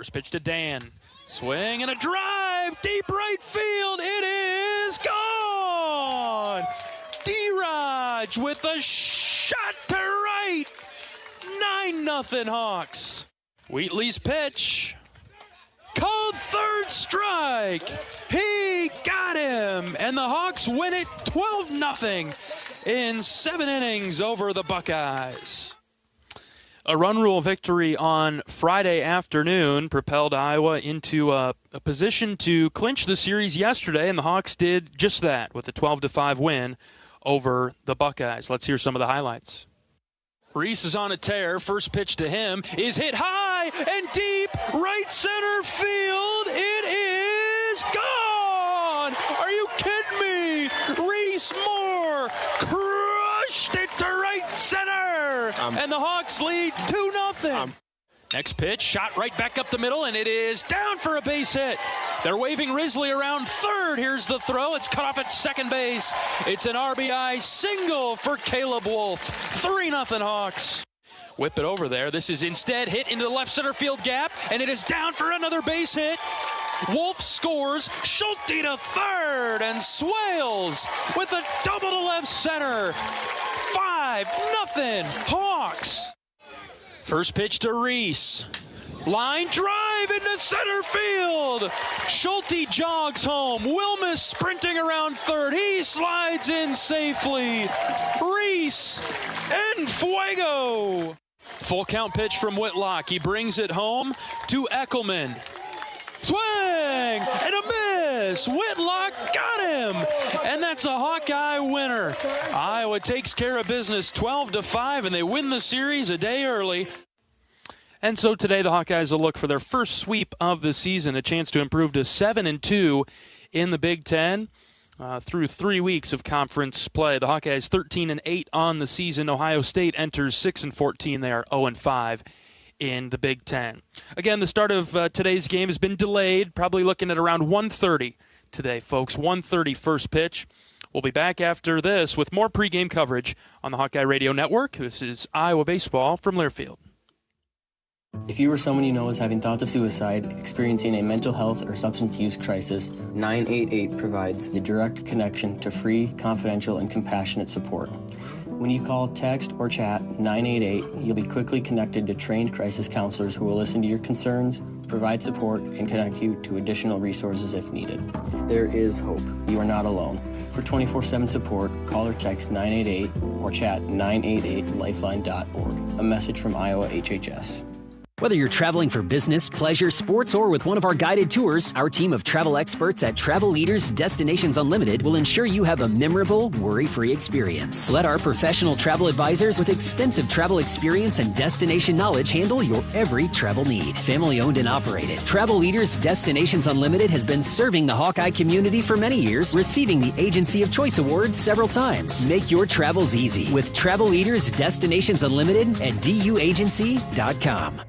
First pitch to Dan. Swing and a drive. Deep right field. It is gone. D-Raj with a shot to right. 9-0 Hawks. Wheatley's pitch. Called third strike. He got him. And the Hawks win it 12-0 in 7 innings over the Buckeyes. A run rule victory on Friday afternoon propelled Iowa into a position to clinch the series yesterday, and the Hawks did just that with a 12-5 win over the Buckeyes. Let's hear some of the highlights. Reese is on a tear. First pitch to him is hit high and deep right center field. It is gone! Are you kidding me? Reese Moore crushed it to right center, and the Hawks lead 2-0. Next pitch, shot right back up the middle, and it is down for a base hit. They're waving Risley around third. Here's the throw. It's cut off at second base. It's an RBI single for Caleb Wolf. 3-0 Hawks. Whip it over there. This is instead hit into the left center field gap, and it is down for another base hit. Wolf scores. Schulte to third, and Swales with a double to left center. 5-0 Hawks. First pitch to Reese. Line drive into center field. Schulte jogs home. Wilmus sprinting around third. He slides in safely. Reese en fuego. Full count pitch from Whitlock. He brings it home to Eckelman. Swing and a miss. Whitlock got him, and that's a Hawkeye winner. Iowa takes care of business 12-5, and they win the series a day early. And so today the Hawkeyes will look for their first sweep of the season, a chance to improve to 7-2 in the Big Ten through 3 weeks of conference play. The Hawkeyes 13-8 on the season. Ohio State enters 6-14. They are 0-5 in the Big Ten. Again, the start of today's game has been delayed, probably looking at around 1:30 today, folks. 1:30 first pitch. We'll be back after this with more pregame coverage on the Hawkeye Radio Network. This is Iowa Baseball from Learfield. If you or someone you know is having thoughts of suicide, experiencing a mental health or substance use crisis, 988 provides the direct connection to free, confidential, and compassionate support. When you call, text, or chat 988, you'll be quickly connected to trained crisis counselors who will listen to your concerns, provide support, and connect you to additional resources if needed. There is hope. You are not alone. For 24/7 support, call or text 988 or chat 988lifeline.org. A message from Iowa HHS. Whether you're traveling for business, pleasure, sports, or with one of our guided tours, our team of travel experts at Travel Leaders Destinations Unlimited will ensure you have a memorable, worry-free experience. Let our professional travel advisors with extensive travel experience and destination knowledge handle your every travel need. Family-owned and operated, Travel Leaders Destinations Unlimited has been serving the Hawkeye community for many years, receiving the Agency of Choice Award several times. Make your travels easy with Travel Leaders Destinations Unlimited at duagency.com.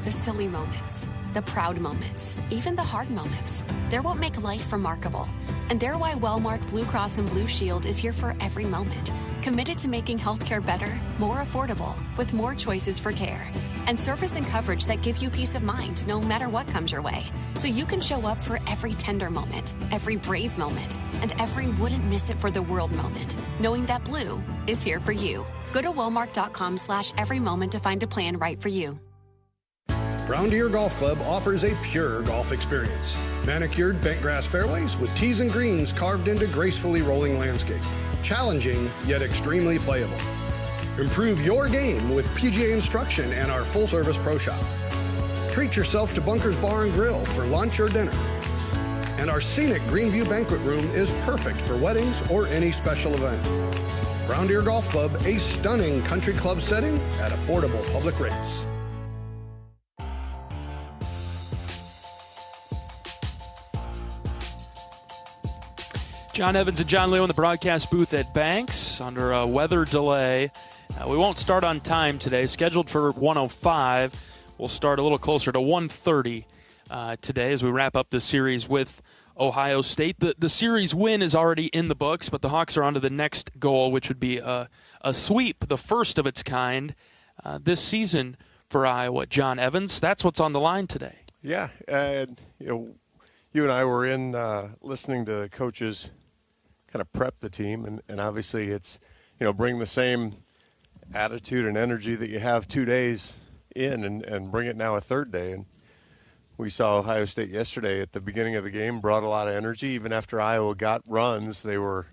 The silly moments, the proud moments, even the hard moments. They're what make life remarkable. And they're why Wellmark Blue Cross and Blue Shield is here for every moment. Committed to making healthcare better, more affordable, with more choices for care. And service and coverage that give you peace of mind no matter what comes your way. So you can show up for every tender moment, every brave moment, and every wouldn't miss it for the world moment, knowing that Blue is here for you. Go to Wellmark.com/every moment to find a plan right for you. Brown Deer Golf Club offers a pure golf experience. Manicured bentgrass fairways with tees and greens carved into gracefully rolling landscape. Challenging, yet extremely playable. Improve your game with PGA instruction and our full-service pro shop. Treat yourself to Bunker's Bar and Grill for lunch or dinner. And our scenic Greenview Banquet Room is perfect for weddings or any special event. Brown Deer Golf Club, a stunning country club setting at affordable public rates. John Evans and John Leo in the broadcast booth at Banks under a weather delay. We won't start on time today. Scheduled for 1:05. We'll start a little closer to 1:30 today as we wrap up the series with Ohio State. The series win is already in the books, but the Hawks are on to the next goal, which would be a sweep, the first of its kind this season for Iowa. John Evans, that's what's on the line today. Yeah, and you and I were in listening to coaches kind of prep the team, and obviously it's bring the same attitude and energy that you have 2 days in, and bring it now a third day. And we saw Ohio State yesterday at the beginning of the game brought a lot of energy. Even after Iowa got runs, they were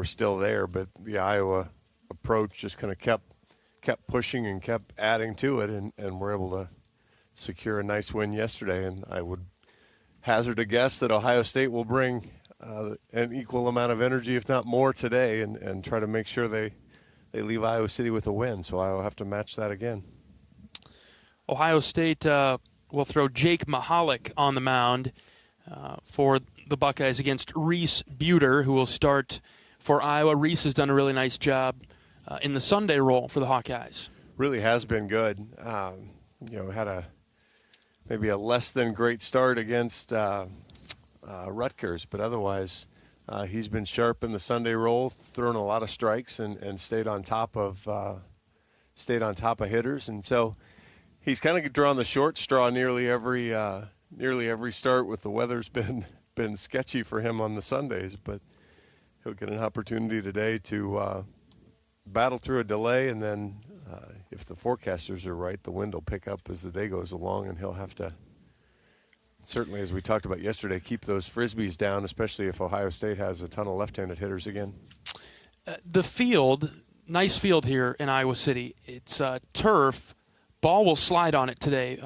still there, but the Iowa approach just kind of kept pushing and kept adding to it, and we're able to secure a nice win yesterday. And I would hazard a guess that Ohio State will bring an equal amount of energy, if not more, today, and try to make sure they leave Iowa City with a win. So I will have to match that again. Ohio State will throw Jake Mahalik on the mound for the Buckeyes against Reese Buter, who will start for Iowa. Reese has done a really nice job in the Sunday role for the Hawkeyes. Really has been good. Had maybe a less than great start against Rutgers, but otherwise he's been sharp in the Sunday role, thrown a lot of strikes, and stayed on top of hitters, and so he's kind of drawn the short straw nearly every start. With the weather's been sketchy for him on the Sundays, but he'll get an opportunity today to battle through a delay, and then if the forecasters are right, the wind will pick up as the day goes along, and he'll have to, certainly as we talked about yesterday, keep those Frisbees down, especially if Ohio State has a ton of left-handed hitters again. The field, nice field here in Iowa City. It's turf. Ball will slide on it today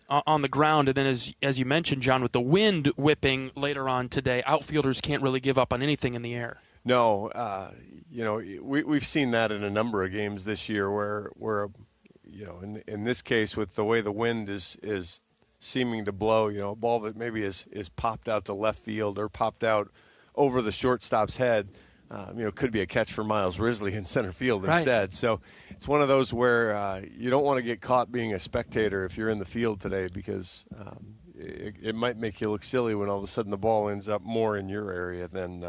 on the ground, and then as you mentioned, John, with the wind whipping later on today, outfielders can't really give up on anything in the air. No, we've seen that in a number of games this year where in this case, with the way the wind is seeming to blow, a ball that maybe is popped out to left field or popped out over the shortstop's head, could be a catch for Miles Risley in center field instead. Right. So it's one of those where you don't want to get caught being a spectator if you're in the field today, because it might make you look silly when all of a sudden the ball ends up more in your area than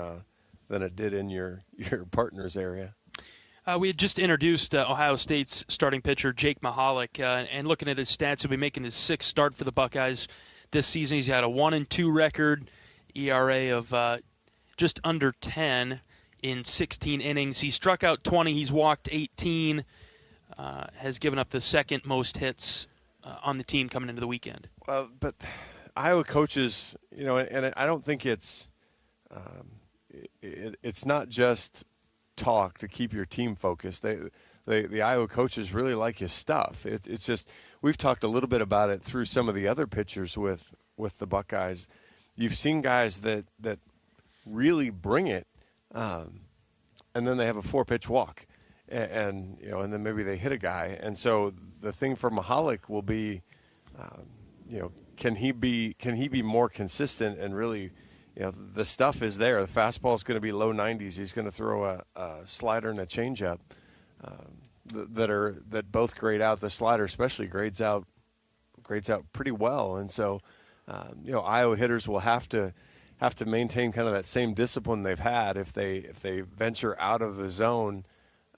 it did in your partner's area. We had just introduced Ohio State's starting pitcher, Jake Mahalik, and looking at his stats, he'll be making his sixth start for the Buckeyes this season. He's had a 1-2 record, ERA of just under 10 in 16 innings. He struck out 20, he's walked 18, has given up the second most hits on the team coming into the weekend. Well, but Iowa coaches, and I don't think it's not just talk to keep your team focused. The Iowa coaches really like his stuff. It's just, we've talked a little bit about it through some of the other pitchers with the Buckeyes. You've seen guys that really bring it, and then they have a 4-pitch walk, and then maybe they hit a guy. And so the thing for Mahalik will be, can he be more consistent and really. The stuff is there. The fastball is going to be low 90s. He's going to throw a slider and a changeup that both grade out. The slider especially grades out pretty well. And so, Iowa hitters will have to maintain kind of that same discipline they've had if they venture out of the zone,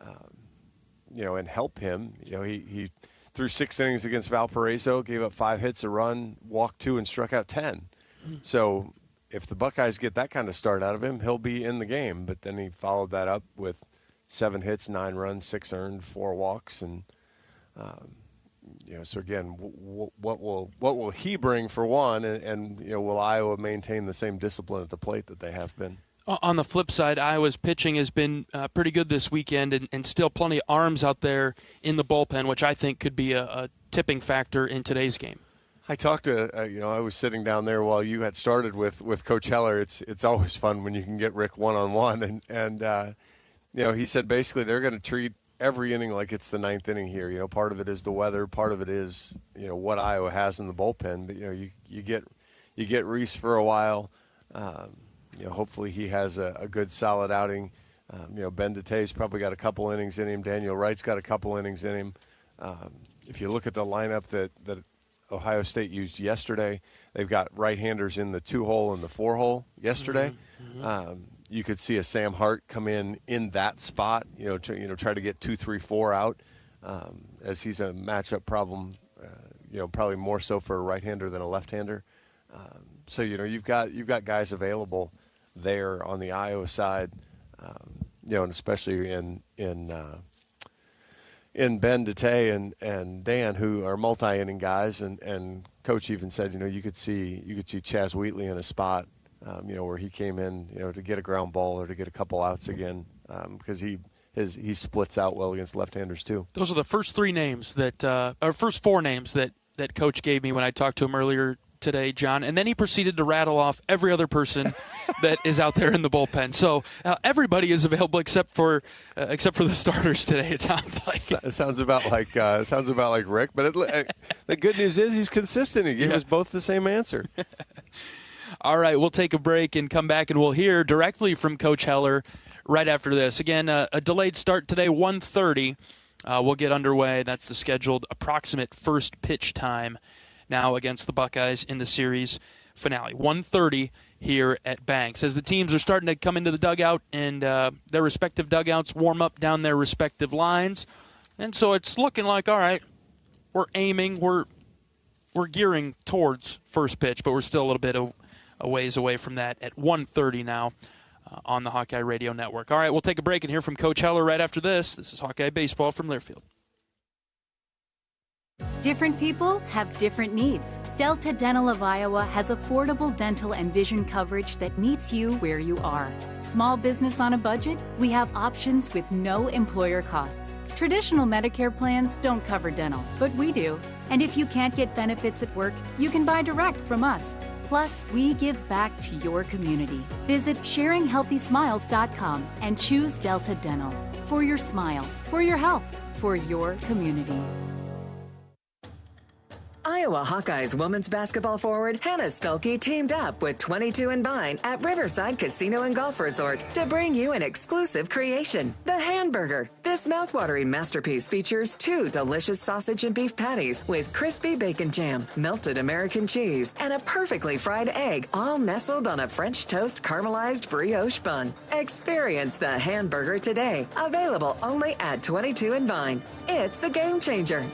and help him. He threw 6 innings against Valparaiso, gave up 5 hits, a run, walked 2, and struck out 10. So. If the Buckeyes get that kind of start out of him, he'll be in the game. But then he followed that up with 7 hits, 9 runs, 6 earned, 4 walks, and so again, what will he bring for one, and will Iowa maintain the same discipline at the plate that they have been? On the flip side, Iowa's pitching has been pretty good this weekend, and still plenty of arms out there in the bullpen, which I think could be a tipping factor in today's game. I talked to, I was sitting down there while you had started with Coach Heller. It's always fun when you can get Rick one-on-one. And he said basically they're going to treat every inning like it's the 9th inning here. Part of it is the weather. Part of it is, what Iowa has in the bullpen. But, you get Reese for a while. Hopefully he has a good solid outing. Ben DeTay's probably got a couple innings in him. Daniel Wright's got a couple innings in him. If you look at the lineup that Ohio State used yesterday, they've got right-handers in the 2-hole and the 4-hole yesterday. Mm-hmm. You could see a Sam Hart come in that spot, try to get 2, 3, 4 out, as he's a matchup problem, probably more so for a right-hander than a left-hander. So you've got guys available there on the Iowa side, and especially in Ben DeTay and Dan, who are multi-inning guys, and Coach even said, you could see Chaz Wheatley in a spot, where he came in, to get a ground ball or to get a couple outs again, because he splits out well against left-handers too. Those are the first three names first four names that Coach gave me when I talked to him earlier today, John, and then he proceeded to rattle off every other person that is out there in the bullpen. So everybody is available except for the starters today. It sounds like it sounds about like Rick, but the good news is he's consistent. He gave us both the same answer. All right, we'll take a break and come back, and we'll hear directly from Coach Heller right after this. Again, a delayed start today, 1:30. We'll get underway. That's the scheduled approximate first pitch time now against the Buckeyes in the series finale. 1:30 here at Banks. As the teams are starting to come into the dugout and their respective dugouts warm up down their respective lines. And so it's looking like, all right, we're aiming, we're gearing towards first pitch, but we're still a little bit a ways away from that at 1:30 now on the Hawkeye Radio Network. All right, we'll take a break and hear from Coach Heller right after this. This is Hawkeye Baseball from Learfield. Different people have different needs. Delta Dental of Iowa has affordable dental and vision coverage that meets you where you are. Small business on a budget? We have options with no employer costs. Traditional Medicare plans don't cover dental, but we do. And if you can't get benefits at work, you can buy direct from us. Plus, we give back to your community. Visit sharinghealthysmiles.com and choose Delta Dental. For your smile, for your health, for your community. Iowa Hawkeyes women's basketball forward Hannah Stuelke teamed up with 22 and Vine at Riverside Casino and Golf Resort to bring you an exclusive creation, the Hamburger. This mouthwatering masterpiece features 2 delicious sausage and beef patties with crispy bacon jam, melted American cheese, and a perfectly fried egg, all nestled on a French toast caramelized brioche bun. Experience the Hamburger today, available only at 22 and Vine. It's a game changer.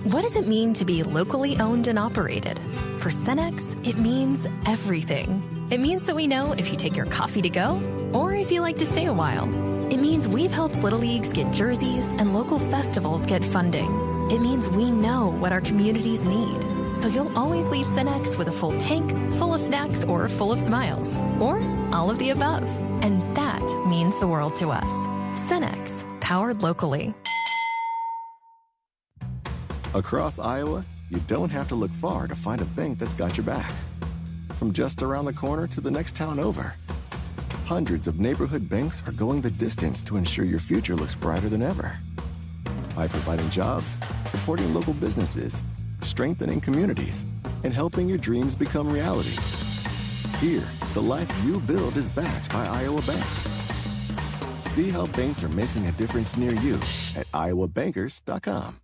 What does it mean to be locally owned and operated? For Cenex, it means everything. It means that we know if you take your coffee to go or if you like to stay a while. It means we've helped Little Leagues get jerseys and local festivals get funding. It means we know what our communities need. So you'll always leave Cenex with a full tank, full of snacks, or full of smiles. Or all of the above. And that means the world to us. Cenex, powered locally. Across Iowa, you don't have to look far to find a bank that's got your back. From just around the corner to the next town over, hundreds of neighborhood banks are going the distance to ensure your future looks brighter than ever. By providing jobs, supporting local businesses, strengthening communities, and helping your dreams become reality. Here, the life you build is backed by Iowa banks. See how banks are making a difference near you at iowabankers.com.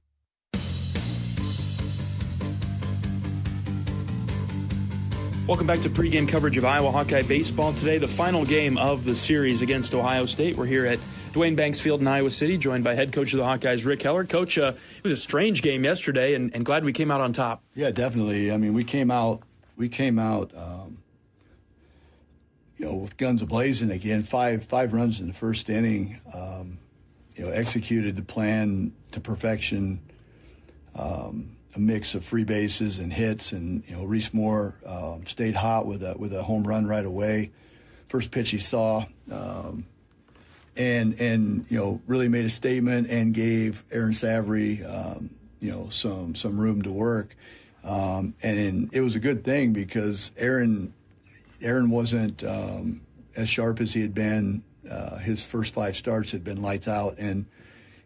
Welcome back to pregame coverage of Iowa Hawkeye baseball. Today, the final game of the series against Ohio State. We're here at Dwayne Banks Field in Iowa City, joined by head coach of the Hawkeyes, Rick Heller. Coach, it was a strange game yesterday, and glad we came out on top. Yeah, definitely. I mean, we came out, with guns a-blazing again. Five runs in the first inning. Executed the plan to perfection. A mix of free bases and hits, and Reese Moore stayed hot with a home run right away. First pitch he saw, and really made a statement and gave Aaron Savory some room to work, and it was a good thing because Aaron wasn't as sharp as he had been. His first 5 starts had been lights out, and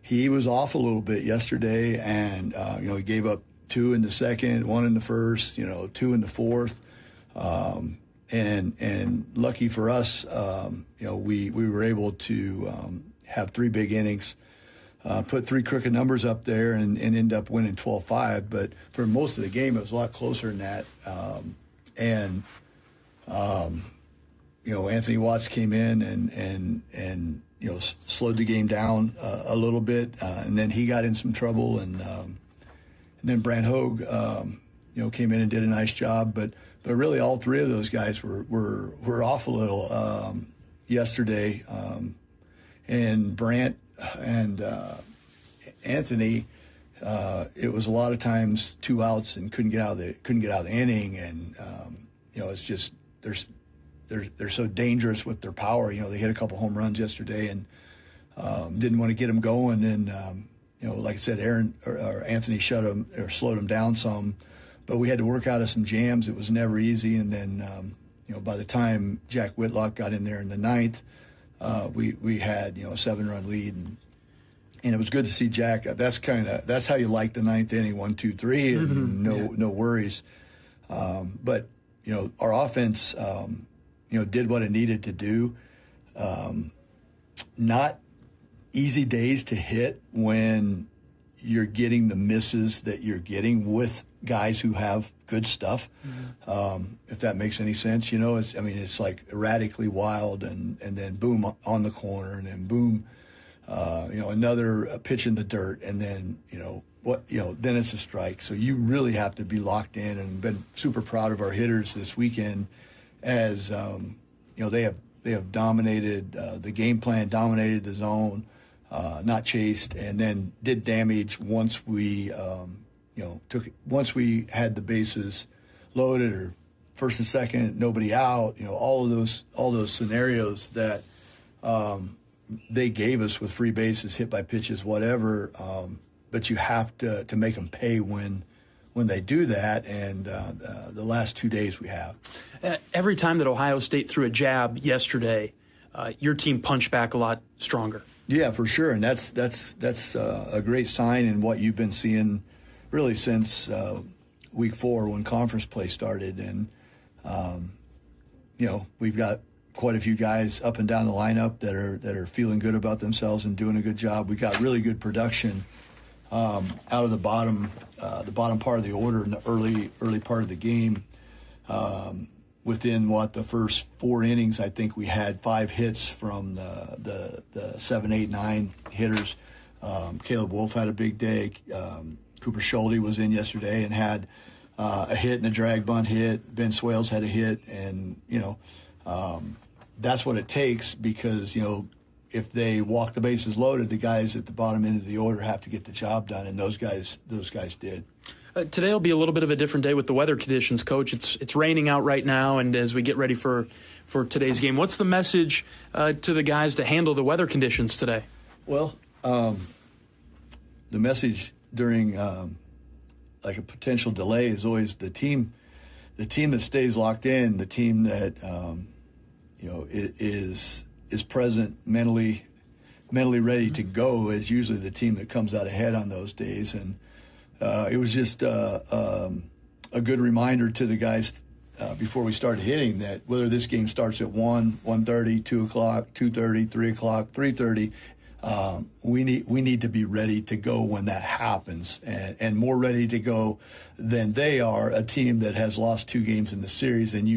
he was off a little bit yesterday, and he gave up 2 in the second, 1 in the first, 2 in the fourth, and lucky for us, we were able to have 3 big innings, put 3 crooked numbers up there, and end up winning 12-5. But for most of the game, it was a lot closer than that, Anthony Watts came in and slowed the game down a little bit, and then he got in some trouble, and and then Brant Hogue, came in and did a nice job. But really, all three of those guys were off a little yesterday, and Brant and Anthony. It was a lot of times 2 outs and couldn't get out of the inning, and it's just they're so dangerous with their power. They hit a couple home runs yesterday and didn't want to get them going, and like I said, Anthony shut him or slowed him down some, but we had to work out of some jams. It was never easy, and then by the time Jack Whitlock got in there in the ninth, we had a 7-run lead, and it was good to see Jack. That's how you like the ninth inning, 1, 2, 3, and no worries. But our offense, did what it needed to do. Not easy days to hit when you're getting the misses that you're getting with guys who have good stuff. If that makes any sense, it's like erratically wild, and then boom on the corner, and then boom. Another pitch in the dirt, and then then it's a strike. So you really have to be locked in, and been super proud of our hitters this weekend, as they have dominated the game plan, dominated the zone, not chased, and then did damage once we once we had the bases loaded, or first and second, nobody out. All those scenarios that. They gave us with free bases, hit by pitches, whatever. But you have to make them pay when they do that. And the last 2 days we have. Every time that Ohio State threw a jab yesterday, your team punched back a lot stronger. Yeah, for sure. And that's a great sign in what you've been seeing really since week 4 when conference play started. And we've got quite a few guys up and down the lineup that are feeling good about themselves and doing a good job. We got really good production out of the bottom part of the order in the early part of the game. Within the first 4 innings, I think we had 5 hits from the 7, 8, 9 hitters. Caleb Wolf had a big day. Cooper Schulte was in yesterday and had a hit and a drag bunt hit. Ben Swales had a hit, and that's what it takes, because if they walk the bases loaded, the guys at the bottom end of the order have to get the job done, and those guys did. Today will be a little bit of a different day with the weather conditions, Coach. It's raining out right now, and as we get ready for today's game, what's the message to the guys to handle the weather conditions today? Well, the message during like a potential delay is always the team that stays locked in, the team that is present, mentally ready to go, is usually the team that comes out ahead on those days. And it was just a good reminder to the guys before we started hitting that whether this game starts at 1, 1:30, 2 o'clock, 2:30, 3 o'clock, 3:30, we need to be ready to go when that happens, and more ready to go than they are, a team that has lost 2 games in the series, and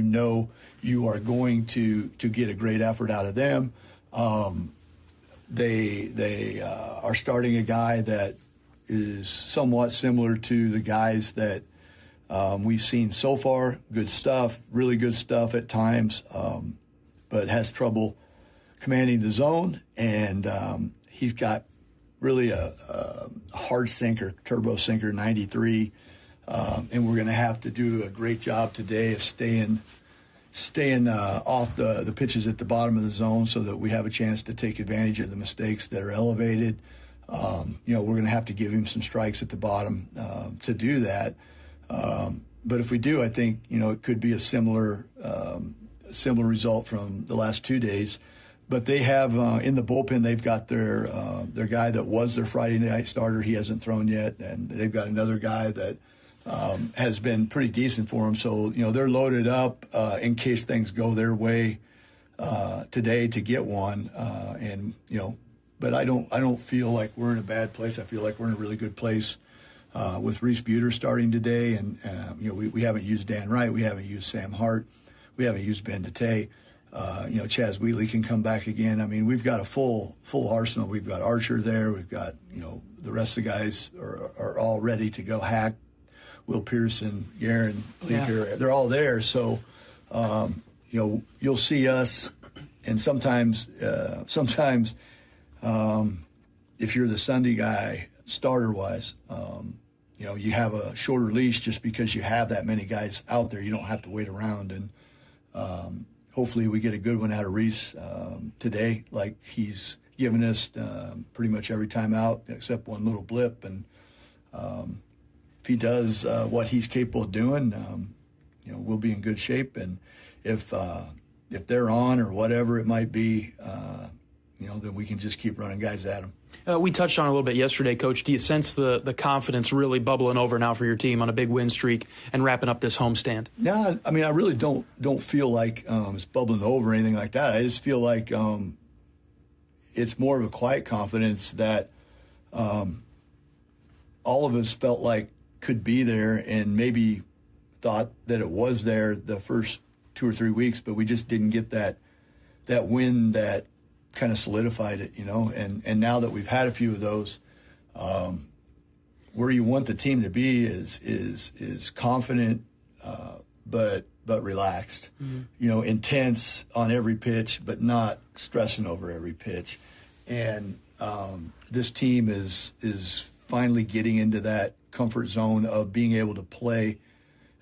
you are going to get a great effort out of them. They are starting a guy that is somewhat similar to the guys that we've seen so far. Good stuff, really good stuff at times, but has trouble commanding the zone. And he's got really a hard sinker, turbo sinker, 93. And we're going to have to do a great job today of staying off the pitches at the bottom of the zone so that we have a chance to take advantage of the mistakes that are elevated. We're going to have to give him some strikes at the bottom to do that. But if we do, I think, it could be a similar result from the last 2 days. But they have in the bullpen, they've got their guy that was their Friday night starter. He hasn't thrown yet, and they've got another guy that has been pretty decent for them. So they're loaded up in case things go their way today to get one. But I don't feel like we're in a bad place. I feel like we're in a really good place with Reese Buter starting today, and we haven't used Dan Wright, we haven't used Sam Hart, we haven't used Ben Datay. Chaz Wheatley can come back again. I mean, we've got a full arsenal. We've got Archer there. We've got the rest of the guys are all ready to go. Hack, Will Pearson, Garen, Bleeker, they're all there. So, you'll see us, and sometimes if you're the Sunday guy, starter-wise, you have a shorter leash just because you have that many guys out there. You don't have to wait around, and hopefully we get a good one out of Reese today, like he's given us pretty much every time out except one little blip. And if he does what he's capable of doing, we'll be in good shape. And if they're on or whatever it might be, then we can just keep running guys at them. We touched on it a little bit yesterday, Coach. Do you sense the confidence really bubbling over now for your team on a big win streak and wrapping up this homestand? Yeah, I mean, I really don't feel like it's bubbling over or anything like that. I just feel like it's more of a quiet confidence that all of us felt like could be there and maybe thought that it was there the first 2 or 3 weeks, but we just didn't get that win that kind of solidified it, and now that we've had a few of those, where you want the team to be is confident, but relaxed, intense on every pitch, but not stressing over every pitch. And this team is finally getting into that comfort zone of being able to play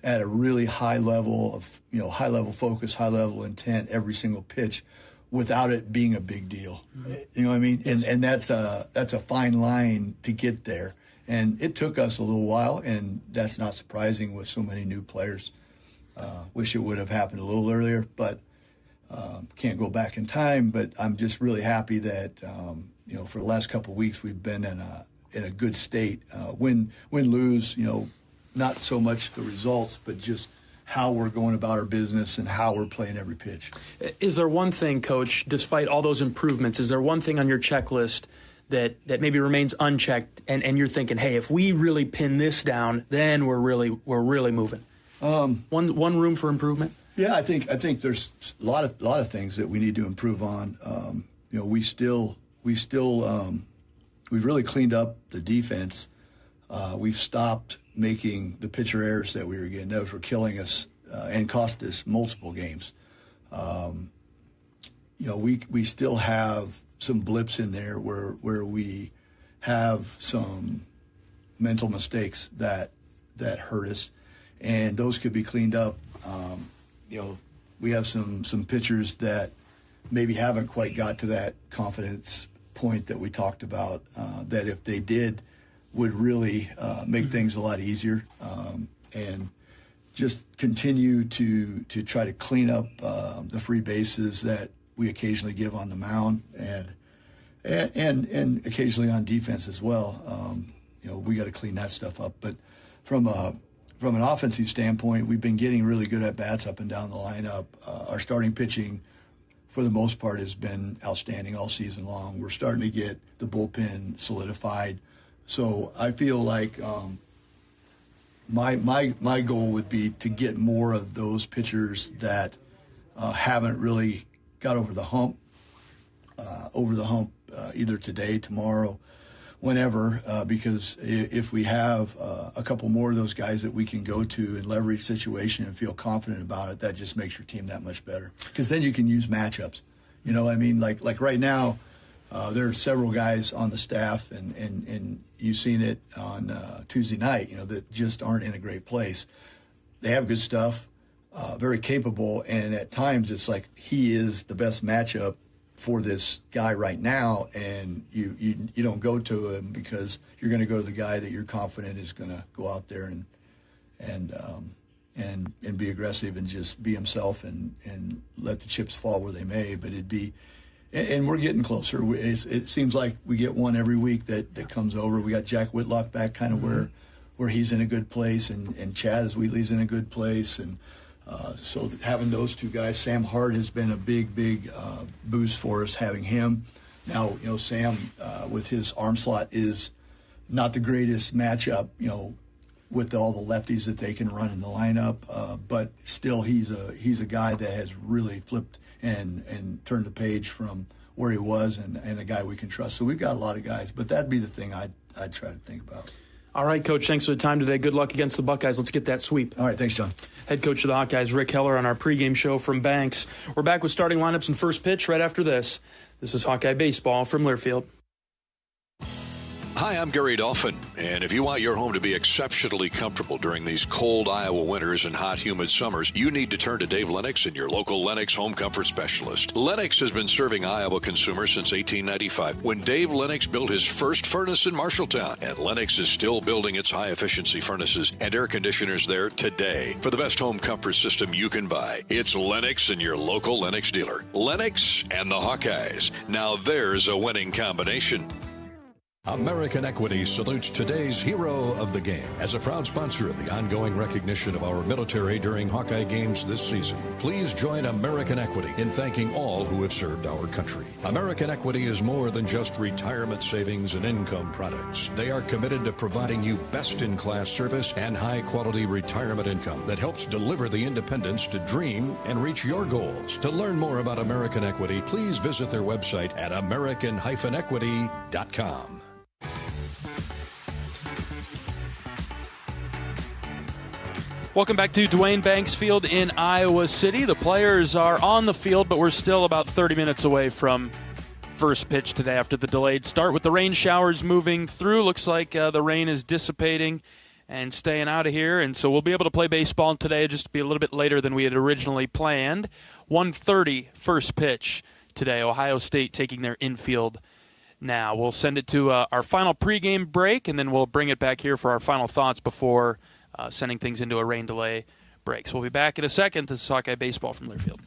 at a really high level of, high level focus, high level intent every single pitch, without it being a big deal. You know what I mean? Yes. And that's a fine line to get there. And it took us a little while, and that's not surprising with so many new players. Wish it would have happened a little earlier, but can't go back in time. But I'm just really happy that, for the last couple of weeks we've been in a good state. Win, lose, not so much the results, but just how we're going about our business and how we're playing every pitch. Is there one thing, Coach, despite all those improvements, is there one thing on your checklist that maybe remains unchecked and you're thinking, hey, if we really pin this down, then we're really moving? One room for improvement? Yeah, I think there's a lot of things that we need to improve on. We've really cleaned up the defense. We've stopped making the pitcher errors that we were getting. Those were killing us and cost us multiple games. We still have some blips in there where we have some mental mistakes that hurt us, and those could be cleaned up. We have some pitchers that maybe haven't quite got to that confidence point that we talked about, that if they did, would really make things a lot easier, and just continue to try to clean up the free bases that we occasionally give on the mound and occasionally on defense as well. We got to clean that stuff up. But from an offensive standpoint, we've been getting really good at bats up and down the lineup. Our starting pitching, for the most part, has been outstanding all season long. We're starting to get the bullpen solidified. So I feel like my goal would be to get more of those pitchers that haven't really got over the hump either today, tomorrow, whenever, because if we have a couple more of those guys that we can go to and leverage situation and feel confident about it, that just makes your team that much better. Because then you can use matchups. Like right now, there are several guys on the staff, and you've seen it on Tuesday night, that just aren't in a great place. They have good stuff, very capable, and at times it's like he is the best matchup for this guy right now, and you don't go to him because you're going to go to the guy that you're confident is going to go out there and be aggressive and just be himself and let the chips fall where they may. But and we're getting closer. It seems like we get one every week that comes over. We got Jack Whitlock back kind of where he's in a good place, and Chaz Wheatley's in a good place. And so having those two guys, Sam Hart has been a big boost for us, having him. Now, Sam with his arm slot is not the greatest matchup, with all the lefties that they can run in the lineup. But still, he's a guy that has really flipped and turned the page from where he was and a guy we can trust. So we've got a lot of guys, but that'd be the thing I'd try to think about. All right, Coach, thanks for the time today. Good luck against the Buckeyes. Let's get that sweep. All right, thanks, John. Head coach of the Hawkeyes, Rick Heller, on our pregame show from Banks. We're back with starting lineups and first pitch right after this. This is Hawkeye Baseball from Learfield. Hi, I'm Gary Dolphin, and if you want your home to be exceptionally comfortable during these cold Iowa winters and hot, humid summers, you need to turn to Dave Lennox and your local Lennox home comfort specialist. Lennox has been serving Iowa consumers since 1895, when Dave Lennox built his first furnace in Marshalltown, and Lennox is still building its high-efficiency furnaces and air conditioners there today. For the best home comfort system you can buy, it's Lennox and your local Lennox dealer. Lennox and the Hawkeyes. Now there's a winning combination. American Equity salutes today's hero of the game as a proud sponsor of the ongoing recognition of our military during Hawkeye games this season. Please join American Equity in thanking all who have served our country. American Equity is more than just retirement savings and income products. They are committed to providing you best-in-class service and high-quality retirement income that helps deliver the independence to dream and reach your goals. To learn more about American Equity, please visit their website at american-equity.com. Welcome back to Dwayne Banks Field in Iowa City. The players are on the field, but we're still about 30 minutes away from first pitch today after the delayed start. With the rain showers moving through, looks like the rain is dissipating and staying out of here, and so we'll be able to play baseball today, just to be a little bit later than we had originally planned. 1:30 first pitch today. Ohio State taking their infield now. We'll send it to our final pregame break, and then we'll bring it back here for our final thoughts before sending things into a rain delay break. So we'll be back in a second. This is Hawkeye Baseball from Learfield.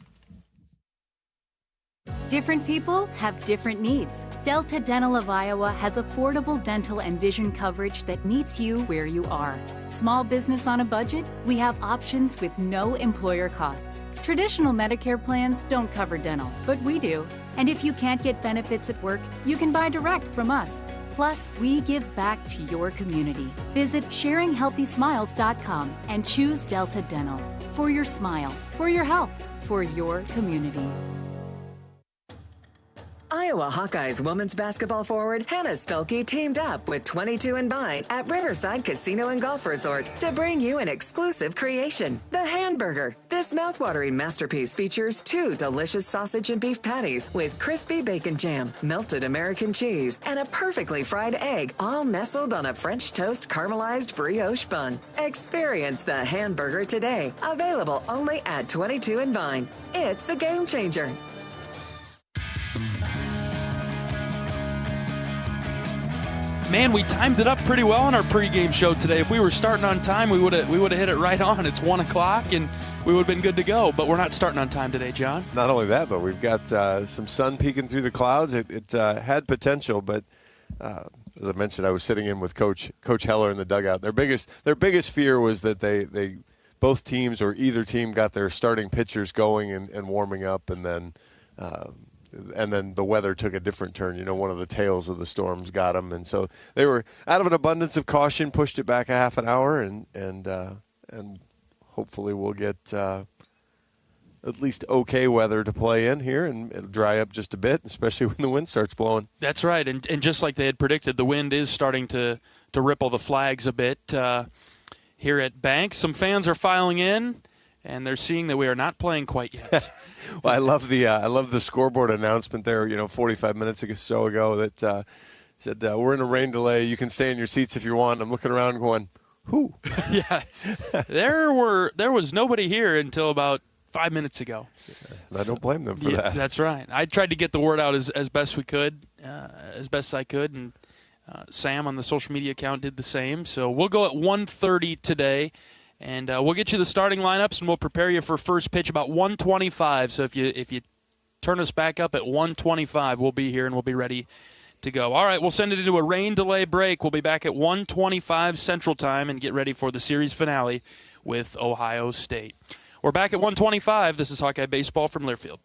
Different people have different needs. Delta Dental of Iowa has affordable dental and vision coverage that meets you where you are. Small business on a budget? We have options with no employer costs. Traditional Medicare plans don't cover dental, but we do. And if you can't get benefits at work, you can buy direct from us. Plus, we give back to your community. Visit sharinghealthysmiles.com and choose Delta Dental. For your smile, for your health, for your community. Iowa Hawkeyes women's basketball forward Hannah Stuelke teamed up with 22 and Vine at Riverside Casino and Golf Resort to bring you an exclusive creation, the Hamburger. This mouthwatering masterpiece features 2 delicious sausage and beef patties with crispy bacon jam, melted American cheese, and a perfectly fried egg, all nestled on a French toast caramelized brioche bun. Experience the Hamburger today, available only at 22 and Vine. It's a game changer. Man, we timed it up pretty well on our pregame show today. If we were starting on time, we would have hit it right on. It's 1 o'clock, and we would have been good to go. But we're not starting on time today, John. Not only that, but we've got some sun peeking through the clouds. It had potential, but as I mentioned, I was sitting in with Coach Heller in the dugout. Their biggest fear was that they both teams or either team got their starting pitchers going and warming up, and then the weather took a different turn. You know, one of the tails of the storms got them, and so they were, out of an abundance of caution, pushed it back a half an hour, and hopefully we'll get at least okay weather to play in here, and it'll dry up just a bit, especially when the wind starts blowing. That's right, and just like they had predicted, the wind is starting to ripple the flags a bit here at Banks. Some fans are filing in, and they're seeing that we are not playing quite yet. Well, I love the scoreboard announcement there, 45 minutes or so ago that said, we're in a rain delay. You can stay in your seats if you want. I'm looking around going, who? Yeah. There was nobody here until about 5 minutes ago. I don't blame them for that. That's right. I tried to get the word out as best I could, and Sam on the social media account did the same. So we'll go at 1:30 today. And we'll get you the starting lineups, and we'll prepare you for first pitch about 1:25. So if you turn us back up at 1:25, we'll be here and we'll be ready to go. All right, we'll send it into a rain delay break. We'll be back at 1:25 Central Time and get ready for the series finale with Ohio State. We're back at 1:25. This is Hawkeye Baseball from Learfield.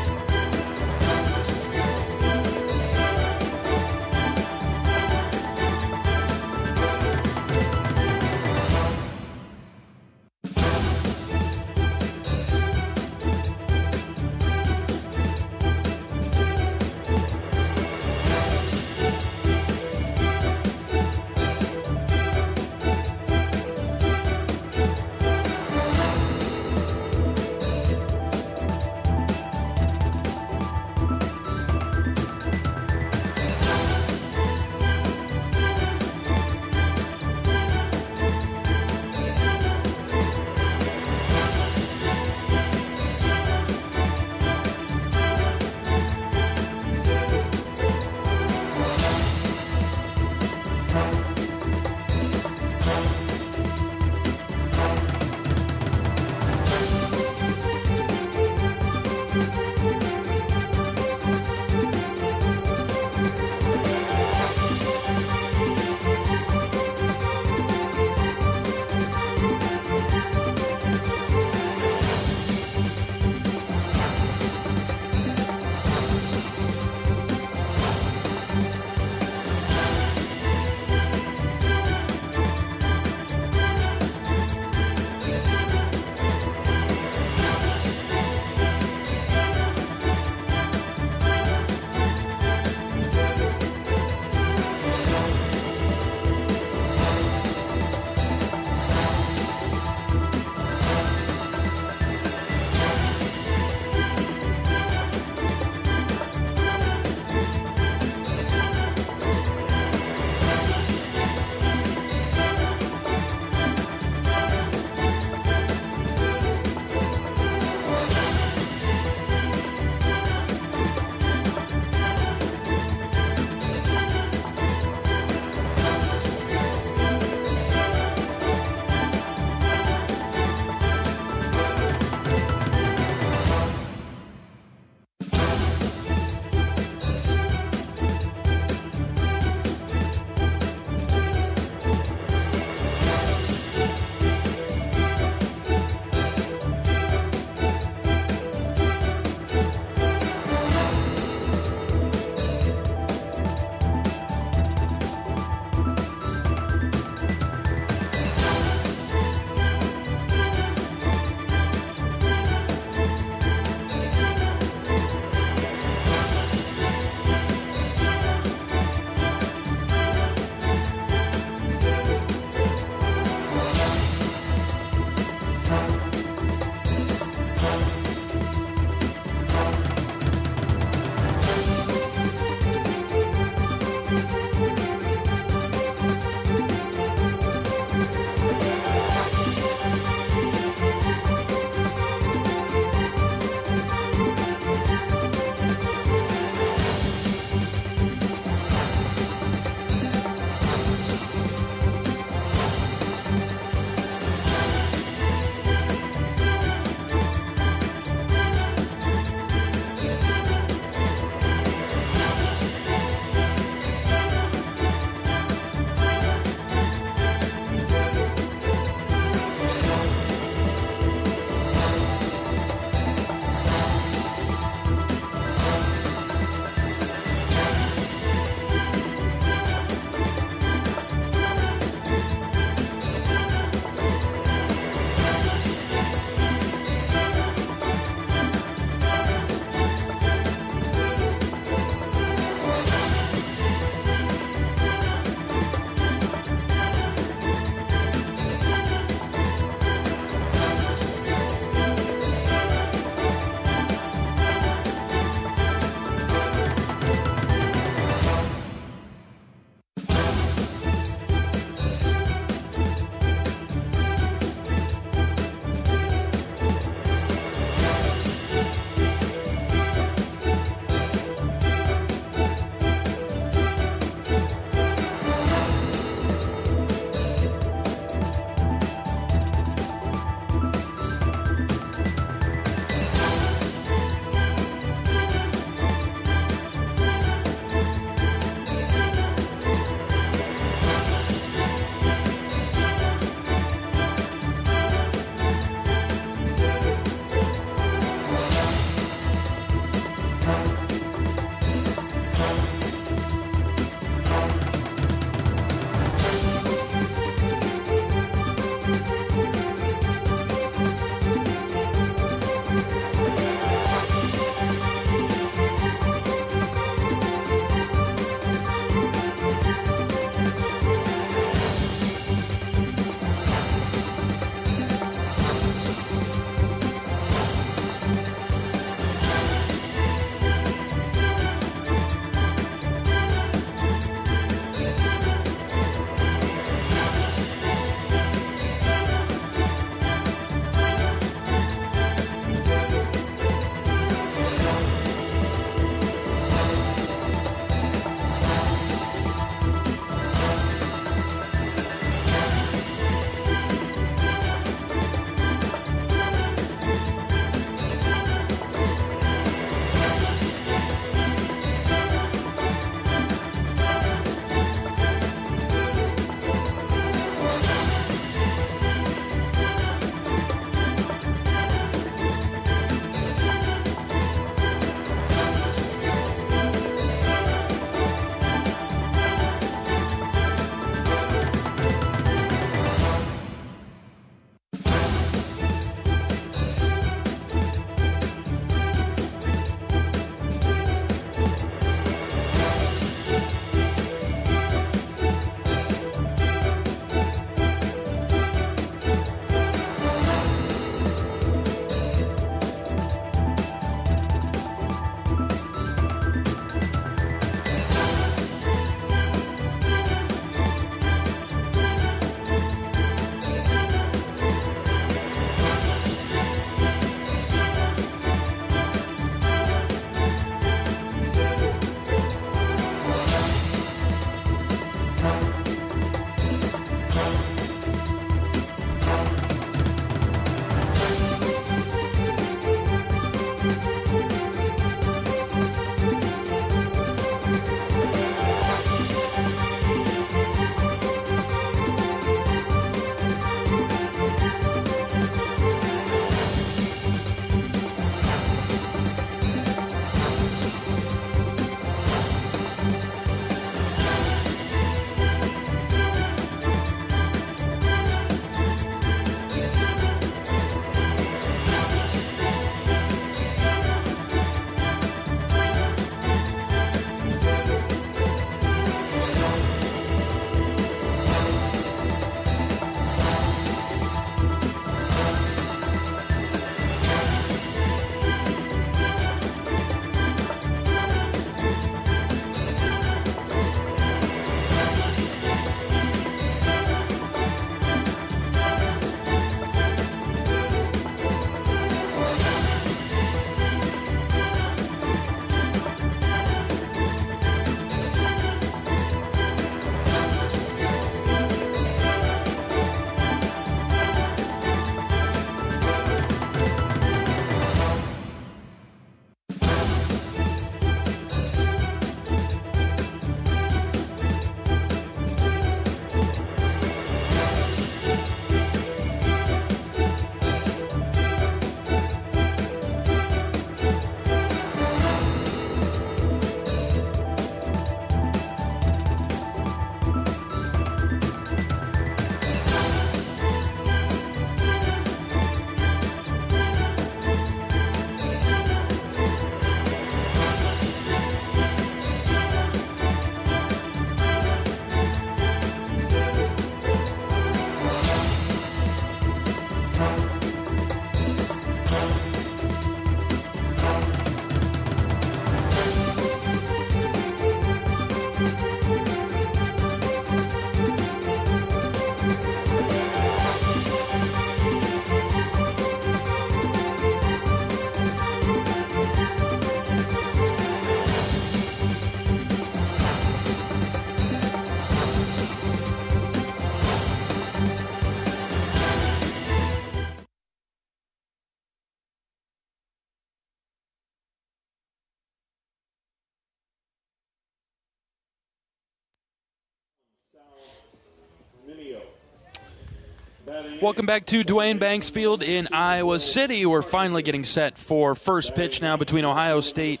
Welcome back to Dwayne Banks Field in Iowa City. We're finally getting set for first pitch now between Ohio State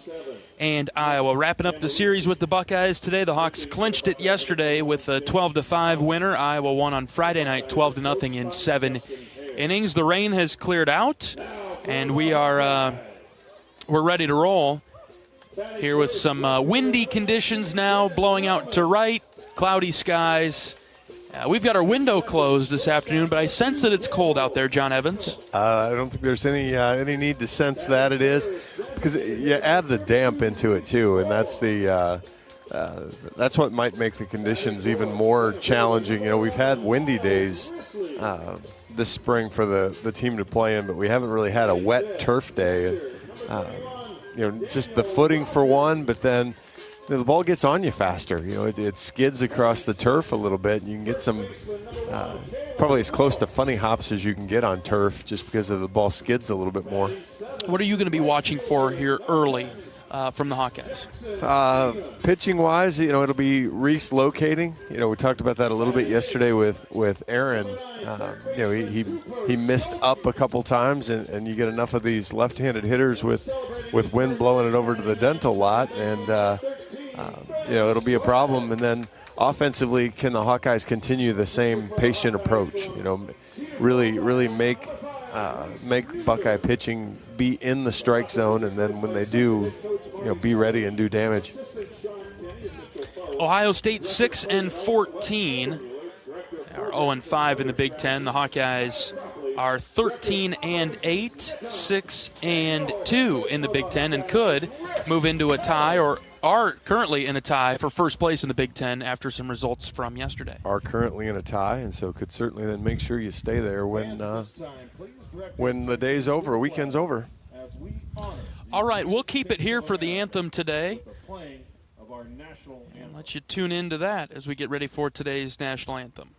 and Iowa. Wrapping up the series with the Buckeyes today. The Hawks clinched it yesterday with a 12-5 winner. Iowa won on Friday night 12-0 in 7 innings. The rain has cleared out, and we're ready to roll here with some windy conditions now, blowing out to right, cloudy skies. We've got our window closed this afternoon, but I sense that it's cold out there, John Evans. I don't think there's any need to sense that it is, because you add the damp into it too, and that's what might make the conditions even more challenging. You know, we've had windy days this spring for the team to play in, but we haven't really had a wet turf day. You know, just the footing for one, but then the ball gets on you faster. You know, it skids across the turf a little bit. You can get some probably as close to funny hops as you can get on turf, just because of the ball skids a little bit more. What are you going to be watching for here early from the Hawkeyes? Pitching wise, you know, it'll be Reese locating. You know, we talked about that a little bit yesterday with Aaron. You know, he missed up a couple times, and you get enough of these left-handed hitters with wind blowing it over to the dental lot, and you know, it'll be a problem. And then offensively, can the Hawkeyes continue the same patient approach? You know, really make Buckeye pitching be in the strike zone, and then when they do, you know, be ready and do damage. Ohio State 6-14, are 0-5 in the Big Ten. The Hawkeyes are 13-8, 6-2 in the Big Ten, and could move into a tie, or are currently in a tie for first place in the Big Ten after some results from yesterday. Are currently in a tie, and so could certainly then make sure you stay there when the day's over, weekend's over. All right, we'll keep it here for the anthem today, and let you tune into that as we get ready for today's national anthem.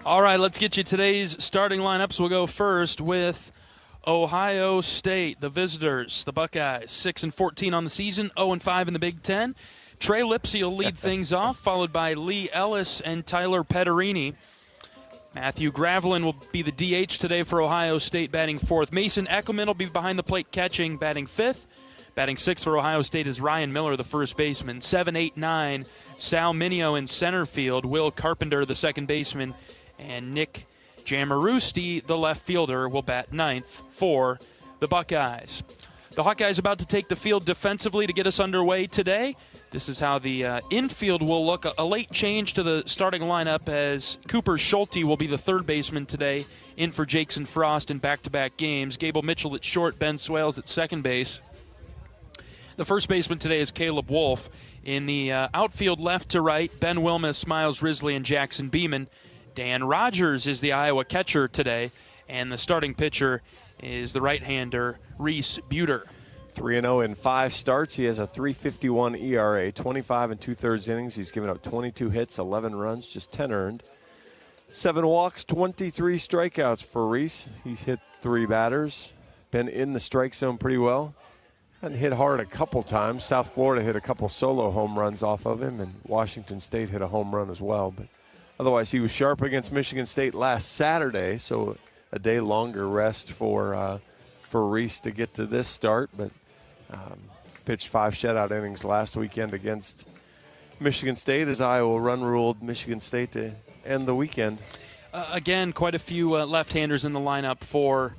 All right, let's get you today's starting lineups. We'll go first with Ohio State, the visitors, the Buckeyes, 6-14 on the season, 0-5 in the Big Ten. Trey Lipsy will lead things off, followed by Lee Ellis and Tyler Petterini. Matthew Gravelin will be the DH today for Ohio State, batting fourth. Mason Eckelman will be behind the plate catching, batting fifth. Batting sixth for Ohio State is Ryan Miller, the first baseman. 7, 8, 9, Sal Mineo in center field. Will Carpenter, the second baseman. And Nick Jamarusti, the left fielder, will bat ninth for the Buckeyes. The Hawkeyes about to take the field defensively to get us underway today. This is how the infield will look. A late change to the starting lineup, as Cooper Schulte will be the third baseman today, in for Jackson Frost in back-to-back games. Gable Mitchell at short, Ben Swales at second base. The first baseman today is Caleb Wolf. In the outfield left to right, Ben Wilmus, Miles Risley, and Jackson Beeman. Dan Rogers is the Iowa catcher today, and the starting pitcher is the right-hander Reese Buter. 3-0 in 5 starts. He has a 3.51 ERA, 25 2/3 innings. He's given up 22 hits, 11 runs, just 10 earned. 7 walks, 23 strikeouts for Reese. He's hit 3 batters, been in the strike zone pretty well. And hit hard a couple times. South Florida hit a couple solo home runs off of him, and Washington State hit a home run as well. But otherwise, he was sharp against Michigan State last Saturday, so a day longer rest for Reese to get to this start. But pitched 5 shutout innings last weekend against Michigan State as Iowa run-ruled Michigan State to end the weekend. Again, quite a few left-handers in the lineup for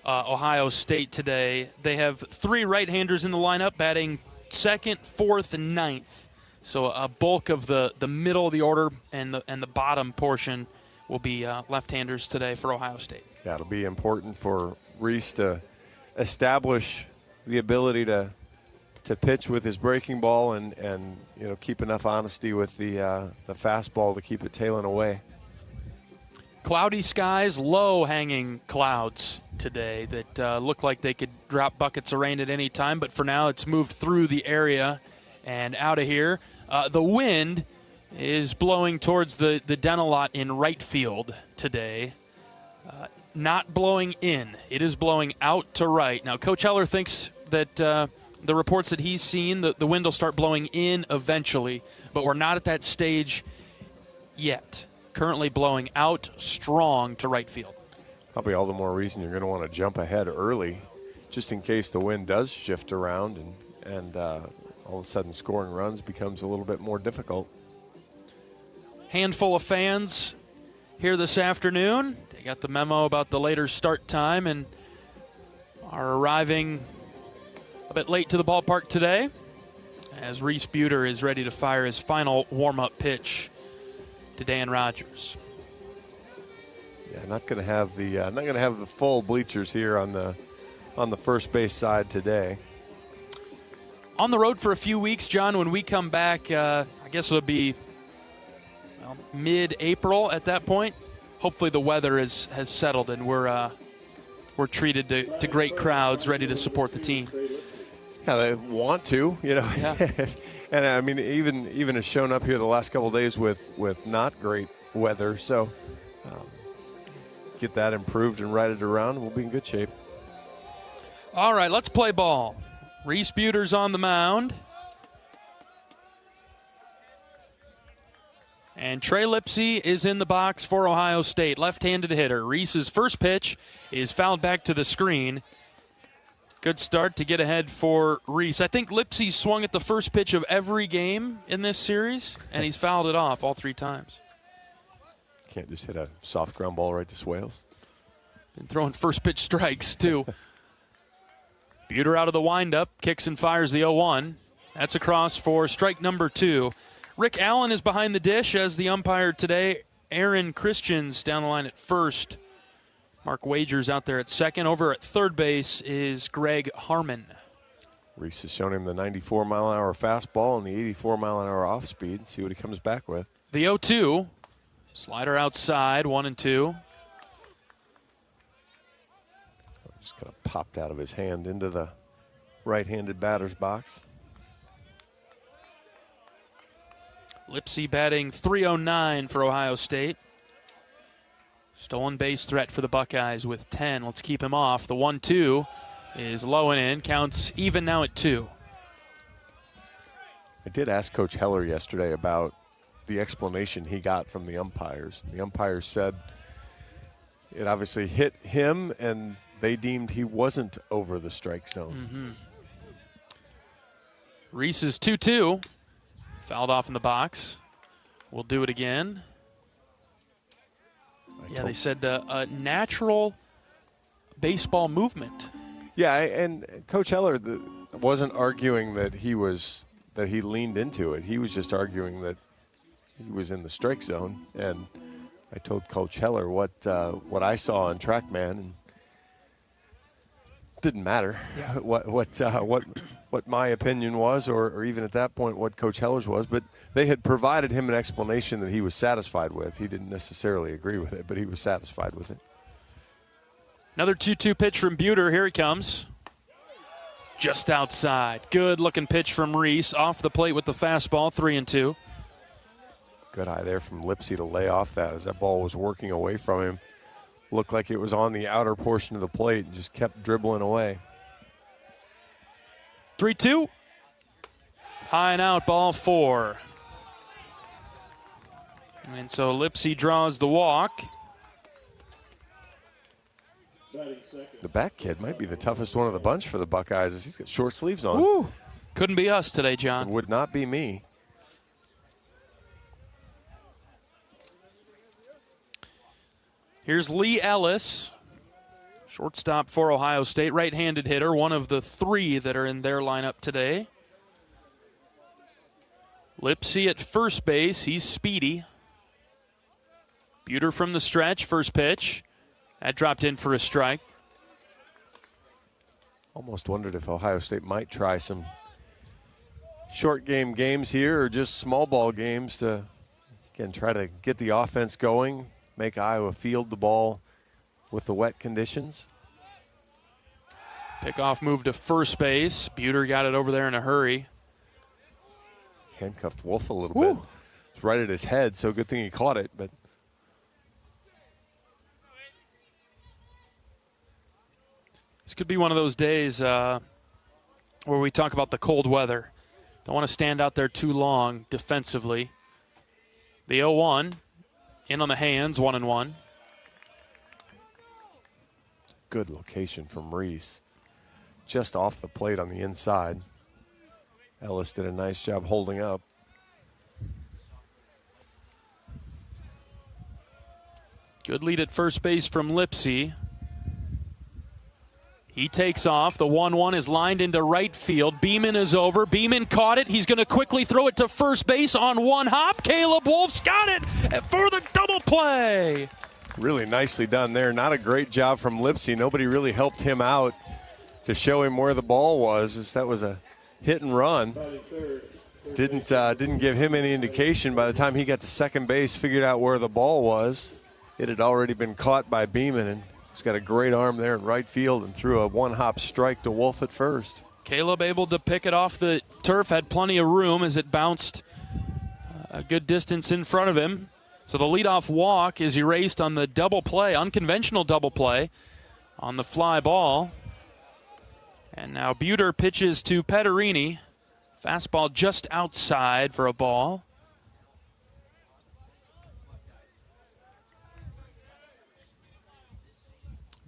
Ohio State today. They have 3 right-handers in the lineup, batting 2nd, 4th, and 9th. So a bulk of the middle of the order and the bottom portion will be left-handers today for Ohio State. Yeah, it'll be important for Reese to establish the ability to pitch with his breaking ball and keep enough honesty with the fastball to keep it tailing away. Cloudy skies, low-hanging clouds today that look like they could drop buckets of rain at any time, but for now it's moved through the area and out of here. The wind is blowing towards the dental lot in right field today. Not blowing in. It is blowing out to right. Now, Coach Heller thinks that the reports that he's seen, the wind will start blowing in eventually, but we're not at that stage yet. Currently blowing out strong to right field. Probably all the more reason you're going to want to jump ahead early just in case the wind does shift around and all of a sudden scoring runs becomes a little bit more difficult. Handful of fans here this afternoon. They got the memo about the later start time and are arriving a bit late to the ballpark today as Reese Buter is ready to fire his final warm-up pitch to Dan Rogers. Yeah, not going to have the full bleachers here on the first base side today. On the road for a few weeks, John. When we come back, I guess it'll be mid-April at that point. Hopefully the weather has settled and we're treated to great crowds ready to support the team. Yeah, they want to, Yeah. And I mean, even has shown up here the last couple of days with not great weather. So get that improved and righted around, and we'll be in good shape. All right, let's play ball. Reese Buter's on the mound. And Trey Lipsy is in the box for Ohio State. Left-handed hitter. Reese's first pitch is fouled back to the screen. Good start to get ahead for Reese. I think Lipsy swung at the first pitch of every game in this series, and he's fouled it off all 3 times. Can't just hit a soft ground ball right to Swales. Been throwing first pitch strikes, too. Buter out of the windup, kicks and fires the 0-1. That's across for strike number 2. Rick Allen is behind the dish as the umpire today. Aaron Christians down the line at first. Mark Wagers out there at second. Over at third base is Greg Harmon. Reese has shown him the 94-mile-an-hour fastball and the 84-mile-an-hour off-speed. See what he comes back with. The 0-2. Slider outside, 1-2. Just kind of popped out of his hand into the right-handed batter's box. Lipsy batting .309 for Ohio State. Stolen base threat for the Buckeyes with 10. Let's keep him off. The 1-2 is low and in. Counts even now at 2. I did ask Coach Heller yesterday about the explanation he got from the umpires. The umpires said it obviously hit him, and they deemed he wasn't over the strike zone. Mm-hmm. Reese's 2-2. Fouled off in the box. We'll do it again. Yeah, they said a natural baseball movement. Yeah, and Coach Heller wasn't arguing that he leaned into it. He was just arguing that he was in the strike zone. And I told Coach Heller what I saw on TrackMan, and it didn't matter what my opinion was, or even at that point what Coach Heller's was, but they had provided him an explanation that he was satisfied with. He didn't necessarily agree with it, but he was satisfied with it. Another 2-2 pitch from Buter. Here it comes. Just outside. Good looking pitch from Reese. Off the plate with the fastball, 3-2. Good eye there from Lipsy to lay off that as that ball was working away from him. Looked like it was on the outer portion of the plate and just kept dribbling away. 3-2. High and out, ball 4. And so Lipsy draws the walk. The back kid might be the toughest one of the bunch for the Buckeyes as he's got short sleeves on. Woo. Couldn't be us today, John. It would not be me. Here's Lee Ellis, shortstop for Ohio State, right-handed hitter, one of the 3 that are in their lineup today. Lipsy at first base, he's speedy. Buter from the stretch, first pitch. That dropped in for a strike. Almost wondered if Ohio State might try some short game games here or just small ball games to, again, try to get the offense going, make Iowa field the ball with the wet conditions. Pickoff move to first base. Buter got it over there in a hurry. Handcuffed Wolf a little bit. It's right at his head, so good thing he caught it. But this could be one of those days where we talk about the cold weather. Don't want to stand out there too long defensively. The 0-1 in on the hands, 1-1. Good location from Reese. Just off the plate on the inside. Ellis did a nice job holding up. Good lead at first base from Lipsy. He takes off. The 1-1 is lined into right field. Beeman is over. Beeman caught it. He's going to quickly throw it to first base on one hop. Caleb Wolf's got it for the double play. Really nicely done there. Not a great job from Lipsy. Nobody really helped him out to show him where the ball was. That was a hit and run. Didn't give him any indication. By the time he got to second base, figured out where the ball was. It had already been caught by Beeman, and he's got a great arm there in right field and threw a one-hop strike to Wolf at first. Caleb able to pick it off the turf, had plenty of room as it bounced a good distance in front of him. So the leadoff walk is erased on the double play, unconventional double play on the fly ball. And now Buter pitches to Petterini. Fastball just outside for a ball.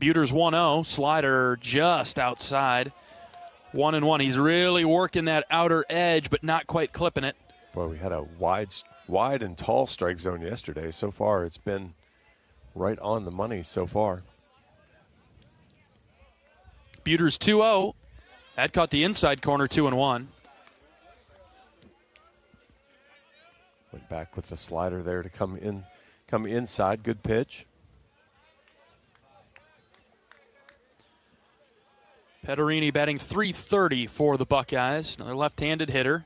Buter's 1-0, slider just outside. 1-1. He's really working that outer edge, but not quite clipping it. Boy, we had a wide and tall strike zone yesterday. So far, it's been right on the money so far. Buter's 2-0. That caught the inside corner, 2-1. Went back with the slider there to come inside. Good pitch. Petterini batting .330 for the Buckeyes. Another left-handed hitter.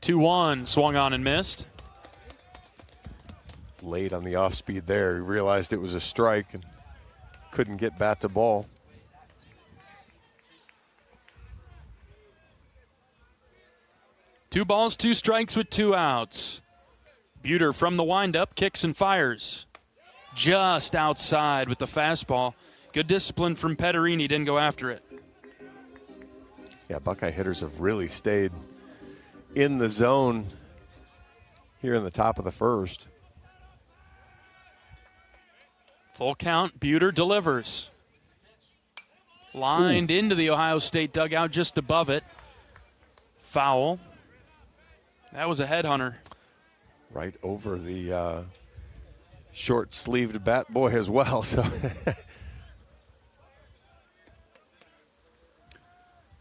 2-1, swung on and missed. Late on the off-speed there. He realized it was a strike and couldn't get bat to ball. Two balls, two strikes with 2 outs. Buter from the windup, kicks and fires. Just outside with the fastball. Good discipline from Petterini, didn't go after it. Yeah, Buckeye hitters have really stayed in the zone here in the top of the first. Full count, Buter delivers. Lined into the Ohio State dugout just above it. Foul. That was a headhunter. Right over the short-sleeved bat boy as well. So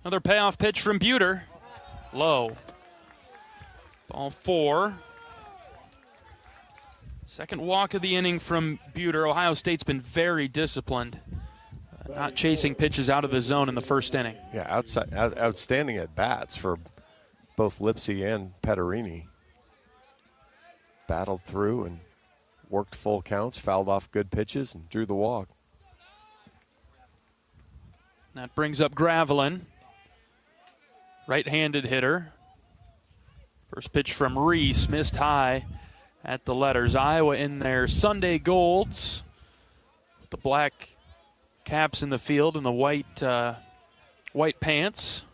another payoff pitch from Buter. Low. Ball 4. Second walk of the inning from Buter. Ohio State's been very disciplined. Not chasing pitches out of the zone in the first inning. Yeah, outstanding at bats for both Lipsy and Petterini. Battled through and worked full counts, fouled off good pitches, and drew the walk. That brings up Gravelin. Right-handed hitter. First pitch from Reese, missed high at the letters. Iowa in their Sunday golds. The black caps in the field and the white pants.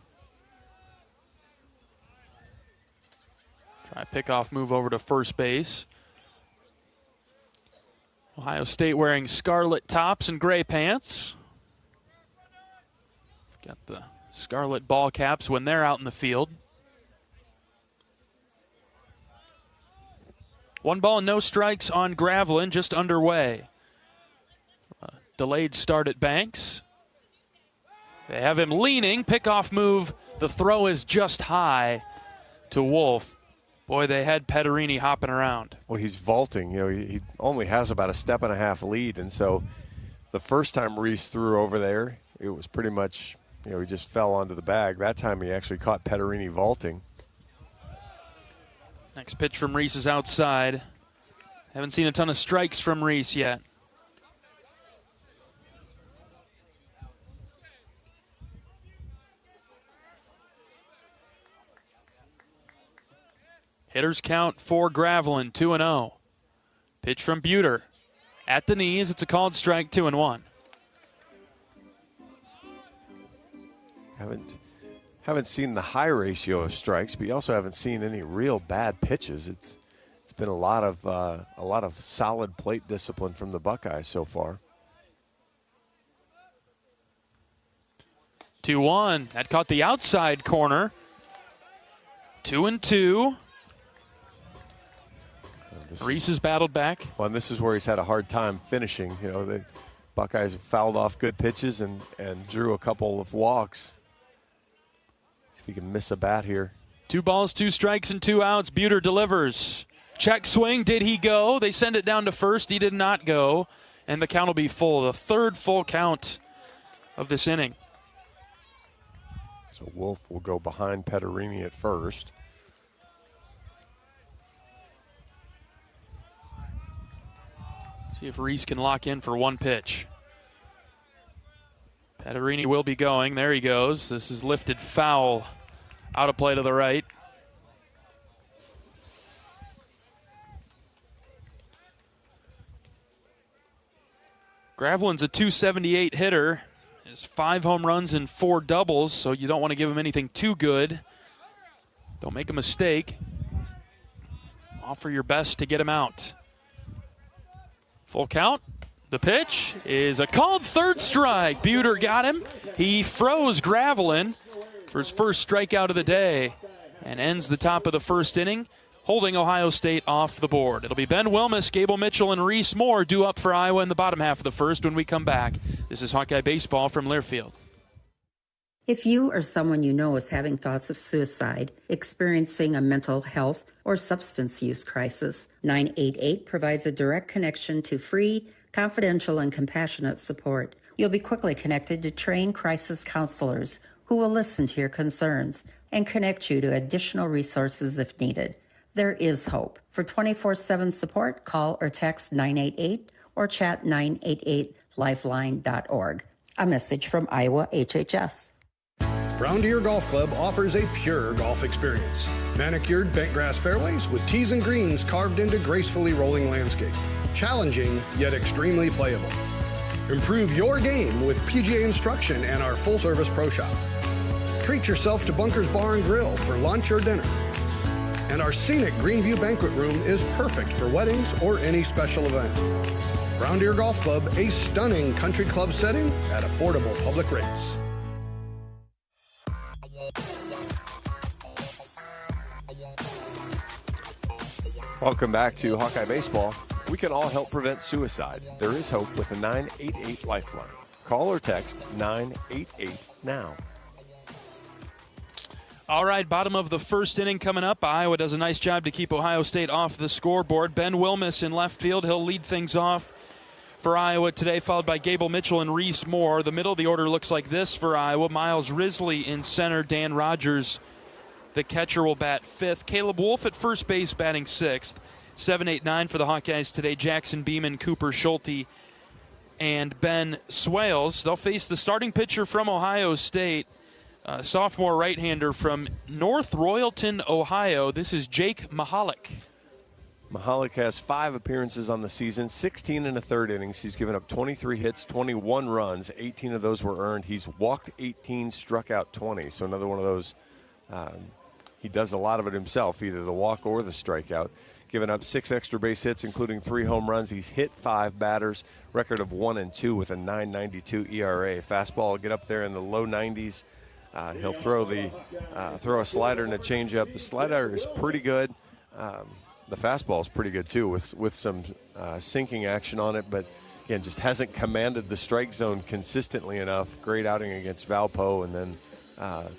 Try pickoff move over to first base. Ohio State wearing scarlet tops and gray pants. Got the scarlet ball caps when they're out in the field. 1 ball, no strikes on Gravelin, just underway. delayed start at Banks. They have him leaning, pickoff move. The throw is just high to Wolf. Boy, they had Petterini hopping around. Well, he's vaulting. He only has about a step and a half lead, and so the first time Reese threw over there, it was pretty much, he just fell onto the bag. That time he actually caught Petterini vaulting. Next pitch from Reese is outside. Haven't seen a ton of strikes from Reese yet. Hitters count for Gravelin, 2-0. Pitch from Buter. At the knees, it's a called strike, 2-1. Haven't seen the high ratio of strikes, but you also haven't seen any real bad pitches. It's been a lot of solid plate discipline from the Buckeyes so far. 2-1. That caught the outside corner. 2-2. Reese has battled back. Well, and this is where he's had a hard time finishing. The Buckeyes fouled off good pitches and drew a couple of walks. See if he can miss a bat here. 2 balls, 2 strikes, and 2 outs. Buter delivers. Check swing. Did he go? They send it down to first. He did not go. And the count will be full. The third full count of this inning. So Wolf will go behind Petterini at first. See if Reese can lock in for one pitch. Petterini will be going. There he goes. This is lifted foul. Out of play to the right. Gravelin's a .278 hitter. Has 5 home runs and 4 doubles, so you don't want to give him anything too good. Don't make a mistake. Offer your best to get him out. Full count. The pitch is a called third strike. Buter got him. He froze Gravelin for his first strikeout of the day and ends the top of the first inning, holding Ohio State off the board. It'll be Ben Wilmus, Gable Mitchell, and Reese Moore due up for Iowa in the bottom half of the first when we come back. This is Hawkeye Baseball from Learfield. If you or someone you know is having thoughts of suicide, experiencing a mental health or substance use crisis, 988 provides a direct connection to free, confidential, and compassionate support. You'll be quickly connected to trained crisis counselors who will listen to your concerns and connect you to additional resources if needed. There is hope. For 24/7 support, call or text 988 or chat 988lifeline.org. A message from Iowa HHS. Brown Deer Golf Club offers a pure golf experience. Manicured bentgrass fairways with tees and greens carved into gracefully rolling landscape. Challenging, yet extremely playable. Improve your game with PGA instruction and our full-service pro shop. Treat yourself to Bunker's Bar and Grill for lunch or dinner. And our scenic Greenview Banquet Room is perfect for weddings or any special event. Brown Deer Golf Club, a stunning country club setting at affordable public rates. Welcome back to Hawkeye Baseball. We can all help prevent suicide. There is hope with a 988 lifeline. Call or text 988 now. All right, bottom of the first inning coming up. Iowa does a nice job to keep Ohio State off the scoreboard. Ben Wilmus in left field. He'll lead things off for Iowa today, followed by Gable Mitchell and Reese Moore. The middle of the order looks like this for Iowa. Miles Risley in center. Dan Rogers, the catcher, will bat 5th. Caleb Wolf at first base, batting 6th. 7, 8, 9 for the Hawkeyes today. Jackson Beeman, Cooper Schulte, and Ben Swales. They'll face the starting pitcher from Ohio State, sophomore right-hander from North Royalton, Ohio. This is Jake Mahalik. Mahalik has 5 appearances on the season, 16 in the third innings. He's given up 23 hits, 21 runs. 18 of those were earned. He's walked 18, struck out 20. So another one of those, he does a lot of it himself, either the walk or the strikeout. Given up 6 extra base hits, including 3 home runs. He's hit 5 batters, record of 1-2 with a 9.92 ERA. Fastball will get up there in the low 90s. He'll throw a slider and a changeup. The slider is pretty good. The fastball is pretty good too, with some sinking action on it. But again, just hasn't commanded the strike zone consistently enough. Great outing against Valpo, and then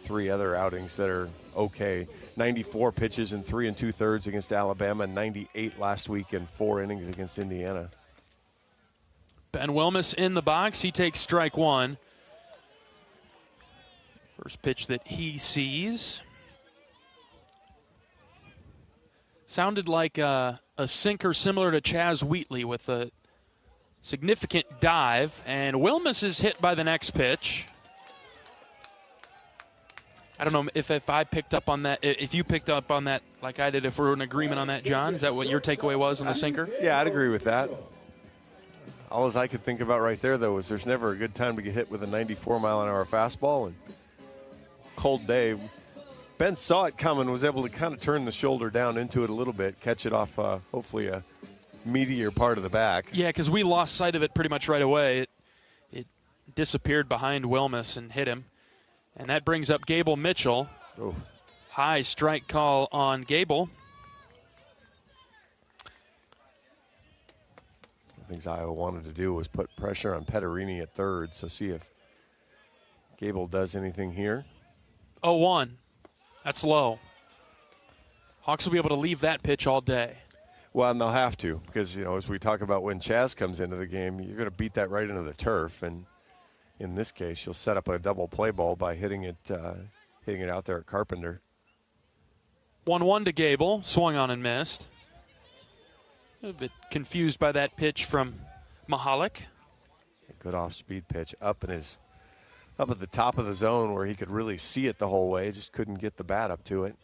3 other outings that are okay. 94 pitches in 3 2/3 against Alabama, 98 last week in 4 innings against Indiana. Ben Wilmus in the box. He takes strike 1. First pitch that he sees. Sounded like a sinker similar to Chaz Wheatley with a significant dive. And Wilmus is hit by the next pitch. I don't know if I picked up on that, if you picked up on that like I did, if we're in agreement on that, John. Is that what your takeaway was on the sinker? Yeah, I'd agree with that. All as I could think about right there, though, was there's never a good time to get hit with a 94-mile-an-hour fastball. And cold day. Ben saw it coming, was able to kind of turn the shoulder down into it a little bit, catch it off hopefully a meatier part of the back. Yeah, because we lost sight of it pretty much right away. It disappeared behind Wilmus and hit him. And that brings up Gable Mitchell. Oh. High strike call on Gable. One of the things Iowa wanted to do was put pressure on Petterini at third, so see if Gable does anything here. 0-1. That's low. Hawks will be able to leave that pitch all day. Well, and they'll have to, because, as we talk about when Chaz comes into the game, you're going to beat that right into the turf. And in this case, you'll set up a double play ball by hitting it out there at Carpenter. 1-1 to Gable. Swung on and missed. A bit confused by that pitch from Mahalik. A good off-speed pitch up at the top of the zone where he could really see it the whole way. Just couldn't get the bat up to it.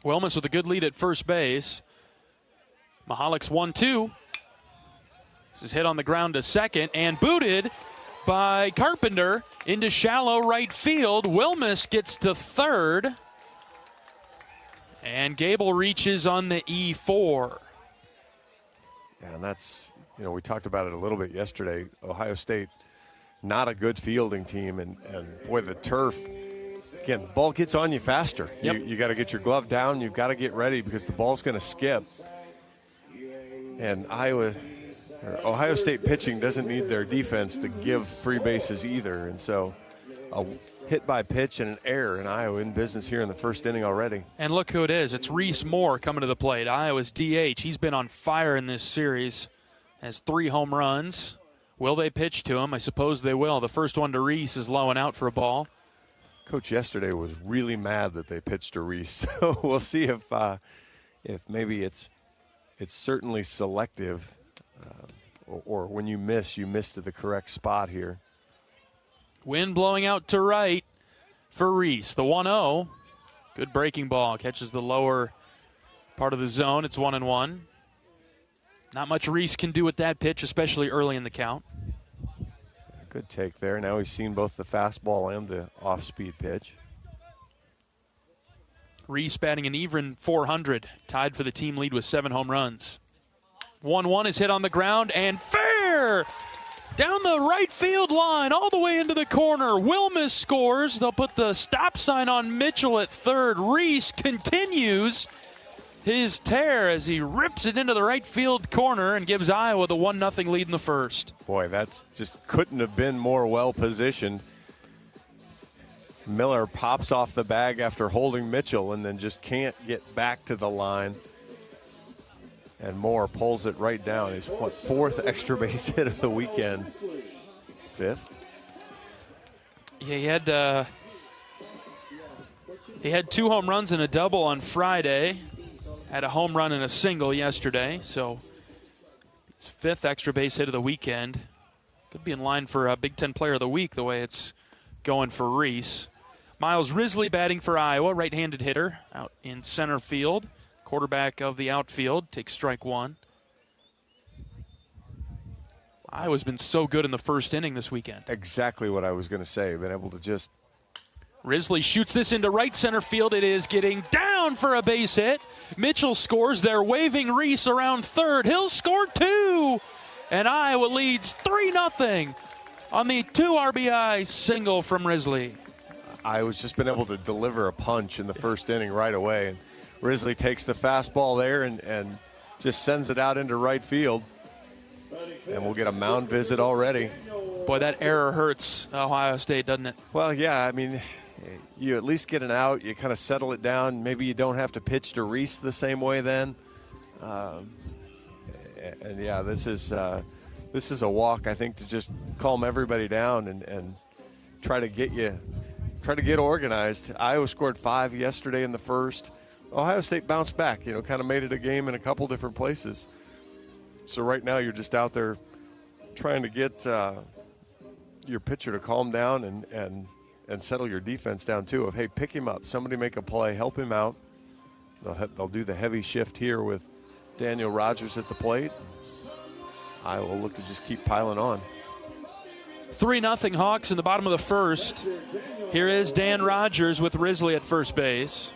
Wilmus with a good lead at first base. Mahalik's 1-2. This is hit on the ground to second and booted by Carpenter into shallow right field. Wilmus gets to third. And Gable reaches on the E4. Yeah, and that's, we talked about it a little bit yesterday. Ohio State, not a good fielding team. And boy, the turf, again, the ball gets on you faster. Yep. You got to get your glove down. You've got to get ready because the ball's going to skip. And Ohio State pitching doesn't need their defense to give free bases either. And so a hit by pitch and an error, and Iowa in business here in the first inning already. And look who it is. It's Reese Moore coming to the plate. Iowa's DH. He's been on fire in this series. Has 3 home runs. Will they pitch to him? I suppose they will. The first one to Reese is low and out for a ball. Coach yesterday was really mad that they pitched to Reese. So we'll see if maybe it's certainly selective, or when you miss to the correct spot here. Wind blowing out to right for Reese. The 1-0. Good breaking ball. Catches the lower part of the zone. It's 1-1. Not much Reese can do with that pitch, especially early in the count. Good take there. Now he's seen both the fastball and the off-speed pitch. Reese batting an even .400, tied for the team lead with 7 home runs. 1-1 is hit on the ground, and fair! Down the right field line, all the way into the corner. Wilmus scores. They'll put the stop sign on Mitchell at third. Reese continues his tear as he rips it into the right field corner and gives Iowa the 1-0 lead in the first. Boy, that's just couldn't have been more well-positioned. Miller pops off the bag after holding Mitchell and then just can't get back to the line. And Moore pulls it right down. His, 4th extra base hit of the weekend? 5th? Yeah, he had 2 home runs and a double on Friday. Had a home run and a single yesterday. So his 5th extra base hit of the weekend. Could be in line for a Big Ten Player of the Week the way it's going for Reese. Miles Risley batting for Iowa, right-handed hitter out in center field. Quarterback of the outfield takes strike 1. Iowa's been so good in the first inning this weekend. Exactly what I was going to say. Been able to just... Risley shoots this into right center field. It is getting down for a base hit. Mitchell scores. They're waving Reese around third. He'll score 2. And Iowa leads 3-0 on the 2 RBI single from Risley. Iowa's just been able to deliver a punch in the first inning right away. And Risley takes the fastball there and just sends it out into right field. And we'll get a mound visit already. Boy, that error hurts Ohio State, doesn't it? Well, yeah, I mean, you at least get an out. You kind of settle it down. Maybe you don't have to pitch to Reese the same way then. And yeah, this is a walk, I think, to just calm everybody down and try to get organized. Iowa scored 5 yesterday in the first. Ohio State bounced back, kind of made it a game in a couple different places. So right now you're just out there trying to get your pitcher to calm down and settle your defense down too. Of, hey, pick him up. Somebody make a play. Help him out. They'll do the heavy shift here with Daniel Rogers at the plate. Iowa will look to just keep piling on. 3-0 Hawks in the bottom of the first. Here is Dan Rogers with Risley at first base.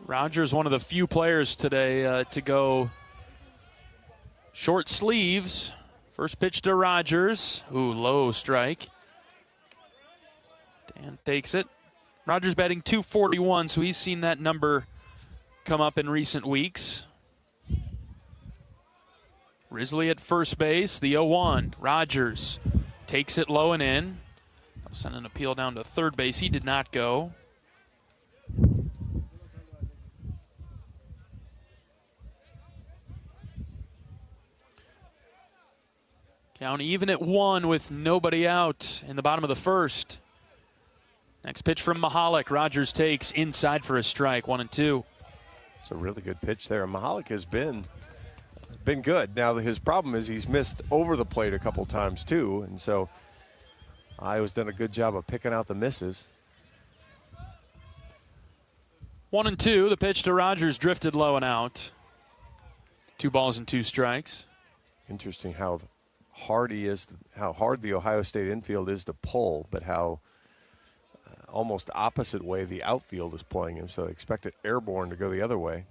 Rogers, one of the few players today to go short sleeves. First pitch to Rogers. Ooh, low strike. Dan takes it. Rogers batting .241, so he's seen that number come up in recent weeks. Risley at first base, the 0-1. Rogers takes it low and in. I'll send an appeal down to third base. He did not go. Count even at 1 with nobody out in the bottom of the first. Next pitch from Mahalik. Rogers takes inside for a strike, 1-2. It's a really good pitch there. Mahalik has been good. Now his problem is he's missed over the plate a couple times too, and so Iowa's done a good job of picking out the misses. 1-2. The pitch to Rogers drifted low and out. 2 balls and 2 strikes. Interesting how hard the Ohio State infield is to pull, but how almost opposite way the outfield is playing him. So they expect it airborne to go the other way.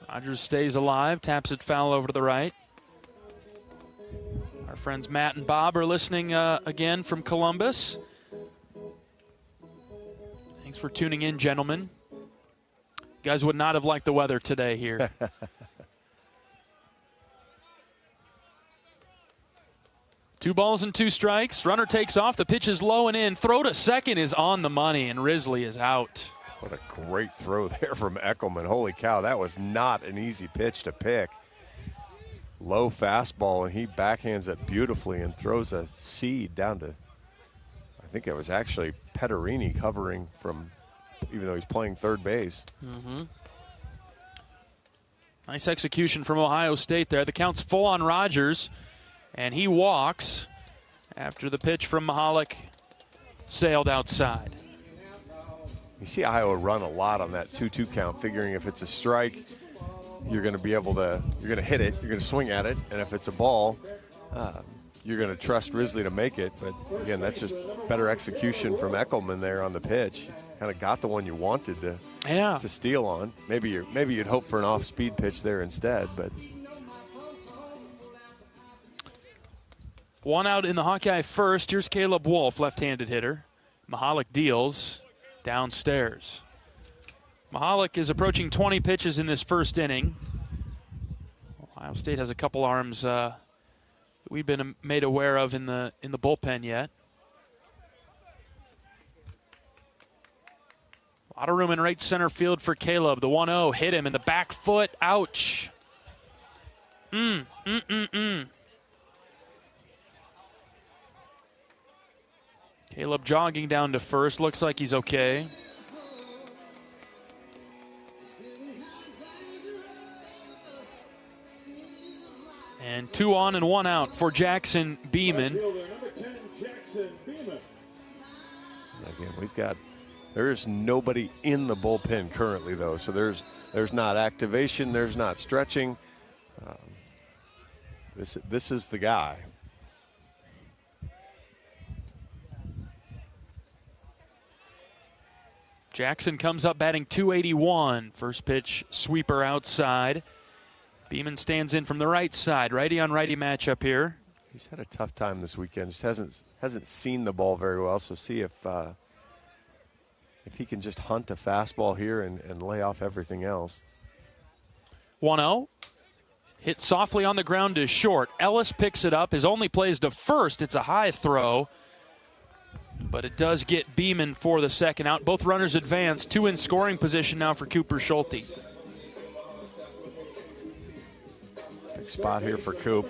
Rogers stays alive, taps it foul over to the right. Our friends Matt and Bob are listening again from Columbus. Thanks for tuning in, gentlemen. You guys would not have liked the weather today here. 2 balls and 2 strikes. Runner takes off. The pitch is low and in. Throw to second is on the money, and Risley is out. What a great throw there from Eckelman. Holy cow, that was not an easy pitch to pick. Low fastball, and he backhands it beautifully and throws a seed down to, I think it was actually Petterini covering from, even though he's playing third base. Mm-hmm. Nice execution from Ohio State there. The count's full on Rogers, and he walks after the pitch from Mahalik sailed outside. You see Iowa run a lot on that 2-2 count, figuring if it's a strike, you're going to be able to, you're going to hit it, you're going to swing at it, and if it's a ball, you're going to trust Risley to make it. But again, that's just better execution from Eckelman there on the pitch. Kind of got the one you wanted to steal on. Maybe you'd hope for an off-speed pitch there instead, but. 1 out in the Hawkeye first. Here's Caleb Wolf, left-handed hitter. Mahalik deals downstairs. Mahalik is approaching 20 pitches in this first inning. Ohio State has a couple arms that we've been made aware of in the bullpen yet. A lot of room in right center field for Caleb. The 1-0 hit him in the back foot. Ouch. Caleb jogging down to first. Looks like he's okay. And 2 on and 1 out for Jackson Beeman. Again, there's nobody in the bullpen currently, though. So there's not activation, there's not stretching. This is the guy. Jackson comes up batting .281. First pitch, sweeper outside. Beeman stands in from the right side. Righty on righty matchup here. He's had a tough time this weekend. Just hasn't seen the ball very well. So see if he can just hunt a fastball here and lay off everything else. 1-0. Hit softly on the ground to short. Ellis picks it up. His only plays to first. It's a high throw, but it does get Beeman for the second out. Both runners advance. 2 in scoring position now for Cooper Schulte. Big spot here for Coop.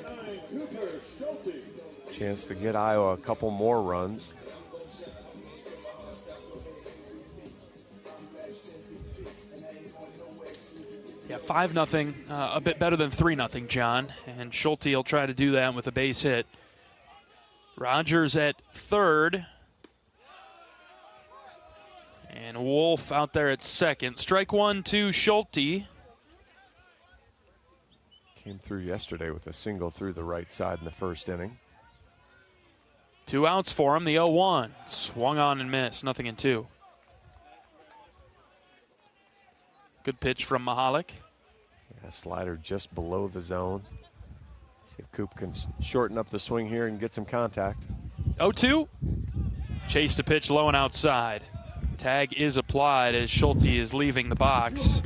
Chance to get Iowa a couple more runs. Yeah, 5-0, a bit better than 3-0, John. And Schulte will try to do that with a base hit. Rogers at third. And Wolf out there at second. Strike 1 to Schulte. Came through yesterday with a single through the right side in the first inning. 2 outs for him, the 0-1. Swung on and missed, 0-2. Good pitch from Mahalik. Yeah, slider just below the zone. See if Coop can shorten up the swing here and get some contact. 0-2. Chase to pitch low and outside. Tag is applied as Schulte is leaving the box.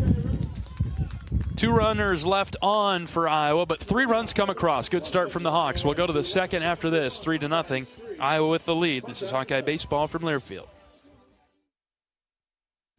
2 runners left on for Iowa, but 3 runs come across. Good start from the Hawks. We'll go to the second after this, 3-0. Iowa with the lead. This is Hawkeye Baseball from Learfield.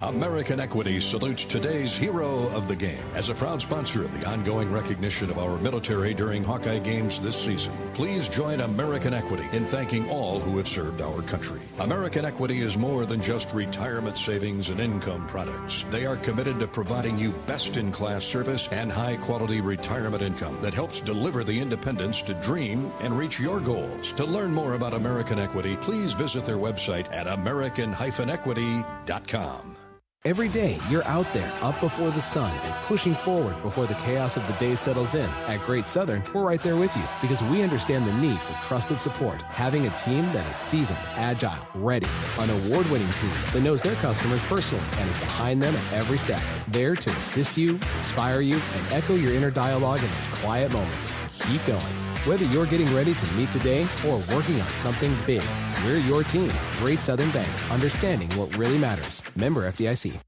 American Equity salutes today's hero of the game. As a proud sponsor of the ongoing recognition of our military during Hawkeye games this season, please join American Equity in thanking all who have served our country. American Equity is more than just retirement savings and income products. They are committed to providing you best-in-class service and high-quality retirement income that helps deliver the independence to dream and reach your goals. To learn more about American Equity, please visit their website at american-equity.com. Every day, you're out there, up before the sun, and pushing forward before the chaos of the day settles in. At Great Southern, we're right there with you because we understand the need for trusted support. Having a team that is seasoned, agile, ready, an award-winning team that knows their customers personally and is behind them at every step. There to assist you, inspire you, and echo your inner dialogue in those quiet moments. Keep going. Whether you're getting ready to meet the day or working on something big, we're your team. Great Southern Bank, understanding what really matters. Member FDIC.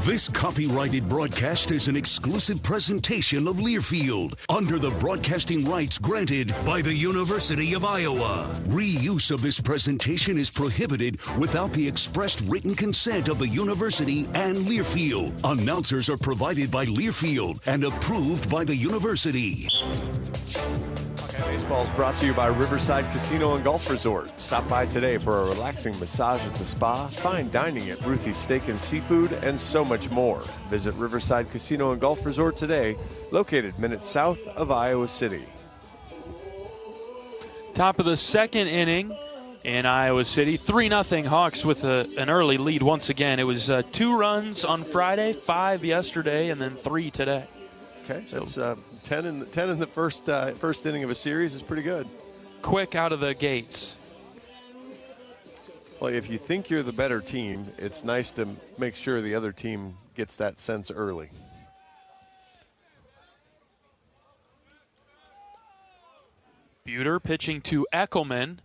This copyrighted broadcast is an exclusive presentation of Learfield under the broadcasting rights granted by the University of Iowa. Reuse of this presentation is prohibited without the expressed written consent of the university and Learfield. Announcers are provided by Learfield and approved by the university. Baseball is brought to you by Riverside Casino and Golf Resort. Stop by today for a relaxing massage at the spa, fine dining at Ruthie's Steak and Seafood, and so much more. Visit Riverside Casino and Golf Resort today, located minutes south of Iowa City. Top of the second inning in Iowa City. 3-0 Hawks with an early lead once again. It was 2 runs on Friday, 5 yesterday, and then 3 today. Okay, that's 10 in the first inning of a series is pretty good. Quick out of the gates. Well, if you think you're the better team, it's nice to make sure the other team gets that sense early. Buter pitching to Eckelman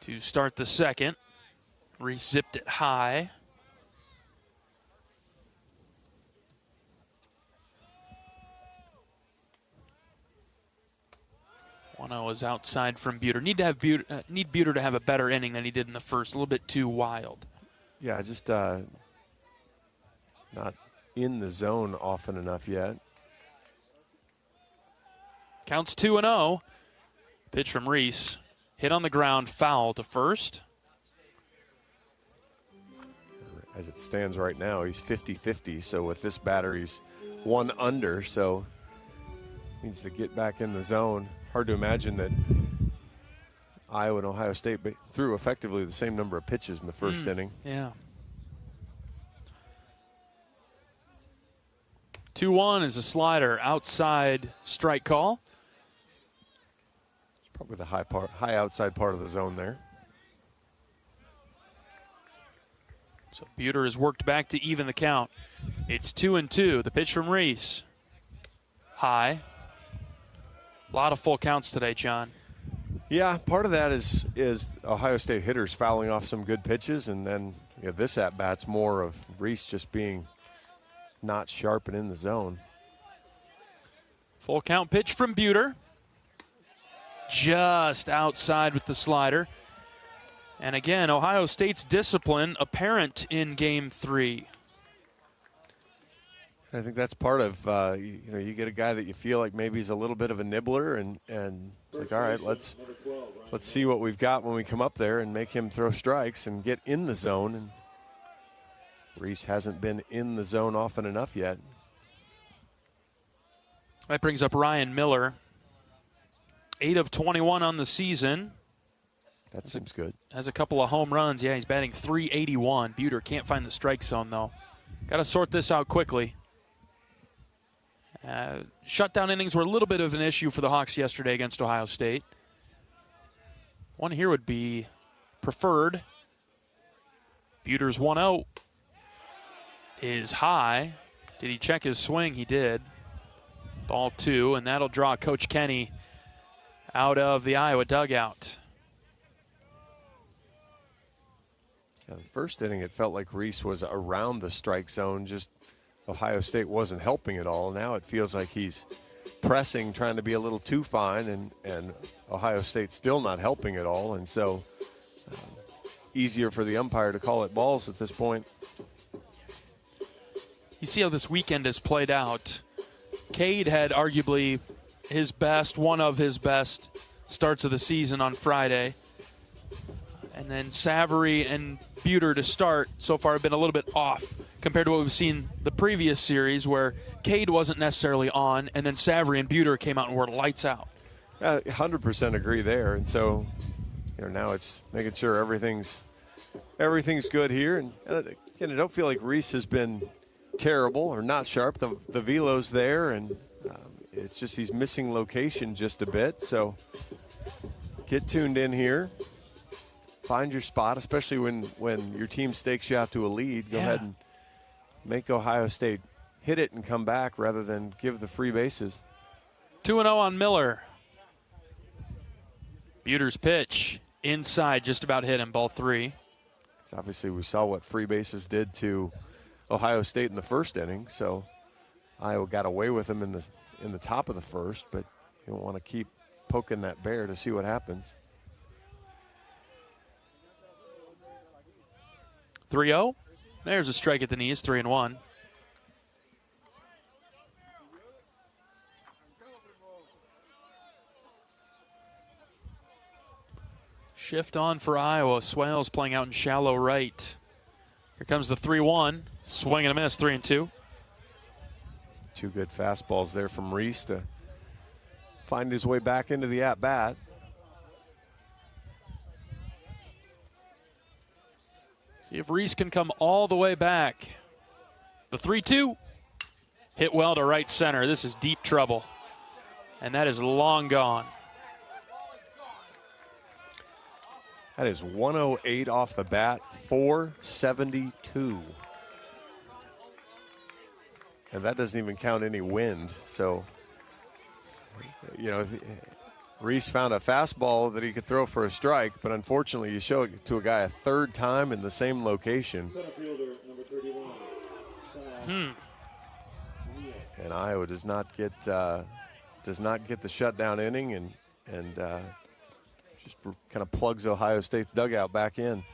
to start the second. Reese zipped it high. One-0 is outside from Buter. Need Buter to have a better inning than he did in the first. A little bit too wild. Yeah, just not in the zone often enough yet. Counts 2-0. Pitch from Reese. Hit on the ground, foul to first. As it stands right now, he's 50-50. So with this batter, he's 1 under. So needs to get back in the zone. Hard to imagine that Iowa and Ohio State threw effectively the same number of pitches in the first inning. Yeah. 2-1 is a slider outside strike call. It's probably the high outside part of the zone there. So Buter has worked back to even the count. It's 2-2. The pitch from Reese. High. A lot of full counts today, John. Yeah, part of that is Ohio State hitters fouling off some good pitches, and then this at-bat's more of Reese just being not sharp and in the zone. Full count pitch from Buter. Just outside with the slider. And again, Ohio State's discipline apparent in Game 3. I think that's part of, you get a guy that you feel like maybe he's a little bit of a nibbler, and it's like, all right, let's see what we've got when we come up there and make him throw strikes and get in the zone. And Reese hasn't been in the zone often enough yet. That brings up Ryan Miller. 8 of 21 on the season. That seems good. Has a couple of home runs. Yeah, he's batting .381. Buter can't find the strike zone, though. Got to sort this out quickly. Shutdown innings were a little bit of an issue for the Hawks yesterday against Ohio State. One here would be preferred. Buter's 1-0 is high. Did he check his swing? He did. Ball 2, and that'll draw Coach Kenny out of the Iowa dugout. Yeah, the first inning, it felt like Reese was around the strike zone, just Ohio State wasn't helping at all. Now it feels like he's pressing, trying to be a little too fine, and Ohio State still not helping at all. And so easier for the umpire to call it balls at this point. You see how this weekend has played out. Cade had arguably one of his best starts of the season on Friday. And then Savary and Buter to start so far have been a little bit off compared to what we've seen the previous series where Cade wasn't necessarily on, and then Savary and Buter came out and were lights out. 100% agree there. And so, now it's making sure everything's good here. And again, I don't feel like Reese has been terrible or not sharp. The velo's there, and it's just he's missing location just a bit. So get tuned in here. Find your spot, especially when your team stakes you out to a lead. Go ahead and make Ohio State hit it and come back rather than give the free bases. 2-0 on Miller. Buter's pitch inside, just about hit him, ball 3. So obviously we saw what free bases did to Ohio State in the first inning, so Iowa got away with them in the top of the first, but you don't want to keep poking that bear to see what happens. 3-0. There's a strike at the knees, 3-1. Shift on for Iowa. Swales playing out in shallow right. Here comes the 3-1. Swing and a miss, 3-2. Two good fastballs there from Reese to find his way back into the at-bat. See if Reese can come all the way back. The 3-2. Hit well to right center. This is deep trouble. And that is long gone. That is 108 off the bat, 472. And that doesn't even count any wind. So, Reese found a fastball that he could throw for a strike, but unfortunately you show it to a guy a third time in the same location. And Iowa does not get the shutdown inning and just kind of plugs Ohio State's dugout back in.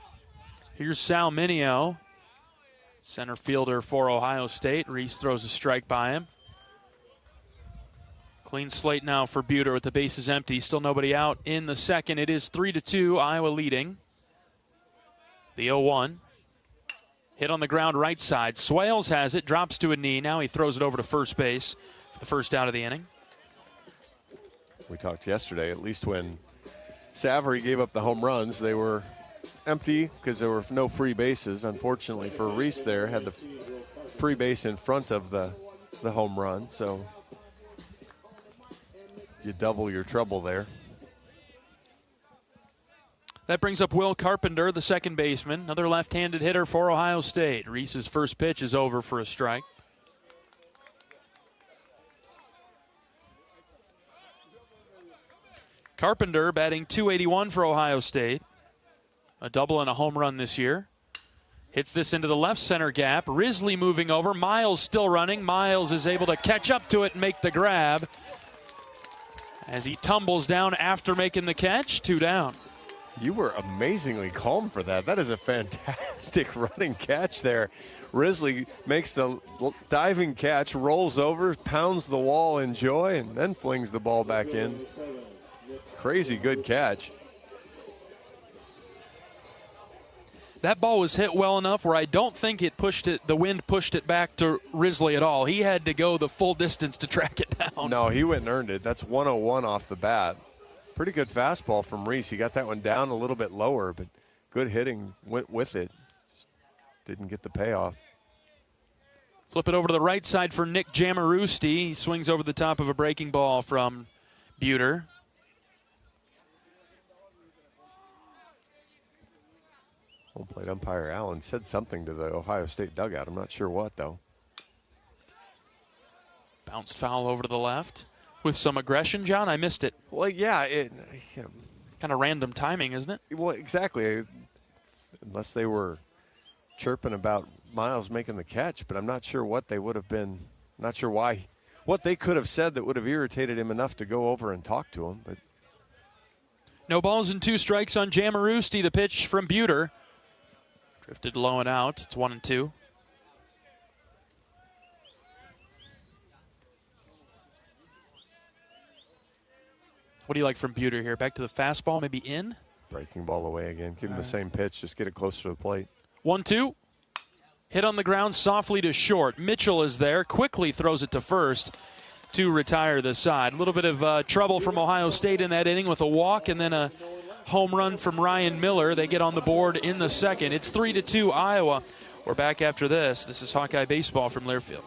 Here's Sal Mineo, center fielder for Ohio State. Reese throws a strike by him. Clean slate now for Buter with the bases empty. Still nobody out in the second. It is 3-2, Iowa leading. The 0-1. Hit on the ground right side. Swales has it, drops to a knee. Now he throws it over to first base for the first out of the inning. We talked yesterday, at least when Savary gave up the home runs, they were empty because there were no free bases. Unfortunately for Reese there, had the free base in front of the home run, so you double your trouble there. That brings up Will Carpenter, the second baseman, another left-handed hitter for Ohio State. Reese's first pitch is over for a strike. Carpenter batting .281 for Ohio State. A double and a home run this year. Hits this into the left center gap. Risley moving over. Miles still running. Miles is able to catch up to it and make the grab as he tumbles down after making the catch. 2 down. You were amazingly calm for that. That is a fantastic running catch there. Risley makes the diving catch, rolls over, pounds the wall in joy, and then flings the ball back in. Crazy good catch. That ball was hit well enough where I don't think the wind pushed it back to Risley at all. He had to go the full distance to track it down. No, he went and earned it. That's 101 off the bat. Pretty good fastball from Reese. He got that one down a little bit lower, but good hitting went with it. Just didn't get the payoff. Flip it over to the right side for Nick Jamarusti. He swings over the top of a breaking ball from Buter. Home plate umpire Allen said something to the Ohio State dugout. I'm not sure what, though. Bounced foul over to the left. With some aggression, John? I missed it. Well, yeah. Kind of random timing, isn't it? Well, exactly. Unless they were chirping about Miles making the catch, but I'm not sure what they would have been. Not sure why. What they could have said that would have irritated him enough to go over and talk to him. But no balls and 2 strikes on Jamarusti. The pitch from Buter. Drifted low and out. It's 1-2. What do you like from Buter here? Back to the fastball, maybe in? Breaking ball away again. Give him the same pitch. Just get it closer to the plate. 1-2. Hit on the ground softly to short. Mitchell is there. Quickly throws it to first to retire the side. A little bit of trouble from Ohio State in that inning with a walk and then a home run from Ryan Miller. They get on the board in the second. It's 3-2 Iowa. We're back after this. This is Hawkeye Baseball from Learfield.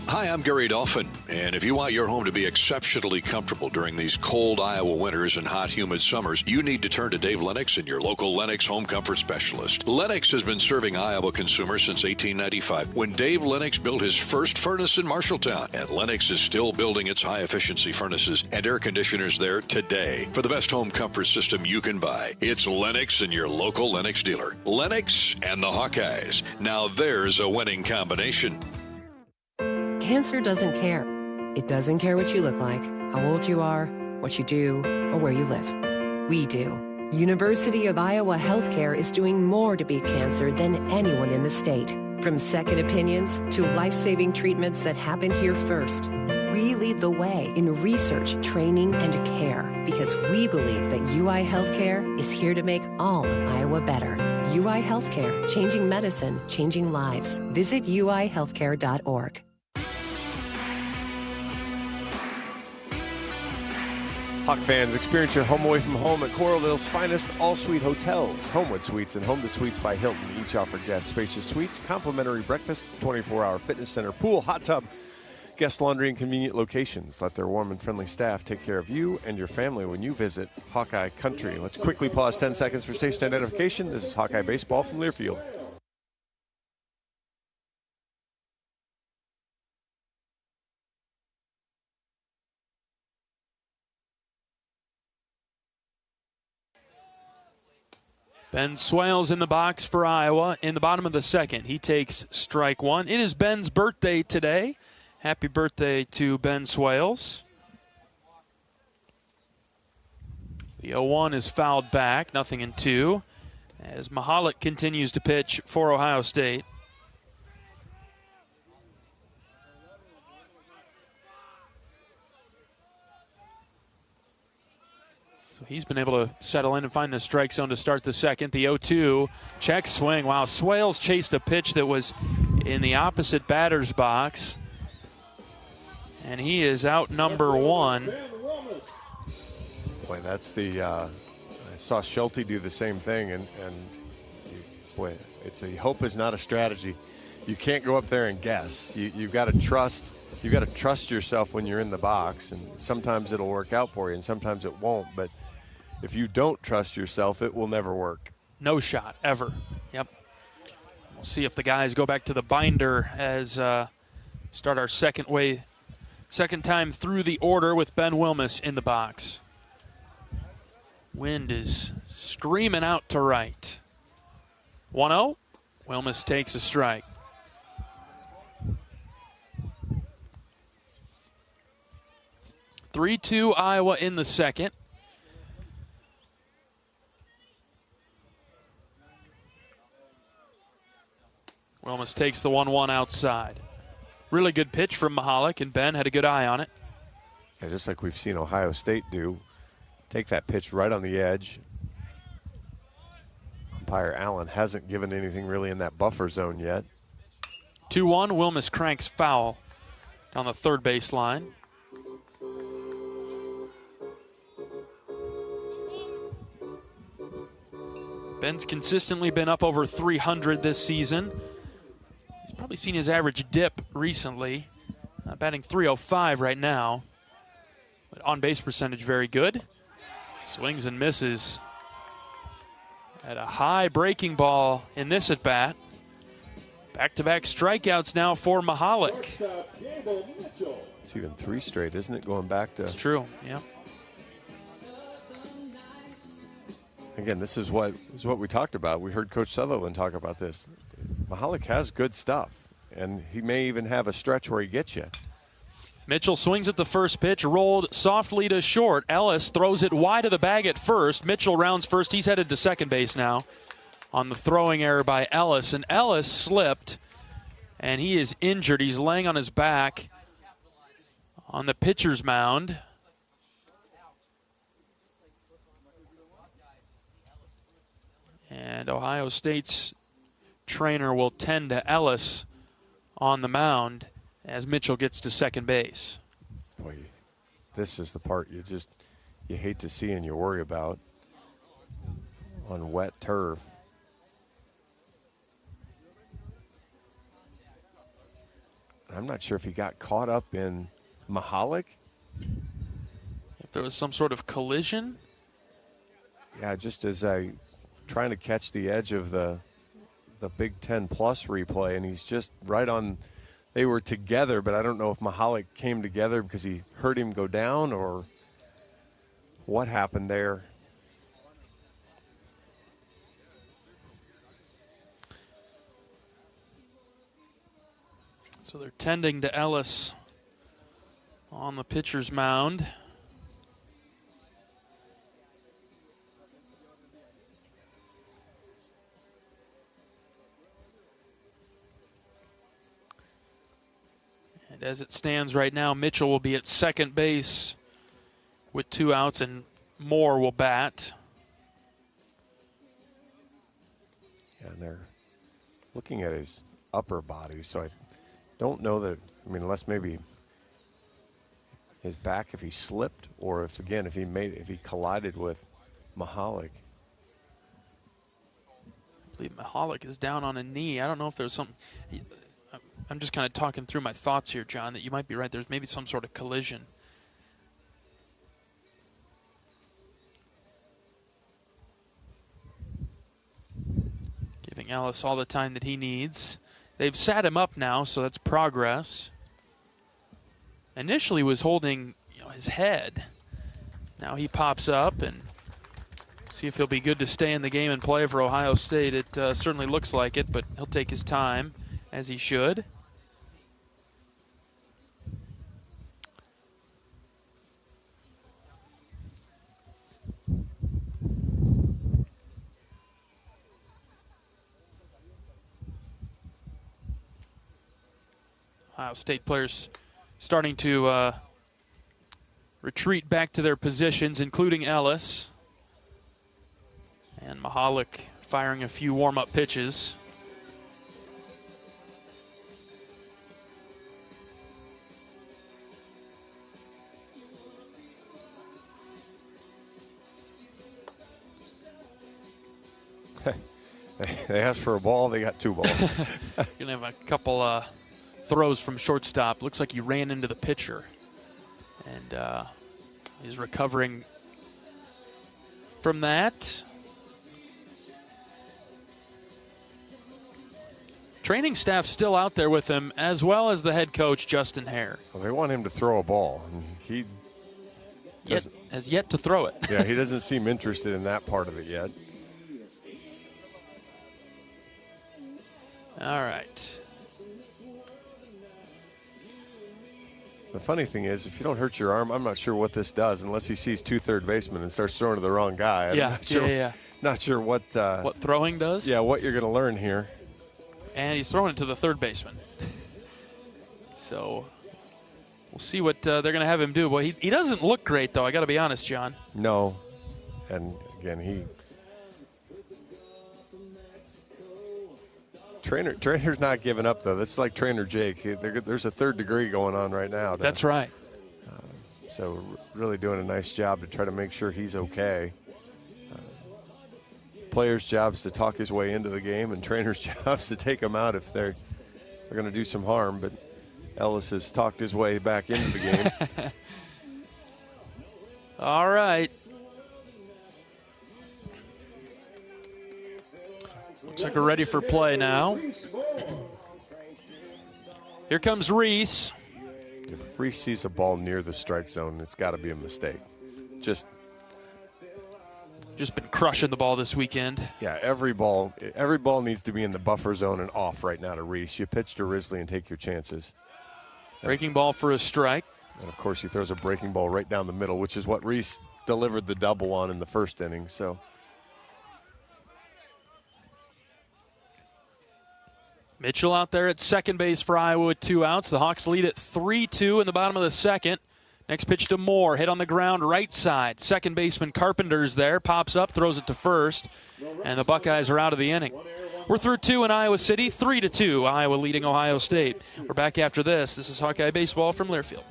Hi, I'm Gary Dolphin, and if you want your home to be exceptionally comfortable during these cold Iowa winters and hot, humid summers, you need to turn to Dave Lennox and your local Lennox home comfort specialist. Lennox has been serving Iowa consumers since 1895, when Dave Lennox built his first furnace in Marshalltown, and Lennox is still building its high-efficiency furnaces and air conditioners there today. For the best home comfort system you can buy, it's Lennox and your local Lennox dealer. Lennox and the Hawkeyes. Now there's a winning combination. Cancer doesn't care. It doesn't care what you look like, how old you are, what you do, or where you live. We do. University of Iowa Healthcare is doing more to beat cancer than anyone in the state. From second opinions to life-saving treatments that happen here first. We lead the way in research, training, and care because we believe that UI Healthcare is here to make all of Iowa better. UI Healthcare, changing medicine, changing lives. Visit uihealthcare.org. Hawk fans, experience your home away from home at Coralville's finest all-suite hotels. Homewood Suites and Home to Suites by Hilton each offer guests spacious suites, complimentary breakfast, 24-hour fitness center, pool, hot tub, guest laundry, and convenient locations. Let their warm and friendly staff take care of you and your family when you visit Hawkeye Country. Let's quickly pause 10 seconds for station identification. This is Hawkeye Baseball from Learfield. Ben Swales in the box for Iowa in the bottom of the second. He takes strike one. It is Ben's birthday today. Happy birthday to Ben Swales. The 0-1 is fouled back, 0-2, as Mahalik continues to pitch for Ohio State. So he's been able to settle in and find the strike zone to start the second. The 0-2, check swing. Wow, Swales chased a pitch that was in the opposite batter's box. And he is out number one. Boy, that's the, I saw Schulte do the same thing, and boy, it's a hope is not a strategy. You can't go up there and guess. You've got to trust. You've got to trust yourself when you're in the box, and sometimes it'll work out for you, and sometimes it won't. But if you don't trust yourself, it will never work. No shot, ever. Yep. We'll see if the guys go back to the binder as start our second time through the order with Ben Wilmus in the box. Wind is screaming out to right. 1-0. Wilmus takes a strike. (3-2) Iowa in the second. Wilmus takes the 1-1 outside. Really good pitch from Mahalik, and Ben had a good eye on it. Yeah, just like we've seen Ohio State do. Take that pitch right on the edge. Umpire Allen hasn't given anything really in that buffer zone yet. 2-1, Wilmus cranks foul down the third base line. Ben's consistently been up over 300 this season. He's probably seen his average dip recently. Batting .305 right now. But on-base percentage very good. Swings and misses. At a high breaking ball in this at-bat. Back-to-back strikeouts now for Mahalik. It's even 3 straight, isn't it, going back to... It's true, yeah. Again, this is what we talked about. We heard Coach Sutherland talk about this. Mahalik has good stuff, and he may even have a stretch where he gets you. Mitchell swings at the first pitch, rolled softly to short. Ellis throws it wide of the bag at first. Mitchell rounds first. He's headed to second base now on the throwing error by Ellis. And Ellis slipped, and he is injured. He's laying on his back on the pitcher's mound. And Ohio State's trainer will tend to Ellis on the mound as Mitchell gets to second base. Boy, this is the part you hate to see and you worry about on wet turf. I'm not sure if he got caught up in Mahalik. If there was some sort of collision. Yeah, just as trying to catch the edge of the Big Ten Plus replay, and he's just right on. They were together, but I don't know if Mahalik came together because he heard him go down or what happened there. So they're tending to Ellis on the pitcher's mound. And as it stands right now, Mitchell will be at second base with 2 outs, and Moore will bat. Yeah, and they're looking at his upper body, so I don't know that, unless maybe his back, if he slipped, or if he collided with Mahalik. I believe Mahalik is down on a knee. I don't know if there's something. I'm just kind of talking through my thoughts here, John, that you might be right. There's maybe some sort of collision. Giving Ellis all the time that he needs. They've sat him up now, so that's progress. Initially was holding his head. Now he pops up, and see if he'll be good to stay in the game and play for Ohio State. It certainly looks like it, but he'll take his time, as he should. Ohio State players starting to retreat back to their positions, including Ellis. And Mahalik firing a few warm-up pitches. They asked for a ball, they got 2 balls. You're going to have a couple throws from shortstop. Looks like he ran into the pitcher. And he's recovering from that. Training staff still out there with him, as well as the head coach, Justin Hare. Well, they want him to throw a ball. He has yet to throw it. Yeah, he doesn't seem interested in that part of it yet. All right. The funny thing is, if you don't hurt your arm, I'm not sure what this does unless he sees 2 third basemen and starts throwing to the wrong guy. Yeah. Not sure what throwing does? Yeah, what you're going to learn here. And he's throwing it to the third baseman. So we'll see what they're going to have him do. Well, he doesn't look great, though. I got to be honest, John. No. And, again, Trainer's not giving up, though. That's like Trainer Jake. There's a third degree going on right now. That's right. So really doing a nice job to try to make sure he's okay. Players' jobs to talk his way into the game, and trainers' jobs to take him out if they're going to do some harm. But Ellis has talked his way back into the game. All right. Looks like we're ready for play now. Here comes Reese. If Reese sees a ball near the strike zone, it's got to be a mistake. Just been crushing the ball this weekend. Yeah, every ball needs to be in the buffer zone and off right now to Reese. You pitch to Risley and take your chances. Breaking ball for a strike. And, of course, he throws a breaking ball right down the middle, which is what Reese delivered the double on in the first inning. So Mitchell out there at second base for Iowa with 2 outs. The Hawks lead at 3-2 in the bottom of the second. Next pitch to Moore, hit on the ground right side. Second baseman Carpenter's there, pops up, throws it to first, and the Buckeyes are out of the inning. We're through 2 in Iowa City, 3-2, Iowa leading Ohio State. We're back after this. This is Hawkeye Baseball from Learfield.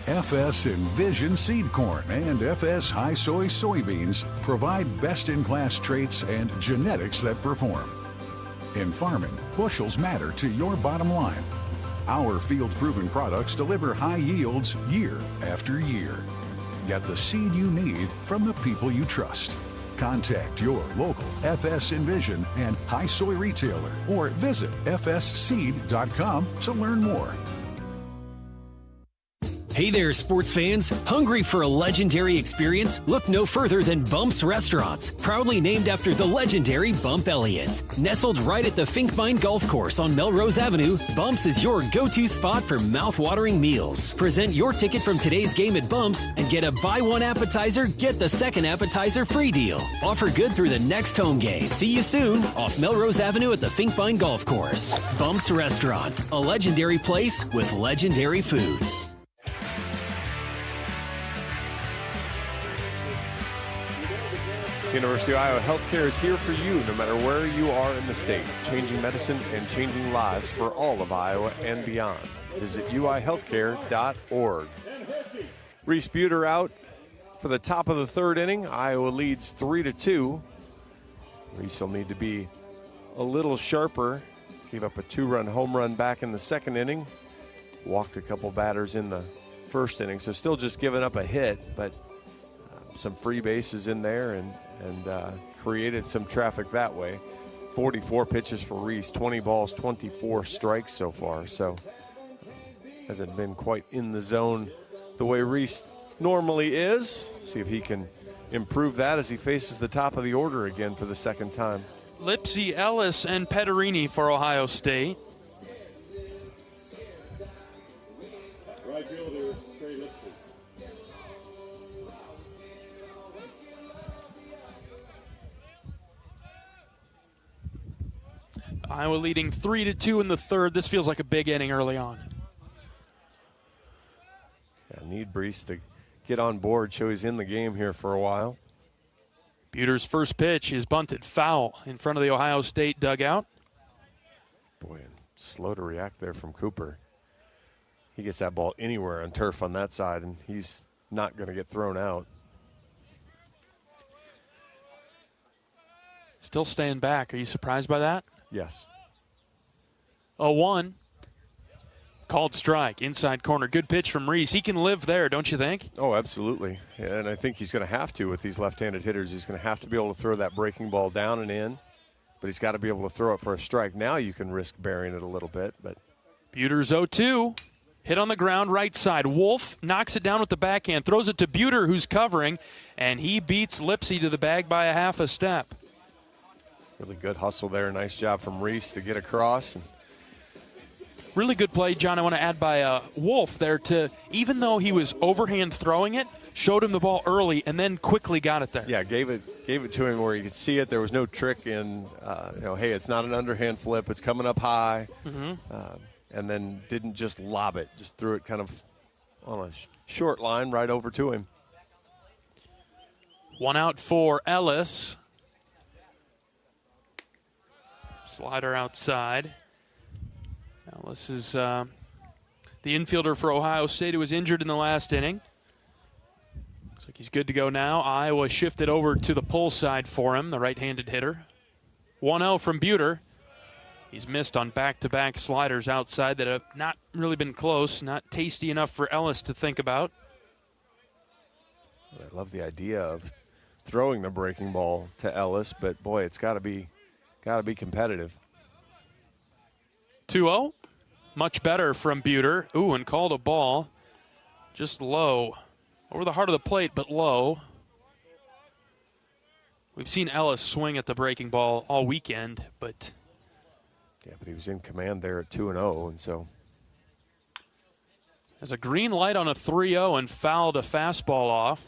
FS Envision Seed Corn and FS High Soy Soybeans provide best-in-class traits and genetics that perform. In farming, bushels matter to your bottom line. Our field-proven products deliver high yields year after year. Get the seed you need from the people you trust. Contact your local FS Envision and High Soy retailer or visit fsseed.com to learn more. Hey there, sports fans. Hungry for a legendary experience? Look no further than Bump's Restaurants, proudly named after the legendary Bump Elliott. Nestled right at the Finkbine Golf Course on Melrose Avenue, Bump's is your go-to spot for mouth-watering meals. Present your ticket from today's game at Bump's and get a buy one appetizer, get the second appetizer free deal. Offer good through the next home game. See you soon off Melrose Avenue at the Finkbine Golf Course. Bump's Restaurant, a legendary place with legendary food. University of Iowa Healthcare is here for you no matter where you are in the state, changing medicine and changing lives for all of Iowa and beyond. Visit uihealthcare.org. Reese Buter out for the top of the third inning. Iowa leads 3-2. Reese will need to be a little sharper. Gave up a 2-run home run back in the second inning. Walked a couple batters in the first inning, so still just giving up a hit, but some free bases in there and created some traffic that way. 44 pitches for Reese, 20 balls, 24 strikes so far. So hasn't been quite in the zone the way Reese normally is. See if he can improve that as he faces the top of the order again for the second time. Lipsy, Ellis, and Petterini for Ohio State. Iowa leading 3-2 in the third. This feels like a big inning early on. Yeah, need Reese to get on board, show he's in the game here for a while. Buter's first pitch is bunted foul in front of the Ohio State dugout. Boy, slow to react there from Cooper. He gets that ball anywhere on turf on that side, and he's not going to get thrown out. Still staying back. Are you surprised by that? Yes. 0-1. Called strike, inside corner. Good pitch from Reese. He can live there, don't you think? Oh, absolutely. And I think he's going to have to with these left-handed hitters. He's going to have to be able to throw that breaking ball down and in, but he's got to be able to throw it for a strike. Now you can risk burying it a little bit. But Buter's 0-2. Hit on the ground, right side. Wolf knocks it down with the backhand, throws it to Buter, who's covering, and he beats Lipsy to the bag by a half a step. Really good hustle there. Nice job from Reese to get across. Really good play, John, I want to add by Wolf there to, even though he was overhand throwing it, showed him the ball early and then quickly got it there. Yeah, gave it to him where he could see it. There was no trick in, hey, it's not an underhand flip. It's coming up high. And then didn't just lob it. Just threw it kind of on a short line right over to him. 1 out for Ellis. Slider outside. Ellis is the infielder for Ohio State who was injured in the last inning. Looks like he's good to go now. Iowa shifted over to the pull side for him, the right-handed hitter. 1-0 from Buter. He's missed on back-to-back sliders outside that have not really been close, not tasty enough for Ellis to think about. I love the idea of throwing the breaking ball to Ellis, but boy, it's got to be competitive. 2-0. Much better from Buter. Ooh, and called a ball. Just low. Over the heart of the plate, but low. We've seen Ellis swing at the breaking ball all weekend, but... Yeah, but he was in command there at 2-0, and so... There's a green light on a 3-0 and fouled a fastball off.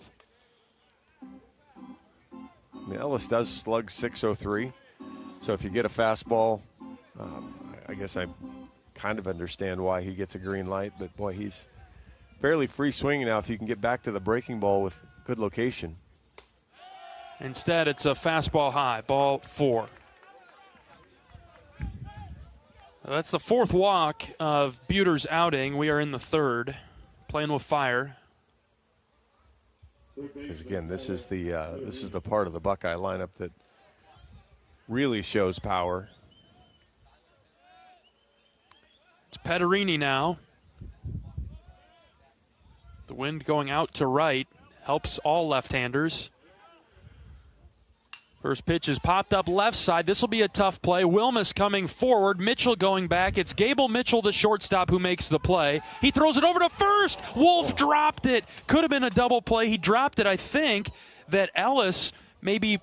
I mean, Ellis does slug 603, so if you get a fastball, I guess I kind of understand why he gets a green light, but boy, he's fairly free swinging now if you can get back to the breaking ball with good location. Instead, it's a fastball high, ball 4. That's the 4th walk of Buter's outing. We are in the 3rd, playing with fire. Because again, this is the part of the Buckeye lineup that really shows power. It's Petterini now. The wind going out to right helps all left-handers. First pitch is popped up left side. This will be a tough play. Wilmus coming forward. Mitchell going back. It's Gable Mitchell, the shortstop, who makes the play. He throws it over to first. Wolf dropped it. Could have been a double play. He dropped it. I think that Ellis maybe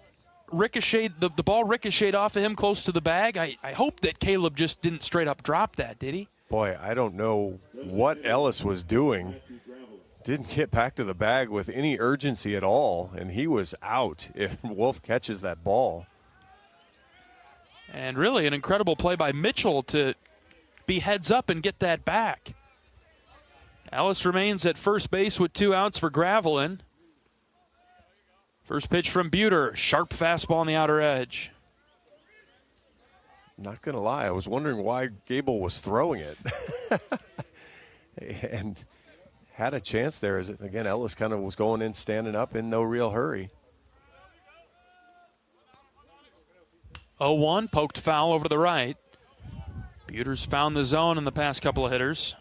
ricocheted, the ball ricocheted off of him close to the bag. I hope that Caleb just didn't straight up drop that, did he? Boy, I don't know what Ellis was doing. Didn't get back to the bag with any urgency at all, and he was out if Wolf catches that ball. And really an incredible play by Mitchell to be heads up and get that back. Ellis remains at first base with 2 outs for Gravelin. First pitch from Buter, sharp fastball on the outer edge. Not going to lie, I was wondering why Gable was throwing it. And had a chance there. As again, Ellis kind of was going in, standing up in no real hurry. 0-1, poked foul over the right. Buter's found the zone in the past couple of hitters.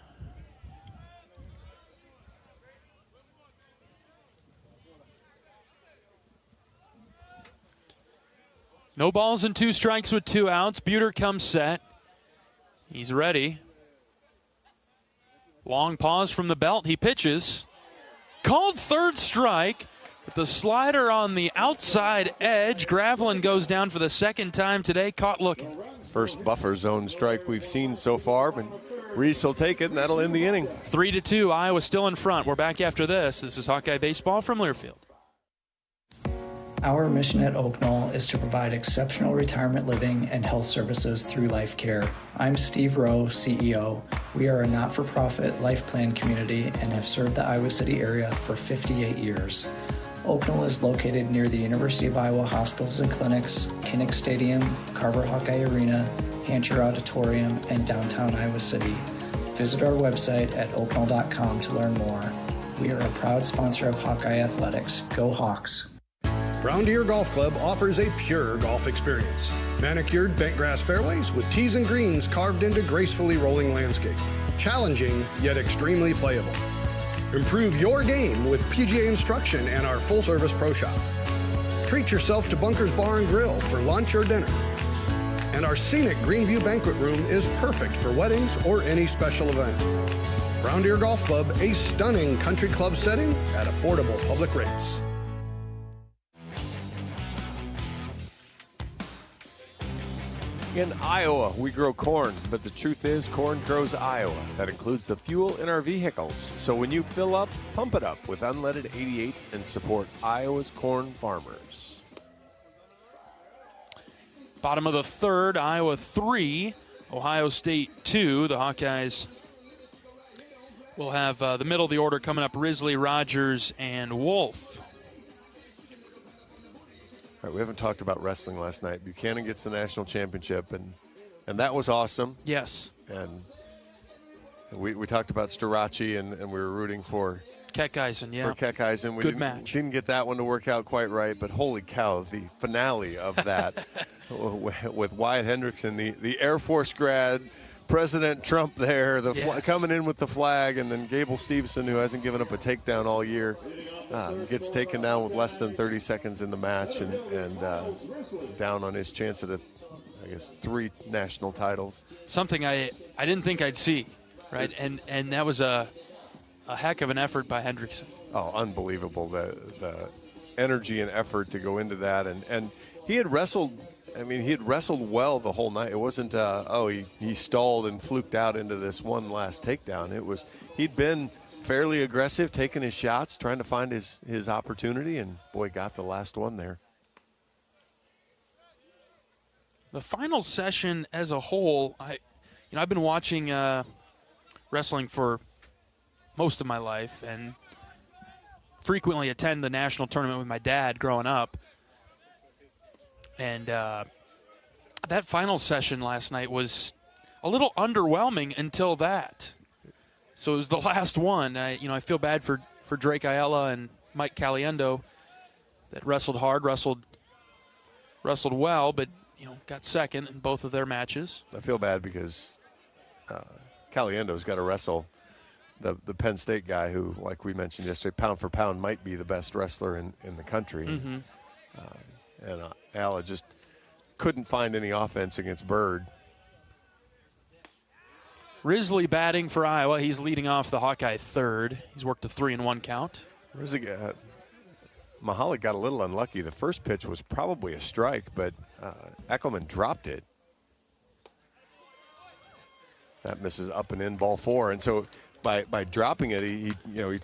No balls and 2 strikes with 2 outs. Buter comes set. He's ready. Long pause from the belt. He pitches. Called 3rd strike. With the slider on the outside edge. Gravelin goes down for the 2nd time today. Caught looking. First buffer zone strike we've seen so far, but Reese will take it, and that'll end the inning. 3-2. Iowa still in front. We're back after this. This is Hawkeye Baseball from Learfield. Our mission at Oak Knoll is to provide exceptional retirement living and health services through life care. I'm Steve Rowe, CEO. We are a not-for-profit life plan community and have served the Iowa City area for 58 years. Oak Knoll is located near the University of Iowa hospitals and clinics, Kinnick Stadium, Carver Hawkeye Arena, Hancher Auditorium, and downtown Iowa City. Visit our website at oakknoll.com to learn more. We are a proud sponsor of Hawkeye Athletics. Go Hawks! Brown Deer Golf Club offers a pure golf experience. Manicured bent grass fairways with tees and greens carved into gracefully rolling landscape. Challenging, yet extremely playable. Improve your game with PGA instruction and our full-service pro shop. Treat yourself to Bunker's Bar and Grill for lunch or dinner. And our scenic Greenview Banquet Room is perfect for weddings or any special event. Brown Deer Golf Club, a stunning country club setting at affordable public rates. In Iowa, we grow corn, but the truth is corn grows Iowa. That includes the fuel in our vehicles. So when you fill up, pump it up with unleaded 88 and support Iowa's corn farmers. Bottom of the third, Iowa 3, Ohio State 2. The Hawkeyes will have the middle of the order coming up, Risley, Rogers, and Wolf. All right, we haven't talked about wrestling last night. Buchanan gets the national championship, and that was awesome. Yes. And we talked about Starachi, and we were rooting for Hawkeyes, yeah. For Hawkeyes, we Good match. Didn't get that one to work out quite right, but holy cow, the finale of that with Wyatt Hendrickson, the Air Force grad, President Trump there, coming in with the flag, and then Gable Stevenson, who hasn't given up a takedown all year, gets taken down with less than 30 seconds in the match and down on his chance at 3 national titles. Something I didn't think I'd see, right? And that was a heck of an effort by Hendrickson. Oh, unbelievable, the energy and effort to go into that. And he had wrestled, he had wrestled well the whole night. It wasn't, he stalled and fluked out into this one last takedown. It was, he'd been fairly aggressive, taking his shots, trying to find his opportunity, and boy, got the last one there. The final session as a whole, I've been watching wrestling for most of my life and frequently attend the national tournament with my dad growing up. And that final session last night was a little underwhelming until that. So it was the last one. I feel bad for Drake Ayala and Mike Caliendo that wrestled hard, wrestled well, but got second in both of their matches. I feel bad because Caliendo's got to wrestle the Penn State guy who, like we mentioned yesterday, pound for pound might be the best wrestler in the country. Mm-hmm. And Ayala just couldn't find any offense against Bird. Risley batting for Iowa. He's leading off the Hawkeye third. He's worked a 3-1 count. Mahalik got a little unlucky. The first pitch was probably a strike, but Eckelman dropped it. That misses up and in, ball 4. And so by dropping it, he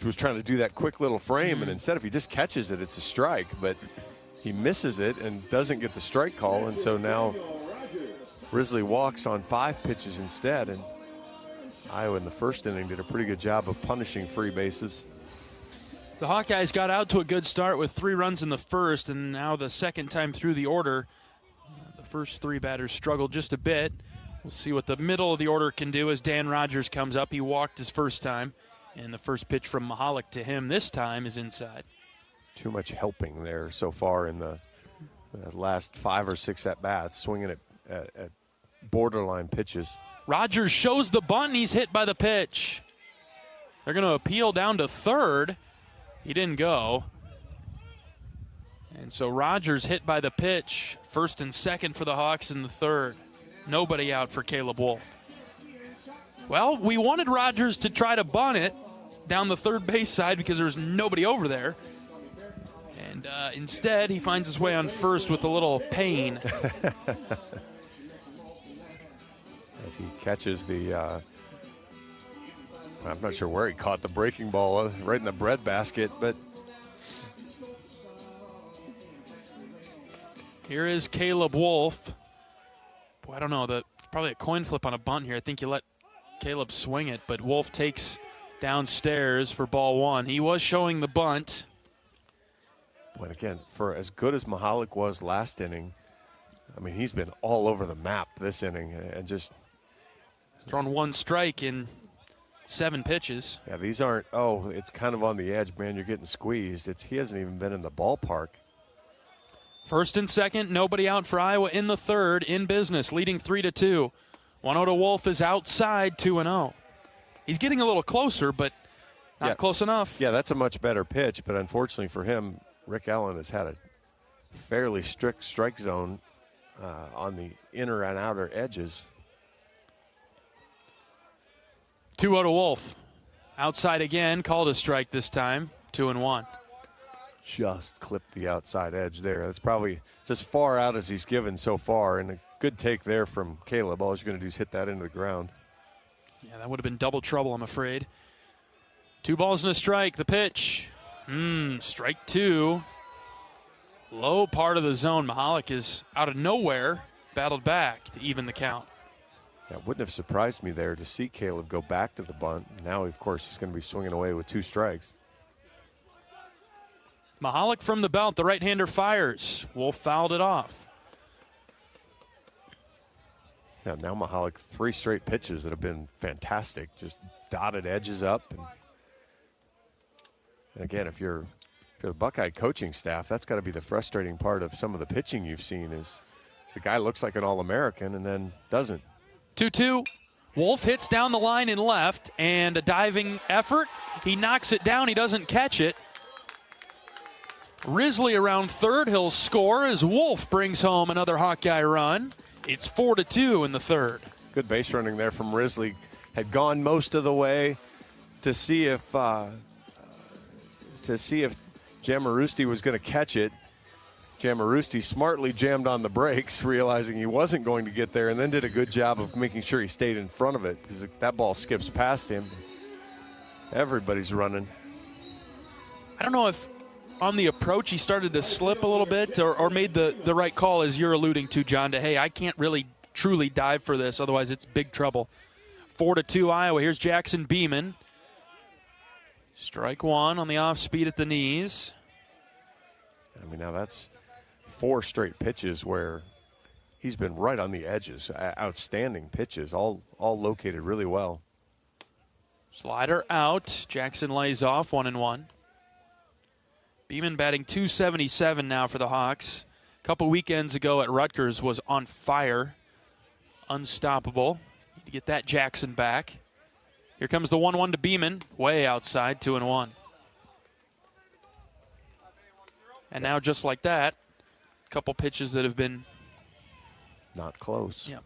was trying to do that quick little frame, and instead if he just catches it, it's a strike. But he misses it and doesn't get the strike call, and so now Risley walks on 5 pitches instead, and Iowa in the first inning did a pretty good job of punishing free bases. The Hawkeyes got out to a good start with 3 runs in the first, and now the second time through the order, the first 3 batters struggled just a bit. We'll see what the middle of the order can do as Dan Rogers comes up. He walked his first time, and the first pitch from Mahalik to him this time is inside. Too much helping there so far in the last 5 or 6 at-bats, swinging at borderline pitches. Rogers shows the bunt, and he's hit by the pitch. They're going to appeal down to third. He didn't go. And so Rogers hit by the pitch. First and second for the Hawks in the third. Nobody out for Caleb Wolf. Well, we wanted Rogers to try to bunt it down the third base side because there was nobody over there. And instead, he finds his way on first with a little pain. As he catches the, I'm not sure where he caught the breaking ball, right in the breadbasket, but. Here is Caleb Wolf. Boy, I don't know, probably a coin flip on a bunt here. I think you let Caleb swing it, but Wolf takes downstairs for ball 1. He was showing the bunt. But again, for as good as Mahalik was last inning, he's been all over the map this inning and just thrown 1 strike in 7 pitches. Yeah, these aren't, it's kind of on the edge, man, you're getting squeezed. He hasn't even been in the ballpark. First and second, nobody out for Iowa in the third, in business, leading 3-2. 1-0 to Wolf is outside, 2-0. He's getting a little closer, but not close enough. Yeah, that's a much better pitch, but unfortunately for him, Rick Allen has had a fairly strict strike zone on the inner and outer edges. 2-0 to Wolf. Outside again, called a strike this time, 2-1. Just clipped the outside edge there. It's as far out as he's given so far, and good take there from Caleb. All he's going to do is hit that into the ground. Yeah, that would have been double trouble, I'm afraid. 2 balls and a strike. The pitch. Strike 2. Low part of the zone. Mahalik is out of nowhere, battled back to even the count. Yeah, it wouldn't have surprised me there to see Caleb go back to the bunt. Now, of course, he's going to be swinging away with 2 strikes. Mahalik from the belt. The right-hander fires. Wolf fouled it off. Yeah, now Mahalik, 3 straight pitches that have been fantastic. Just dotted edges up. And again, if you're the Buckeye coaching staff, that's got to be the frustrating part of some of the pitching you've seen is the guy looks like an All-American and then doesn't. 2-2. Wolf hits down the line in left, and a diving effort. He knocks it down. He doesn't catch it. Risley around third. He'll score as Wolf brings home another Hawkeye run. It's 4-2 in the third. Good base running there from Risley. Had gone most of the way to see if Jamarusti was going to catch it. Jamarusti smartly jammed on the brakes, realizing he wasn't going to get there, and then did a good job of making sure he stayed in front of it, because if that ball skips past him, everybody's running. I don't know if on the approach he started to slip a little bit or made the right call, as you're alluding to, John, to, hey, I can't really truly dive for this, otherwise it's big trouble. 4-2 Iowa. Here's Jackson Beeman. Strike 1 on the off speed at the knees. I mean, now that's 4 straight pitches where he's been right on the edges. Outstanding pitches, all located really well. Slider out. Jackson lays off 1-1. Beeman batting .277 now for the Hawks. A couple weekends ago at Rutgers was on fire. Unstoppable. Need to get that Jackson back. Here comes the 1-1 to Beeman. Way outside, 2-1. And now just like that, a couple pitches that have been not close. Yeah.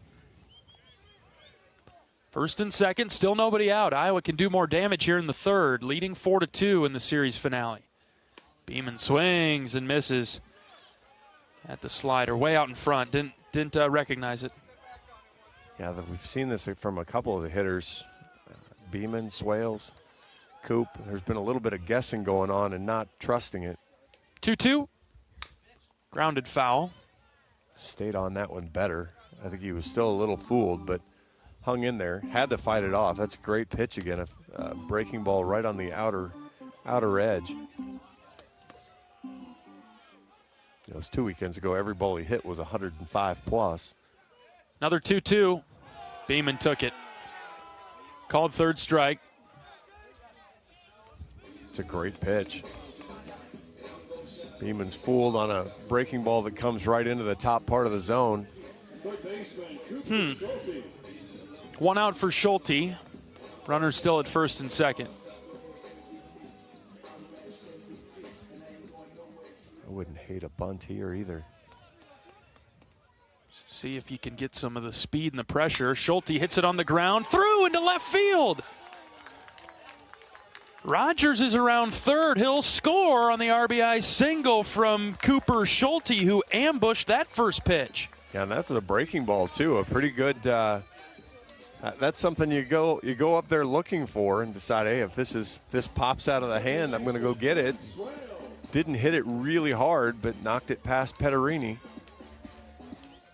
First and second, still nobody out. Iowa can do more damage here in the third, leading 4-2 in the series finale. Beeman swings and misses at the slider, way out in front. Didn't recognize it. Yeah, we've seen this from a couple of the hitters. Beeman, Swales, Coop. There's been a little bit of guessing going on and not trusting it. 2-2. Grounded foul. Stayed on that one better. I think he was still a little fooled, but hung in there. Had to fight it off. That's a great pitch again. A breaking ball right on the outer edge. Those 2 weekends ago, every ball he hit was 105 plus. Another 2-2. Beeman took it. Called third strike. It's a great pitch. Beeman's fooled on a breaking ball that comes right into the top part of the zone. 1 out for Schulte. Runner still at first and second. I wouldn't hate a bunt here either. See if you can get some of the speed and the pressure. Schulte hits it on the ground, through into left field. Rogers is around third. He'll score on the RBI single from Cooper Schulte, who ambushed that first pitch. Yeah, and that's a breaking ball too. A pretty good. That's something you go up there looking for and decide, hey, if this pops out of the hand, I'm going to go get it. Didn't hit it really hard, but knocked it past Petterini.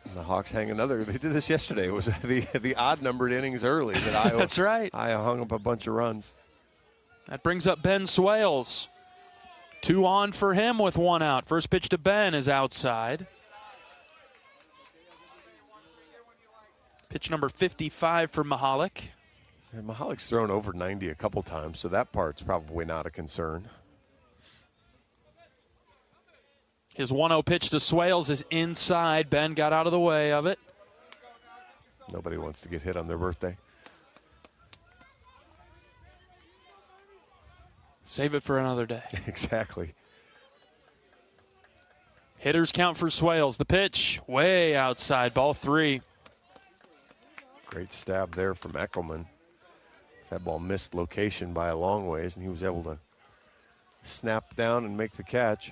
And the Hawks hang another. They did this yesterday. It was the odd-numbered innings early that Iowa. That's right. Iowa hung up a bunch of runs. That brings up Ben Swales. 2 on for him with 1 out. First pitch to Ben is outside. Pitch number 55 for Mahalik. And Mahalik's thrown over 90 a couple times, so that part's probably not a concern. His 1-0 pitch to Swales is inside. Ben got out of the way of it. Nobody wants to get hit on their birthday. Save it for another day. Exactly. Hitters count for Swales. The pitch way outside, ball 3. Great stab there from Eckelman. That ball missed location by a long ways, and he was able to snap down and make the catch.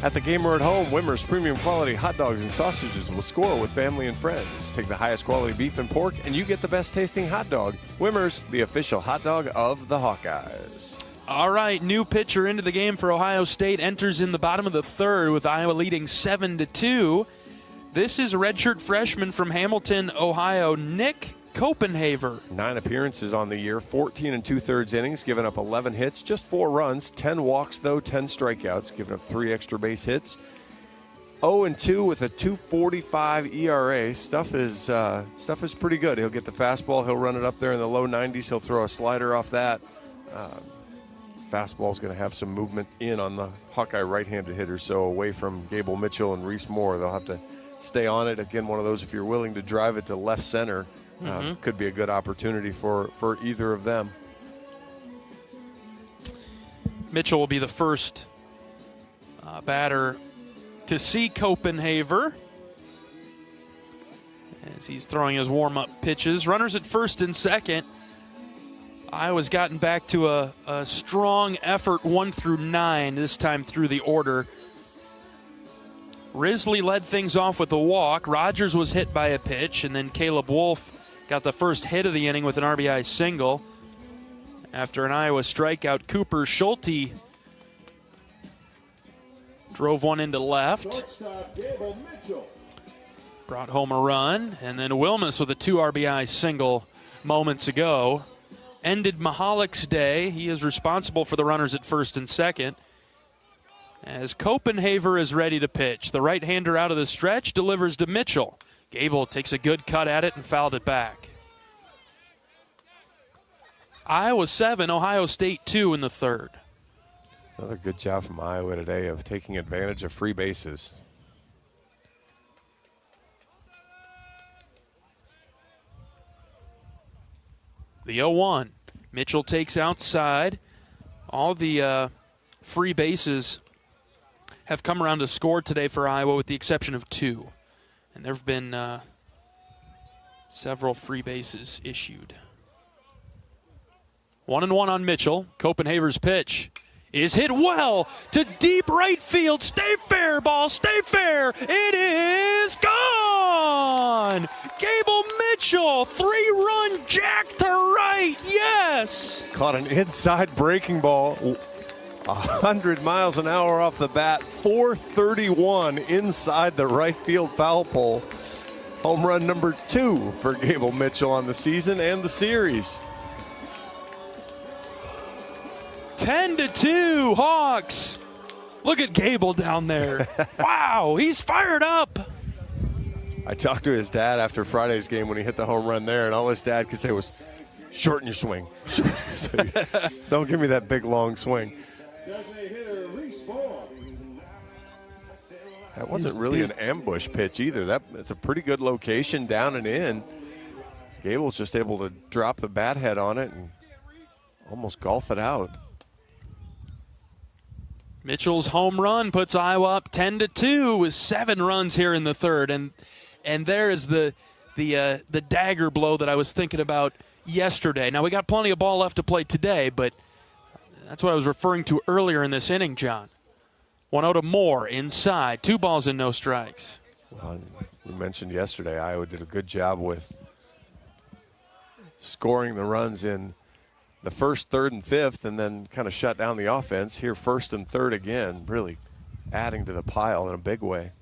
At the game or at home, Wimmer's premium quality hot dogs and sausages will score with family and friends. Take the highest quality beef and pork, and you get the best tasting hot dog. Wimmer's, the official hot dog of the Hawkeyes. All right, new pitcher into the game for Ohio State, enters in the bottom of the third with Iowa leading 7-2. This is redshirt freshman from Hamilton, Ohio, Nick Copenhaver. 9 appearances on the year, 14 2/3 innings, giving up 11 hits, just 4 runs, 10 walks though, 10 strikeouts, giving up 3 extra base hits. 0-2 with a 2.45 ERA. Stuff is pretty good. He'll get the fastball, he'll run it up there in the low 90s, he'll throw a slider off that. Fastball's going to have some movement in on the Hawkeye right-handed hitters, so away from Gable Mitchell and Reese Moore. They'll have to stay on it. Again, one of those, if you're willing to drive it to left center, could be a good opportunity for either of them. Mitchell will be the first batter to see Copenhaver as he's throwing his warm-up pitches. Runners at first and second. Iowa's gotten back to a strong effort 1 through 9, this time through the order. Risley led things off with a walk. Rogers was hit by a pitch, and then Caleb Wolf got the first hit of the inning with an RBI single. After an Iowa strikeout, Cooper Schulte drove one into left. Brought home a run, and then Wilmus with a 2 RBI single moments ago. Ended Mahalick's day. He is responsible for the runners at first and second. As Copenhaver is ready to pitch, the right-hander out of the stretch delivers to Mitchell. Gable takes a good cut at it and fouled it back. Iowa 7, Ohio State 2 in the third. Another good job from Iowa today of taking advantage of free bases. The 0-1. Mitchell takes outside. All the free bases have come around to score today for Iowa with the exception of 2. And there have been several free bases issued. 1-1 on Mitchell. Copenhaver's pitch is hit well to deep right field. Stay fair, ball, stay fair. It is gone. Gable Mitchell, 3-run jack to right. Yes. Caught an inside breaking ball. 100 miles an hour off the bat, 431 inside the right field foul pole. Home run number 2 for Gable Mitchell on the season and the series. 10-2 Hawks. Look at Gable down there. Wow, he's fired up. I talked to his dad after Friday's game when he hit the home run there, and all his dad could say was, shorten your swing. So, don't give me that big, long swing. That wasn't really an ambush pitch either. That's a pretty good location down and in. Gable's just able to drop the bat head on it and almost golf it out. Mitchell's home run puts Iowa up 10-2 with 7 runs here in the third. And there is the dagger blow that I was thinking about yesterday. Now, we got plenty of ball left to play today, but that's what I was referring to earlier in this inning, John. 1-0 to Moore inside. 2 balls and no strikes. Well, we mentioned yesterday Iowa did a good job with scoring the runs in the first, third, and fifth, and then kind of shut down the offense. Here, first and third again, really adding to the pile in a big way.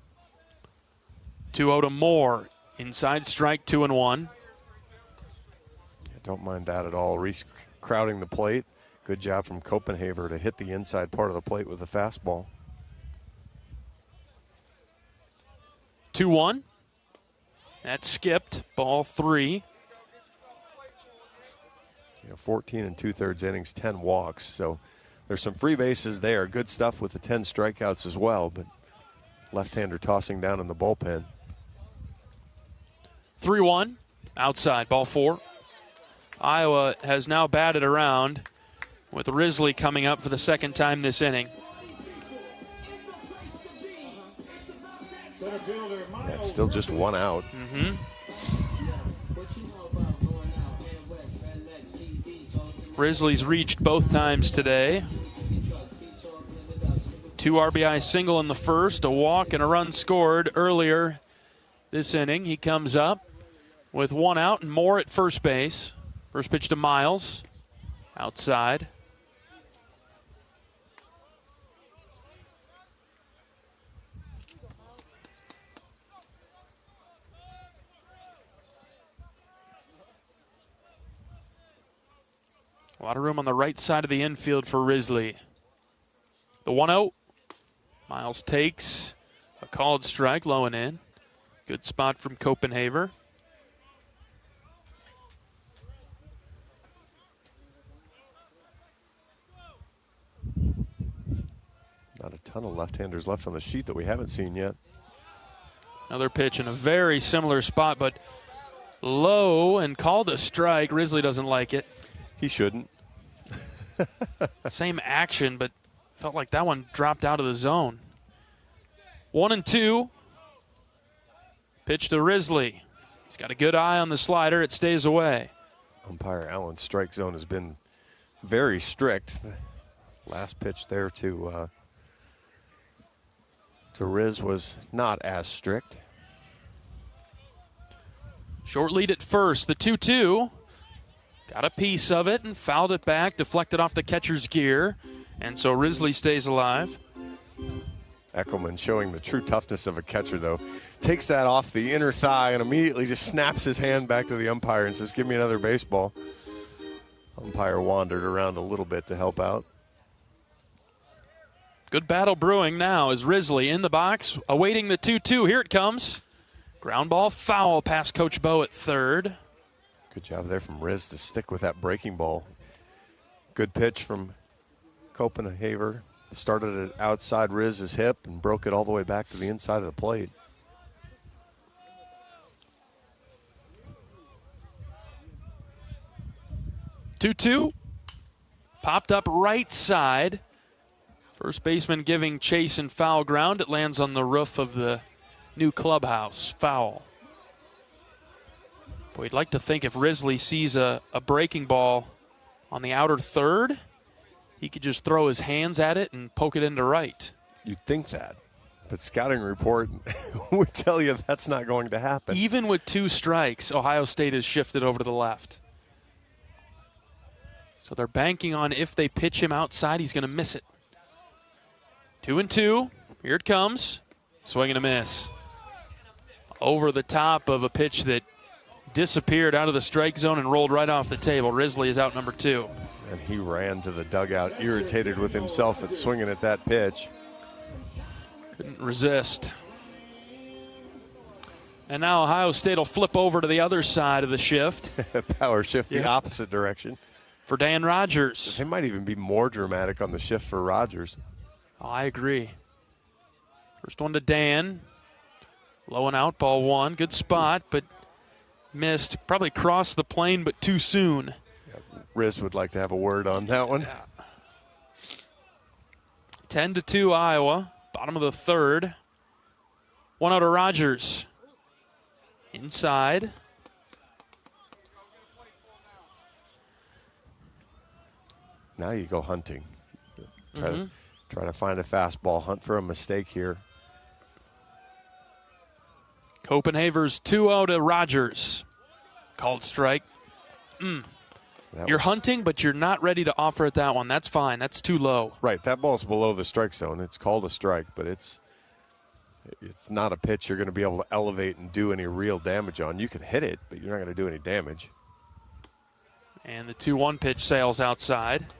2-0 to Moore. Inside strike, 2-1. Don't mind that at all. Reese crowding the plate. Good job from Copenhaver to hit the inside part of the plate with the fastball. 2-1. That skipped. Ball 3. 14 2/3 innings, 10 walks. So there's some free bases there. Good stuff with the 10 strikeouts as well, but left-hander tossing down in the bullpen. 3-1. Outside. Ball 4. Iowa has now batted around with Risley coming up for the second time this inning. That's still just 1 out. Mm-hmm. Risley's reached both times today. 2 RBI single in the first, a walk and a run scored earlier this inning. He comes up with 1 out and more at first base. First pitch to Miles, outside. A lot of room on the right side of the infield for Risley. The 1-0. Miles takes a called strike, low and in. Good spot from Copenhaver. Not a ton of left-handers left on the sheet that we haven't seen yet. Another pitch in a very similar spot, but low and called a strike. Risley doesn't like it. He shouldn't. Same action, but felt like that one dropped out of the zone. 1-2. Pitch to Risley. He's got a good eye on the slider. It stays away. Umpire Allen's strike zone has been very strict. Last pitch there to Riz was not as strict. Short lead at first. The 2-2. Got a piece of it and fouled it back, deflected off the catcher's gear, and so Risley stays alive. Eckelman showing the true toughness of a catcher, though. Takes that off the inner thigh and immediately just snaps his hand back to the umpire and says, give me another baseball. Umpire wandered around a little bit to help out. Good battle brewing now as Risley in the box, awaiting the 2-2. Here it comes. Ground ball foul past Coach Bowe at third. Good job there from Riz to stick with that breaking ball. Good pitch from Copenhaver. Started it outside Riz's hip and broke it all the way back to the inside of the plate. Two-two. Popped up right side. First baseman giving chase and foul ground. It lands on the roof of the new clubhouse. Foul. We'd like to think if Risley sees a breaking ball on the outer third, he could just throw his hands at it and poke it into right. You'd think that, but scouting report would tell you that's not going to happen. Even with 2 strikes, Ohio State has shifted over to the left. So they're banking on if they pitch him outside, he's going to miss it. 2-2. Here it comes. Swing and a miss. Over the top of a pitch that disappeared out of the strike zone and rolled right off the table. Risley is out number 2. And he ran to the dugout, irritated with himself at swinging at that pitch. Couldn't resist. And now Ohio State will flip over to the other side of the shift. Power shift the opposite direction. For Dan Rogers. They might even be more dramatic on the shift for Rogers. Oh, I agree. First one to Dan. Low and out, ball 1. Good spot, but missed. Probably crossed the plane, but too soon. Yeah, Riz would like to have a word on that one. 10-2 Iowa. Bottom of the third. 1 out to Rogers. Inside. Now you go hunting. Try to find a fastball. Hunt for a mistake here. Copenhaver's 2-0 to Rogers. Called strike. You're hunting, but you're not ready to offer at that one. That's fine. That's too low. Right. That ball's below the strike zone. It's called a strike, but it's not a pitch you're going to be able to elevate and do any real damage on. You can hit it, but you're not going to do any damage. And the 2-1 pitch sails outside.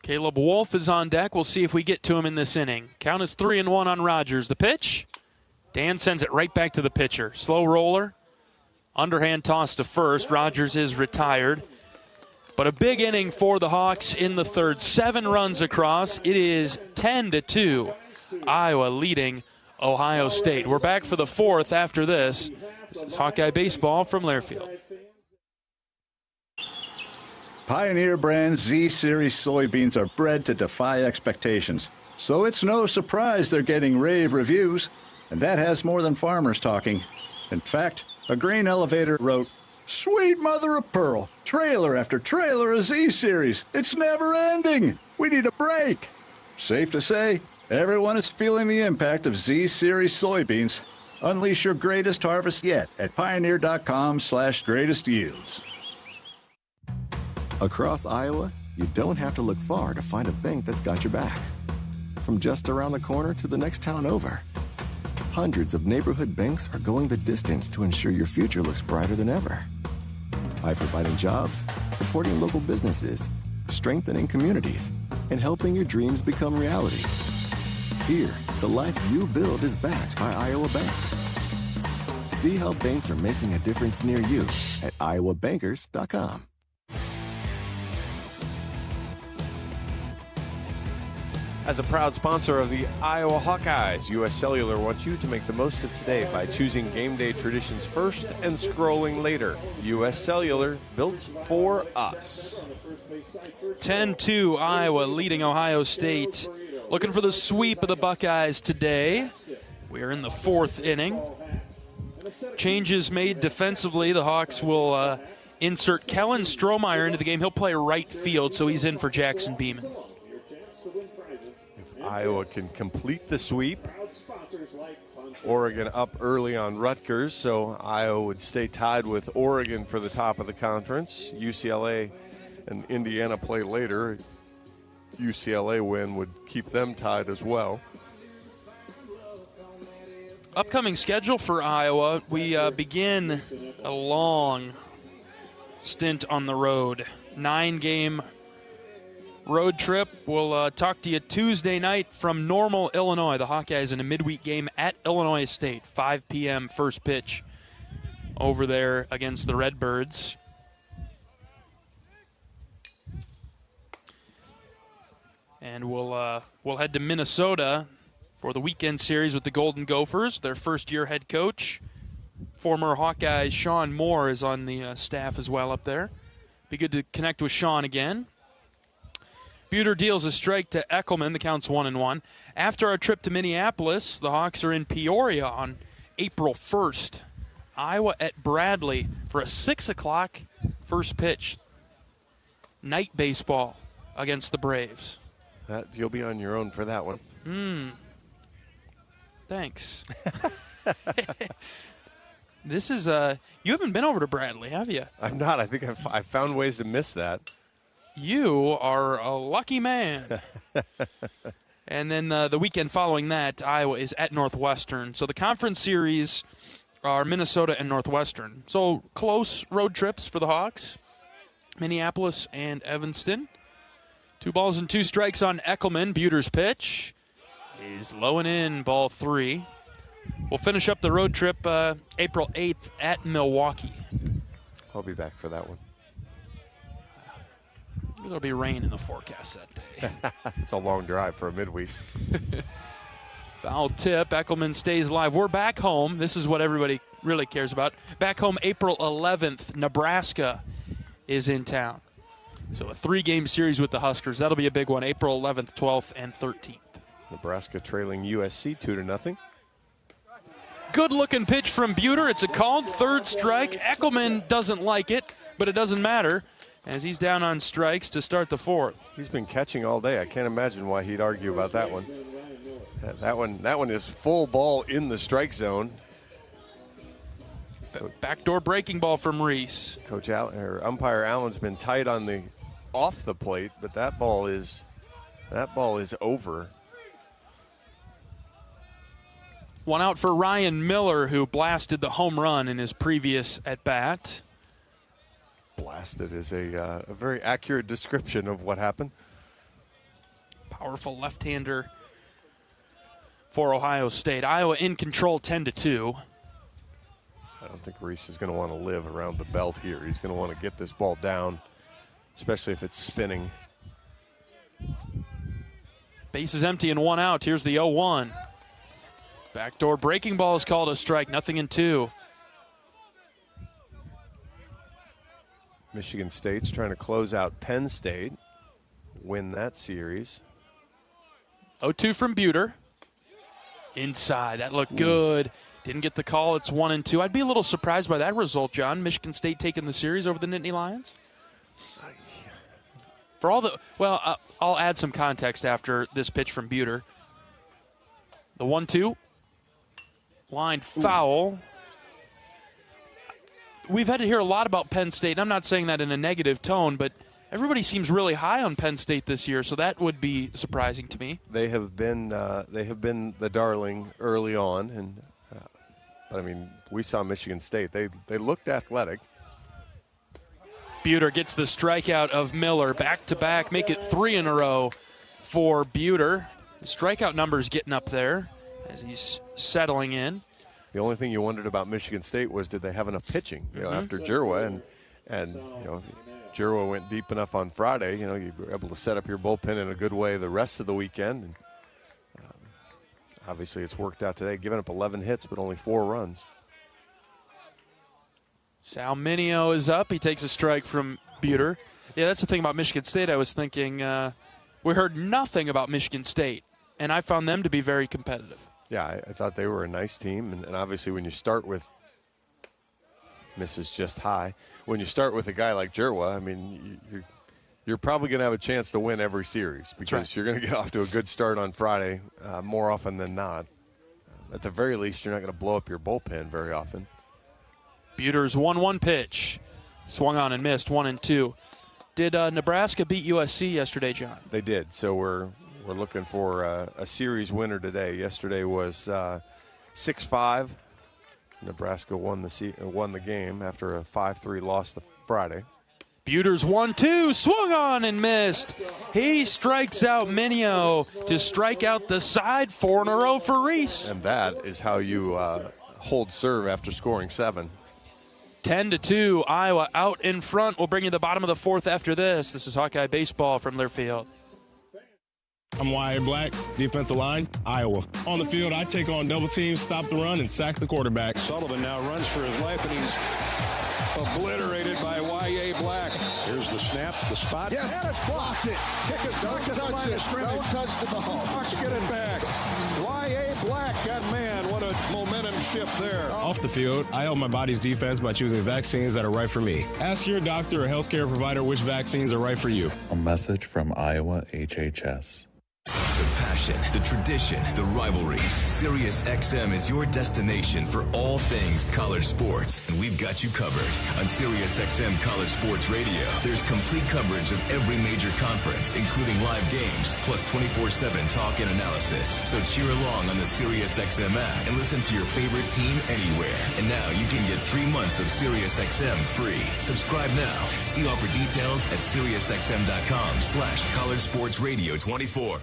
Caleb Wolf is on deck. We'll see if we get to him in this inning. Count is 3-1 on Rogers. The pitch. Dan sends it right back to the pitcher. Slow roller. Underhand toss to first. Rogers is retired. But a big inning for the Hawks in the third. 7 runs across. It is 10-2. Iowa leading Ohio State. We're back for the 4th after this. This is Hawkeye Baseball from Learfield. Pioneer brand Z-Series soybeans are bred to defy expectations. So it's no surprise they're getting rave reviews. And that has more than farmers talking. In fact, a grain elevator wrote, "Sweet mother of pearl, trailer after trailer of Z-Series. It's never ending. We need a break." Safe to say, everyone is feeling the impact of Z-Series soybeans. Unleash your greatest harvest yet at Pioneer.com/greatest yields. Across Iowa, you don't have to look far to find a bank that's got your back. From just around the corner to the next town over, hundreds of neighborhood banks are going the distance to ensure your future looks brighter than ever. By providing jobs, supporting local businesses, strengthening communities, and helping your dreams become reality. Here, the life you build is backed by Iowa banks. See how banks are making a difference near you at iowabankers.com. As a proud sponsor of the Iowa Hawkeyes, U.S. Cellular wants you to make the most of today by choosing game day traditions first and scrolling later. U.S. Cellular, built for us. 10-2 Iowa leading Ohio State. Looking for the sweep of the Buckeyes today. We're in the fourth inning. Changes made defensively. The Hawks will insert Kellen Strohmeyer into the game. He'll play right field, so he's in for Jackson Beeman. Iowa can complete the sweep. Oregon up early on Rutgers, so Iowa would stay tied with Oregon for the top of the conference. UCLA and Indiana play later. UCLA win would keep them tied as well. Upcoming schedule for Iowa, we begin a long stint on the road. 9-game road trip. We'll talk to you Tuesday night from Normal, Illinois. The Hawkeyes in a midweek game at Illinois State. 5 p.m. first pitch over there against the Redbirds. And we'll head to Minnesota for the weekend series with the Golden Gophers. Their first-year head coach, former Hawkeye Sean Moore, is on the staff as well up there. Be good to connect with Sean again. Buter deals a strike to Eckelman. The count's 1-1. After our trip to Minneapolis, the Hawks are in Peoria on April 1st. Iowa at Bradley for a 6 o'clock first pitch. Night baseball against the Braves. You'll be on your own for that one. Thanks. This is you haven't been over to Bradley, have you? I'm not. I think I've found ways to miss that. You are a lucky man. And then the weekend following that, Iowa is at Northwestern. So the conference series are Minnesota and Northwestern. So close road trips for the Hawks. Minneapolis and Evanston. 2 balls and 2 strikes on Eckelman. Buter's pitch is low and in, ball 3. We'll finish up the road trip April 8th at Milwaukee. I'll be back for that one. There'll be rain in the forecast that day. It's a long drive for a midweek. Foul tip. Eckelman stays alive. We're back home. This is what everybody really cares about. Back home April 11th. Nebraska is in town. So a 3-game series with the Huskers. That'll be a big one. April 11th, 12th, and 13th. Nebraska trailing USC 2-0. Good-looking pitch from Buter. It's a called third strike. Eckelman doesn't like it, but it doesn't matter as he's down on strikes to start the 4th. He's been catching all day. I can't imagine why he'd argue about that one. That one is full ball in the strike zone. Backdoor breaking ball from Reese. Umpire Allen's been tight on the off the plate, but that ball is over. One out for Ryan Miller, who blasted the home run in his previous at-bat. Blasted is a very accurate description of what happened. Powerful left-hander for Ohio State. Iowa in control 10-2. I don't think Reese is going to want to live around the belt here. He's going to want to get this ball down, especially if it's spinning. Base is empty and 1 out. Here's the 0-1. Backdoor breaking ball is called a strike. 0-2. Michigan State's trying to close out Penn State, win that series. 0-2 from Buter. Inside. That looked good. Didn't get the call. It's 1-2. I'd be a little surprised by that result, John. Michigan State taking the series over the Nittany Lions. For all the I'll add some context after this pitch from Buter. The 1-2, line foul. We've had to hear a lot about Penn State, and I'm not saying that in a negative tone, but everybody seems really high on Penn State this year, so that would be surprising to me. They have been the darling early on, and but I mean, we saw Michigan State. They looked athletic. Buter gets the strikeout of Miller, back-to-back, make it 3 in a row for Buter. The strikeout number's getting up there as he's settling in. The only thing you wondered about Michigan State was, did they have enough pitching? After Jerwa, and Jerwa went deep enough on Friday. You were able to set up your bullpen in a good way the rest of the weekend. And obviously, it's worked out today, giving up 11 hits but only 4 runs. Sal Mineo is up. He takes a strike from Buter. Yeah, that's the thing about Michigan State. I was thinking we heard nothing about Michigan State, and I found them to be very competitive. Yeah, I thought they were a nice team, and obviously when you start with misses just high, when you start with a guy like Jerwa, I mean, you're probably going to have a chance to win every series because you're going to get off to a good start on Friday more often than not. At the very least, you're not going to blow up your bullpen very often. Buter's 1-1 pitch. Swung on and missed, 1-2. Did Nebraska beat USC yesterday, John? They did, so we're looking for a series winner today. Yesterday was 6-5. Nebraska won the game after a 5-3 loss the Friday. Buter's 1-2, swung on and missed. He strikes out Mineo to strike out the side, 4 in a row for Reese. And that is how you hold serve after scoring 7. 10-2, Iowa out in front. We'll bring you the bottom of the 4th after this. This is Hawkeye Baseball from Learfield. I'm Wyatt Black, defensive line, Iowa. On the field, I take on double teams, stop the run, and sack the quarterback. Sullivan now runs for his life, and he's obliterated by Wyatt Black. Here's the snap, the spot. Yes, and it's blocked it. Kick is don't touch it. Don't touch the ball. Hawks get it back. Wyatt Black, that man, what a momentum shift there. Off the field, I help my body's defense by choosing vaccines that are right for me. Ask your doctor or healthcare provider which vaccines are right for you. A message from Iowa HHS. The passion, the tradition, the rivalries. SiriusXM is your destination for all things college sports, and we've got you covered. On SiriusXM College Sports Radio, there's complete coverage of every major conference, including live games, plus 24/7 talk and analysis. So cheer along on the SiriusXM app and listen to your favorite team anywhere. And now you can get 3 months of SiriusXM free. Subscribe now. See offer details at SiriusXM.com/College Sports Radio 24.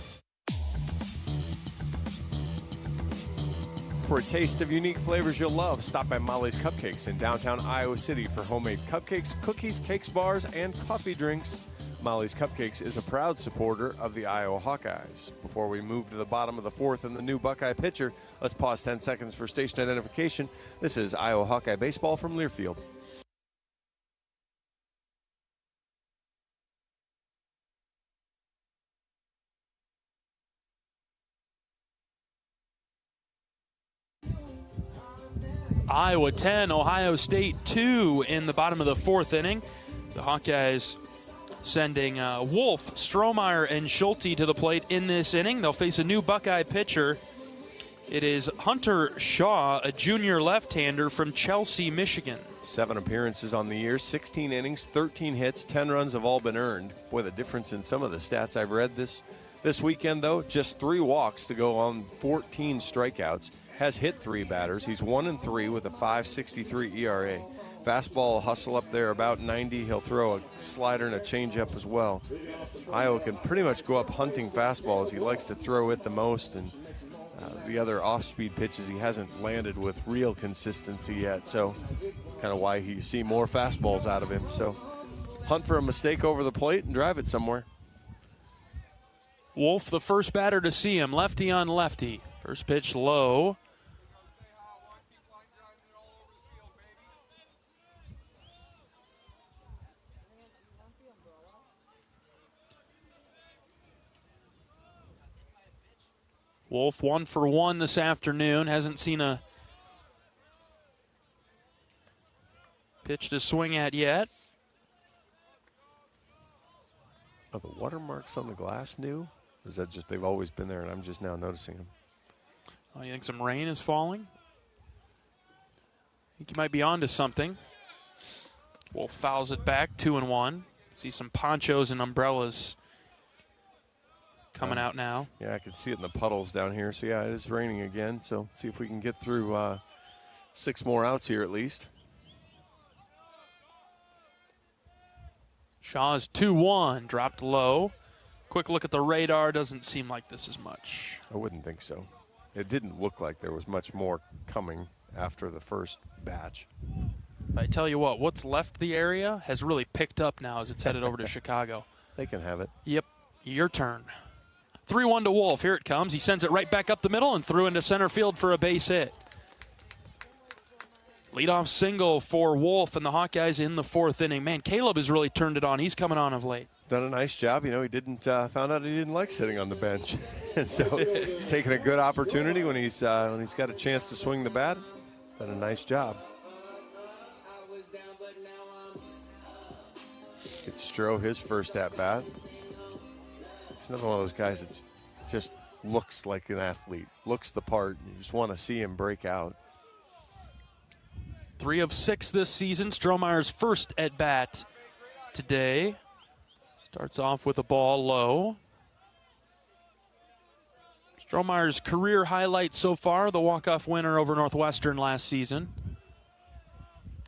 For a taste of unique flavors you'll love, stop by Molly's Cupcakes in downtown Iowa City for homemade cupcakes, cookies, cakes, bars, and coffee drinks. Molly's Cupcakes is a proud supporter of the Iowa Hawkeyes. Before we move to the bottom of the 4th and the new Buckeye pitcher, let's pause 10 seconds for station identification. This is Iowa Hawkeye Baseball from Learfield. Iowa 10, Ohio State 2 in the bottom of the 4th inning. The Hawkeyes sending Wolf, Strohmeyer, and Schulte to the plate in this inning. They'll face a new Buckeye pitcher. It is Hunter Shaw, a junior left-hander from Chelsea, Michigan. 7 appearances on the year, 16 innings, 13 hits, 10 runs have all been earned. Boy, the difference in some of the stats I've read this weekend, though, just 3 walks to go on 14 strikeouts. Has hit 3 batters. He's 1-3 with a 5.63 ERA. Fastball hustle up there about 90. He'll throw a slider and a changeup as well. Iowa can pretty much go up hunting fastballs. He likes to throw it the most, and the other off-speed pitches he hasn't landed with real consistency yet. So kind of why you see more fastballs out of him. So hunt for a mistake over the plate and drive it somewhere. Wolf, the first batter to see him, lefty on lefty. First pitch low. Wolf 1 for 1 this afternoon. Hasn't seen a pitch to swing at yet. Are the watermarks on the glass new? Or is that just they've always been there and I'm just now noticing them? Oh, you think some rain is falling? I think you might be onto something. Wolf fouls it back, 2-1. See some ponchos and umbrellas coming out now. Yeah, I can see it in the puddles down here. So, yeah, it is raining again. So, see if we can get through 6 more outs here at least. Shaw's 2-1, dropped low. Quick look at the radar. Doesn't seem like this is much. I wouldn't think so. It didn't look like there was much more coming after the first batch. I tell you what, what's left the area has really picked up now as it's headed over to Chicago. They can have it. Yep, your turn. 3-1 to Wolf. Here it comes. He sends it right back up the middle and threw into center field for a base hit. Leadoff single for Wolf and the Hawkeyes in the 4th inning. Man, Caleb has really turned it on. He's coming on of late. Done a nice job. You know, he didn't found out he didn't like sitting on the bench, and so he's taking a good opportunity when he's got a chance to swing the bat. Done a nice job. Gets Stroh his first at bat. He's another one of those guys that just looks like an athlete, looks the part. You just want to see him break out. 3 of 6 this season. Strohmeyer's first at bat today. Starts off with a ball low. Strohmeyer's career highlight so far, the walk-off winner over Northwestern last season.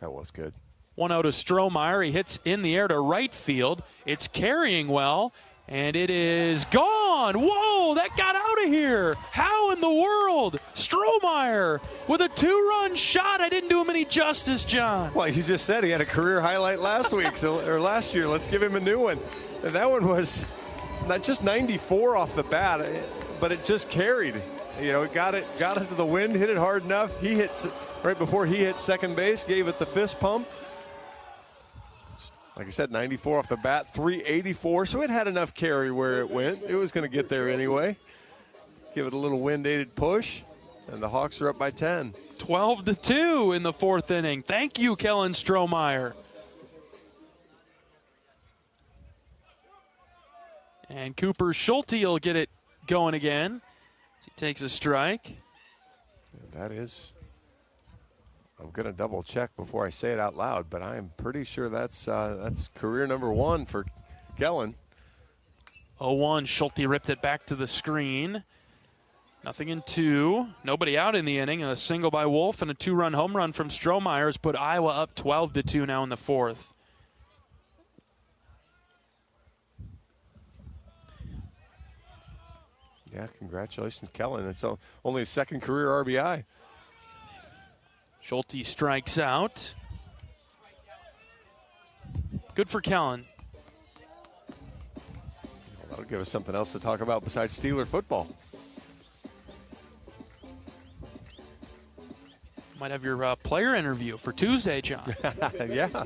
That was good. 1-0 to Strohmeyer. He hits in the air to right field. It's carrying well, and it is gone. Whoa, that got out of here. How in the world? Strohmeyer with a 2-run shot. I didn't do him any justice, John. Well, you just said he had a career highlight last week, or last year. Let's give him a new one. And that one was not just 94 off the bat, but it just carried. You know, it got into the wind, hit it hard enough. He hits right before he hit second base, gave it the fist pump. Like I said, 94 off the bat, 384. So it had enough carry where it went. It was going to get there anyway. Give it a little wind-aided push, and the Hawks are up by 10. 12-2 in the 4th inning. Thank you, Kellen Strohmeyer. And Cooper Schulte will get it going again. He takes a strike. That is, I'm going to double check before I say it out loud, but I am pretty sure that's career number 1 for Kellen. 0-1, Schulte ripped it back to the screen. Nothing in 2. Nobody out in the inning. A single by Wolf and a 2-run home run from Strohmeyer has put Iowa up 12-2 now in the 4th. Yeah, congratulations, Kellen. It's only his 2nd career RBI. Schulte strikes out. Good for Kellen. Well, that'll give us something else to talk about besides Steeler football. Might have your player interview for Tuesday, John. Yeah.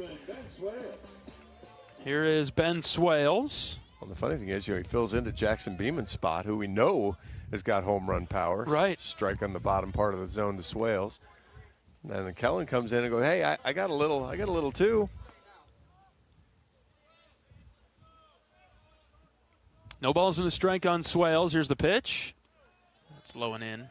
Here is Ben Swales. Well, the funny thing is, he fills into Jackson Beeman's spot, who we know has got home run power. Right. Strike on the bottom part of the zone to Swales. And then Kellen comes in and goes, hey, I got a little too. No balls and a strike on Swales. Here's the pitch. That's low and in.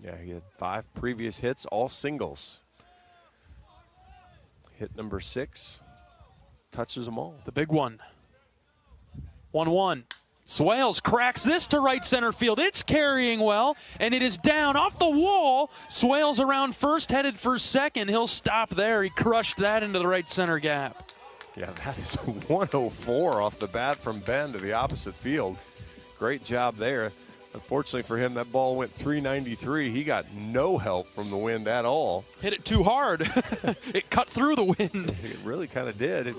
Yeah, he had 5 previous hits, all singles. Hit number 6, touches them all. The big one. 1-1. Swales cracks this to right center field. It's carrying well, and it is down off the wall. Swales around first, headed for second. He'll stop there. He crushed that into the right center gap. Yeah, that is 104 off the bat from Ben to the opposite field. Great job there. Unfortunately for him, that ball went 393. He got no help from the wind at all. Hit it too hard. It cut through the wind. It really kind of did.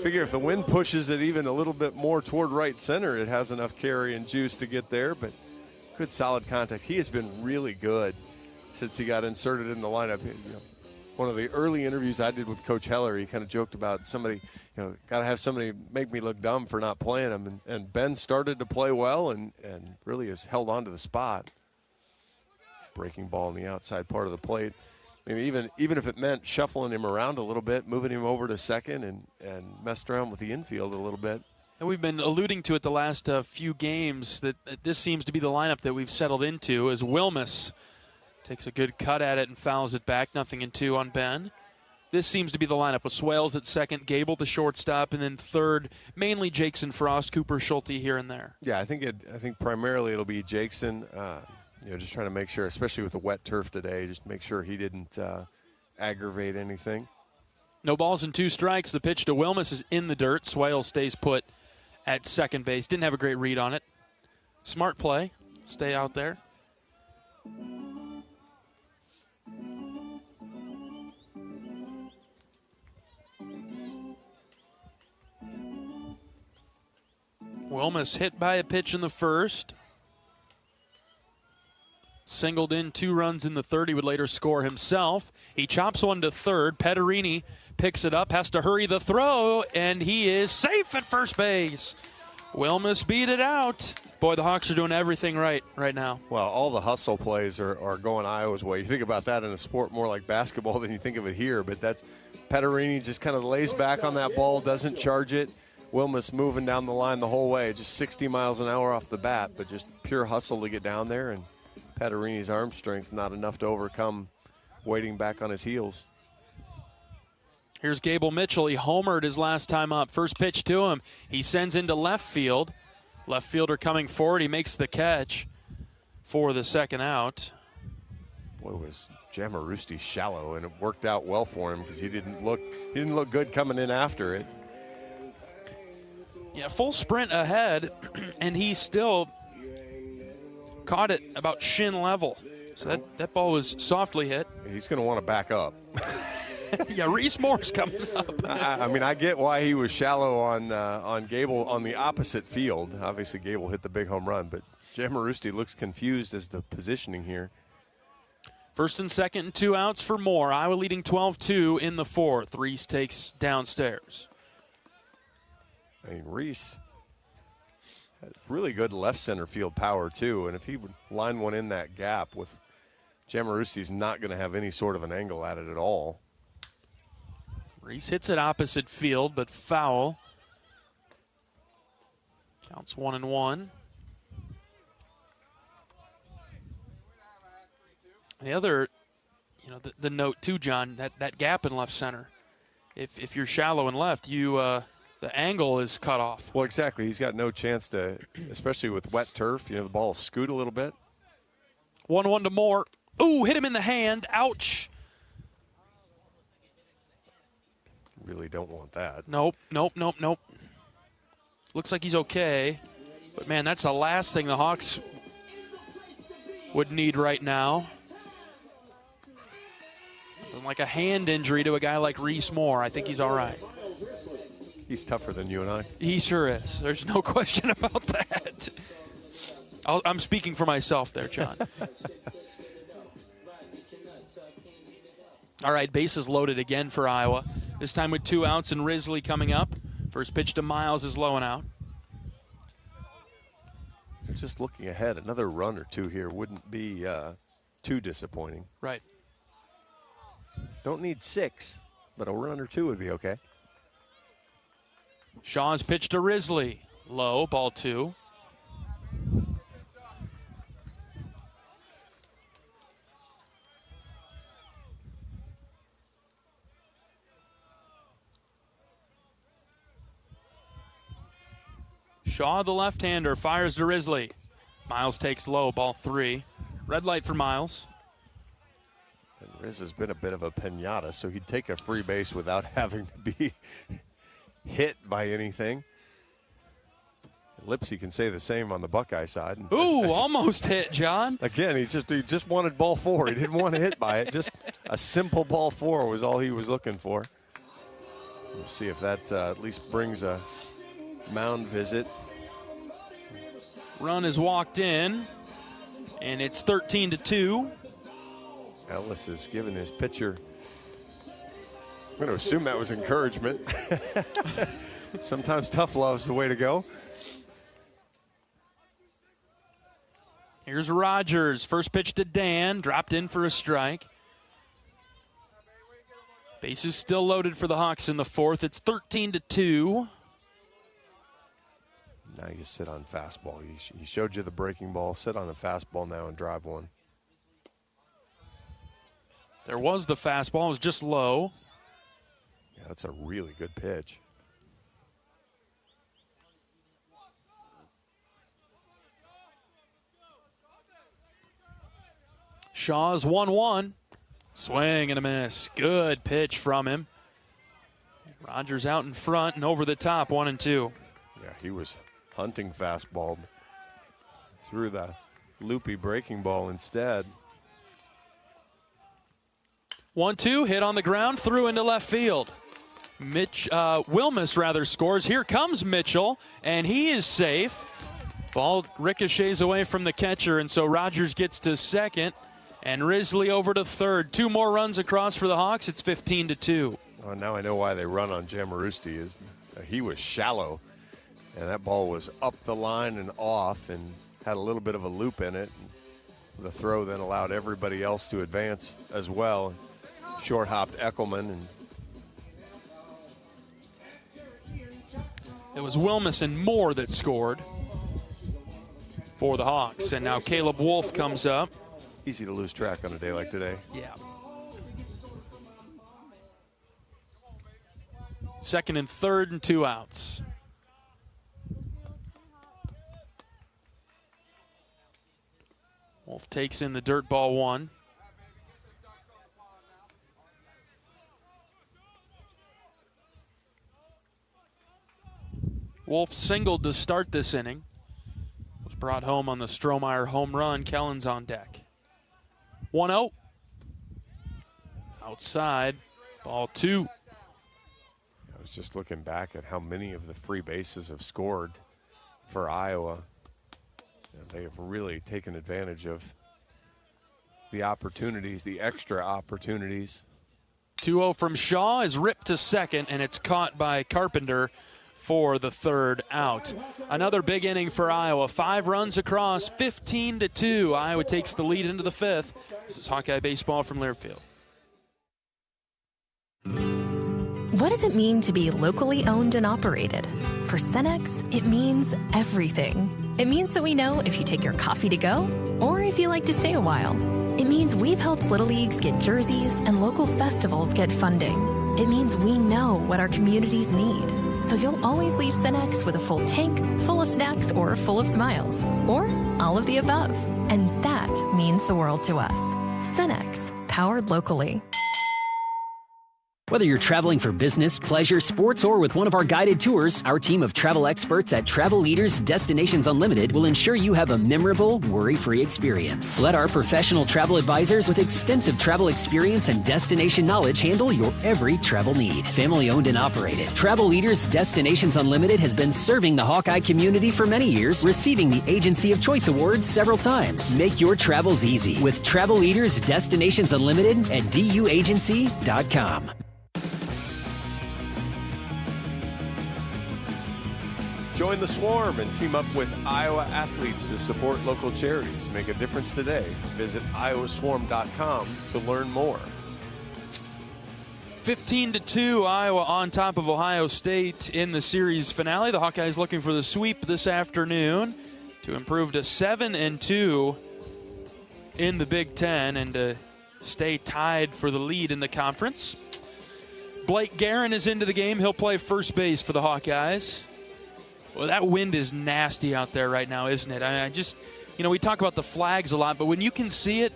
Figure if the wind pushes it even a little bit more toward right center, it has enough carry and juice to get there. But good solid contact. He has been really good since he got inserted in the lineup. You know, one of the early interviews I did with Coach Heller, he kind of joked about somebody, you know, got to have somebody make me look dumb for not playing him. And Ben started to play well and really has held on to the spot. breaking ball on the outside part of the plate. Maybe even if it meant shuffling him around a little bit, moving him over to second and messed around with the infield a little bit. And we've been alluding to it the last few games that this seems to be the lineup that we've settled into as Wilmus takes a good cut at it and fouls it back. 0-2 on Ben. This seems to be the lineup with Swales at second, Gable the shortstop, and then third, mainly Jackson Frost, Cooper Schulte here and there. Yeah, I think primarily it'll be Jackson. Just trying to make sure, especially with the wet turf today, just make sure he didn't aggravate anything. No balls and 2 strikes. The pitch to Wilmus is in the dirt. Swales stays put at second base. Didn't have a great read on it. Smart play. Stay out there. Wilmus hit by a pitch in the first. Singled in 2 runs in the third. He would later score himself. He chops one to third. Petterini picks it up, has to hurry the throw, and he is safe at first base. Wilmus beat it out. Boy, the Hawks are doing everything right now. Well, all the hustle plays are going Iowa's way. You think about that in a sport more like basketball than you think of it here, but that's Petterini just kind of lays back on that ball, doesn't charge it. Wilmus moving down the line the whole way, just 60 miles an hour off the bat, but just pure hustle to get down there, and Petterini's arm strength not enough to overcome waiting back on his heels. Here's Gable Mitchell. He homered his last time up. First pitch to him. He sends into left field. Left fielder coming forward. He makes the catch for the second out. Boy, was Jamarusti shallow, and it worked out well for him because he didn't look good coming in after it. Yeah, full sprint ahead, and he still caught it about shin level. So that ball was softly hit. He's going to want to back up. Yeah, Reese Moore's coming up. I get why he was shallow on Gable on the opposite field. Obviously, Gable hit the big home run, but Jamarusti looks confused as the positioning here. First and second and 2 outs for Moore. Iowa leading 12-2 in the fourth. Reese takes downstairs. Reese had really good left center field power, too. And if he would line one in that gap with Jamarusti's not going to have any sort of an angle at it at all. Reese hits it opposite field, but foul. Counts 1-1. The other, the note too, John, that gap in left center. If you're shallow in left, the angle is cut off. Well, exactly. He's got no chance to, especially with wet turf. The ball will scoot a little bit. 1-1 to Moore. Ooh, hit him in the hand. Ouch. Really don't want that. Nope. Looks like he's okay. But, man, that's the last thing the Hawks would need right now. Like a hand injury to a guy like Reese Moore. I think he's all right. He's tougher than you and I. He sure is. There's no question about that. I'm speaking for myself there, John. All right, bases loaded again for Iowa. This time with 2 outs and Risley coming up. First pitch to Miles is low and out. Just looking ahead, another run or two here wouldn't be too disappointing. Right. Don't need 6, but a run or 2 would be okay. Shaw's pitch to Risley. Low, ball 2. Shaw, the left-hander, fires to Risley. Miles takes low, ball 3. Red light for Miles. And Riz has been a bit of a pinata, so he'd take a free base without having to be hit by anything. Lipsy can say the same on the Buckeye side. Ooh, almost hit, John. Again, he just wanted ball 4. He didn't want to hit by it. Just a simple ball 4 was all he was looking for. We'll see if that at least brings a mound visit. Run is walked in, and it's 13-2. Ellis is giving his pitcher, I'm going to assume that was encouragement. Sometimes tough love's the way to go. Here's Rogers. First pitch to Dan. Dropped in for a strike. Bases still loaded for the Hawks in the fourth. It's 13-2. Now you sit on fastball. He showed you the breaking ball. Sit on the fastball now and drive one. There was the fastball. It was just low. Yeah, that's a really good pitch. Shaw's 1-1. Swing and a miss. Good pitch from him. Rogers out in front and over the top, 1-2. Yeah, he was hunting fastball. Threw the loopy breaking ball instead. 1-2, hit on the ground, threw into left field. Wilmus scores. Here comes Mitchell, and he is safe. Ball ricochets away from the catcher, and so Rogers gets to second, and Risley over to third. 2 more runs across for the Hawks. It's 15-2. Oh, now I know why they run on Jamarusti. He was shallow, and that ball was up the line and off and had a little bit of a loop in it. The throw then allowed everybody else to advance as well. Short hopped Eckelman, and it was Wilmus and Moore that scored for the Hawks. And now Caleb Wolf comes up. Easy to lose track on a day like today. Yeah. Second and third and 2 outs. Wolf takes in the dirt ball 1. Wolf singled to start this inning. Was brought home on the Strohmeyer home run. Kellen's on deck. 1-0. Outside. Ball 2. I was just looking back at how many of the free bases have scored for Iowa. And they have really taken advantage of the opportunities, the extra opportunities. 2-0 from Shaw is ripped to second, and it's caught by Carpenter for the third out. Another big inning for Iowa. 5 runs across, 15-2. Iowa takes the lead into the 5th. This is Hawkeye Baseball from Learfield. What does it mean to be locally owned and operated? For Cenex, it means everything. It means that we know if you take your coffee to go or if you like to stay a while. It means we've helped Little Leagues get jerseys and local festivals get funding. It means we know what our communities need. So you'll always leave Cenex with a full tank, full of snacks, or full of smiles. Or all of the above. And that means the world to us. Cenex, powered locally. Whether you're traveling for business, pleasure, sports, or with one of our guided tours, our team of travel experts at Travel Leaders Destinations Unlimited will ensure you have a memorable, worry-free experience. Let our professional travel advisors with extensive travel experience and destination knowledge handle your every travel need. Family-owned and operated, Travel Leaders Destinations Unlimited has been serving the Hawkeye community for many years, receiving the Agency of Choice Awards several times. Make your travels easy with Travel Leaders Destinations Unlimited at duagency.com. Join the swarm and team up with Iowa athletes to support local charities. Make a difference today. Visit iowaswarm.com to learn more. 15-2, Iowa on top of Ohio State in the series finale. The Hawkeyes looking for the sweep this afternoon to improve to 7-2 in the Big Ten and to stay tied for the lead in the conference. Blake Guerin is into the game. He'll play first base for the Hawkeyes. Well, that wind is nasty out there right now, isn't it? I just, we talk about the flags a lot, but when you can see it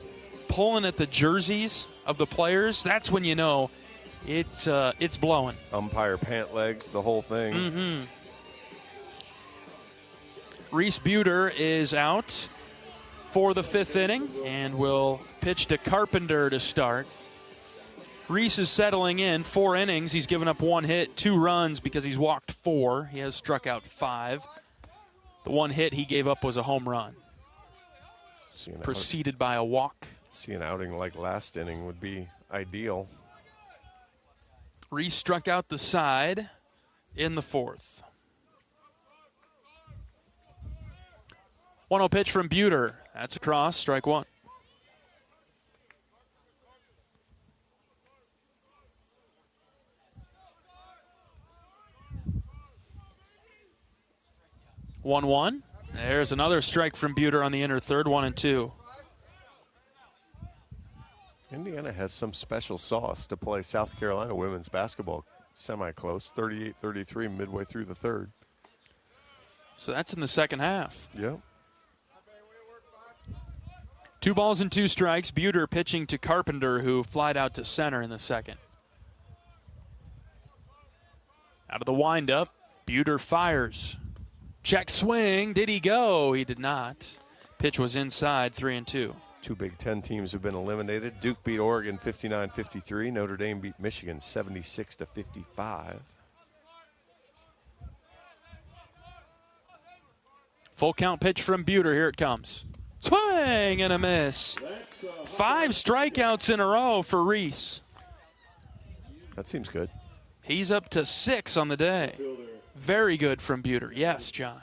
pulling at the jerseys of the players, that's when you know it's blowing. Umpire pant legs, the whole thing. Mm-hmm. Reese Buter is out for the 5th inning and will pitch to Carpenter to start. Reese is settling in. 4 innings. He's given up 1 hit, 2 runs because he's walked 4. He has struck out 5. The 1 hit he gave up was a home run. Preceded by a walk. See an outing like last inning would be ideal. Reese struck out the side in the 4th. 1-0 pitch from Buter. That's across, strike one. One. There's another strike from Buter on the inner third, 1-2. Indiana has some special sauce to play South Carolina women's basketball semi-close, 38-33 midway through the third. So that's in the second half. Yep. 2 balls and 2 strikes. Buter pitching to Carpenter, who flied out to center in the second. Out of the windup, Buter fires. Check swing. Did he go? He did not. Pitch was inside, 3-2. 2 Big Ten teams have been eliminated. Duke beat Oregon 59-53. Notre Dame beat Michigan 76-55. Full count pitch from Buter. Here it comes. Swing and a miss. 5 strikeouts in a row for Reese. That seems good. He's up to 6 on the day. Very good from Buter. Yes, John.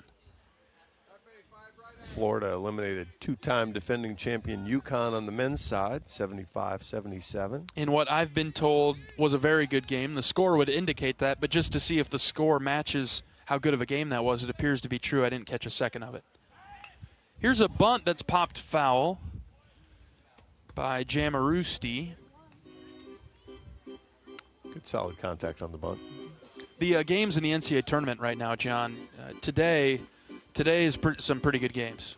Florida eliminated 2-time defending champion UConn on the men's side, 75-77. In what I've been told was a very good game. The score would indicate that, but just to see if the score matches how good of a game that was, it appears to be true. I didn't catch a second of it. Here's a bunt that's popped foul by Jamarusti. Good solid contact on the bunt. The games in the NCAA tournament right now, John, today is some pretty good games.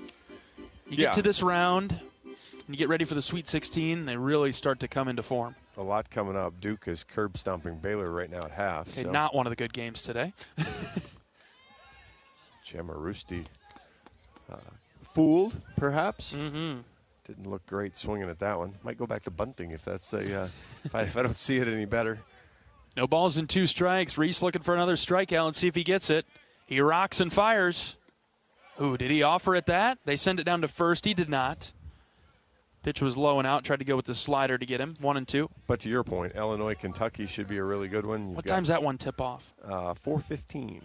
You get to this round, and you get ready for the Sweet 16, they really start to come into form. A lot coming up. Duke is curb stomping Baylor right now at half. Okay, so. Not one of the good games today. Jamarusti fooled, perhaps. Mm-hmm. Didn't look great swinging at that one. Might go back to bunting if that's a if I don't see it any better. No balls and 2 strikes. Reese looking for another strikeout. Let's see if he gets it. He rocks and fires. Ooh, did he offer at that? They send it down to first. He did not. Pitch was low and out. Tried to go with the slider to get him. 1-2. But to your point, Illinois, Kentucky should be a really good one. What time's that one tip off? 4:15.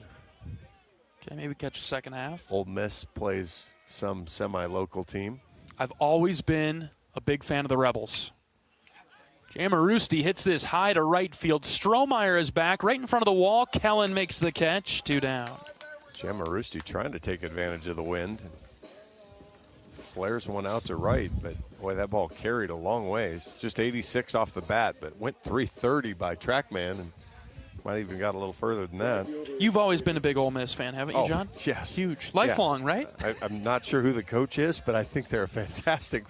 Okay, maybe catch a second half. Old Miss plays some semi-local team. I've always been a big fan of the Rebels. Jamarusti hits this high to right field. Strohmeyer is back right in front of the wall. Kellen makes the catch. 2 down. Jamarusti trying to take advantage of the wind. Flares one out to right, but boy, that ball carried a long ways. Just 86 off the bat, but went 330 by TrackMan, and might even got a little further than that. You've always been a big Ole Miss fan, haven't you, John? Yes. Huge. Lifelong, right? I'm not sure who the coach is, but I think they're a fantastic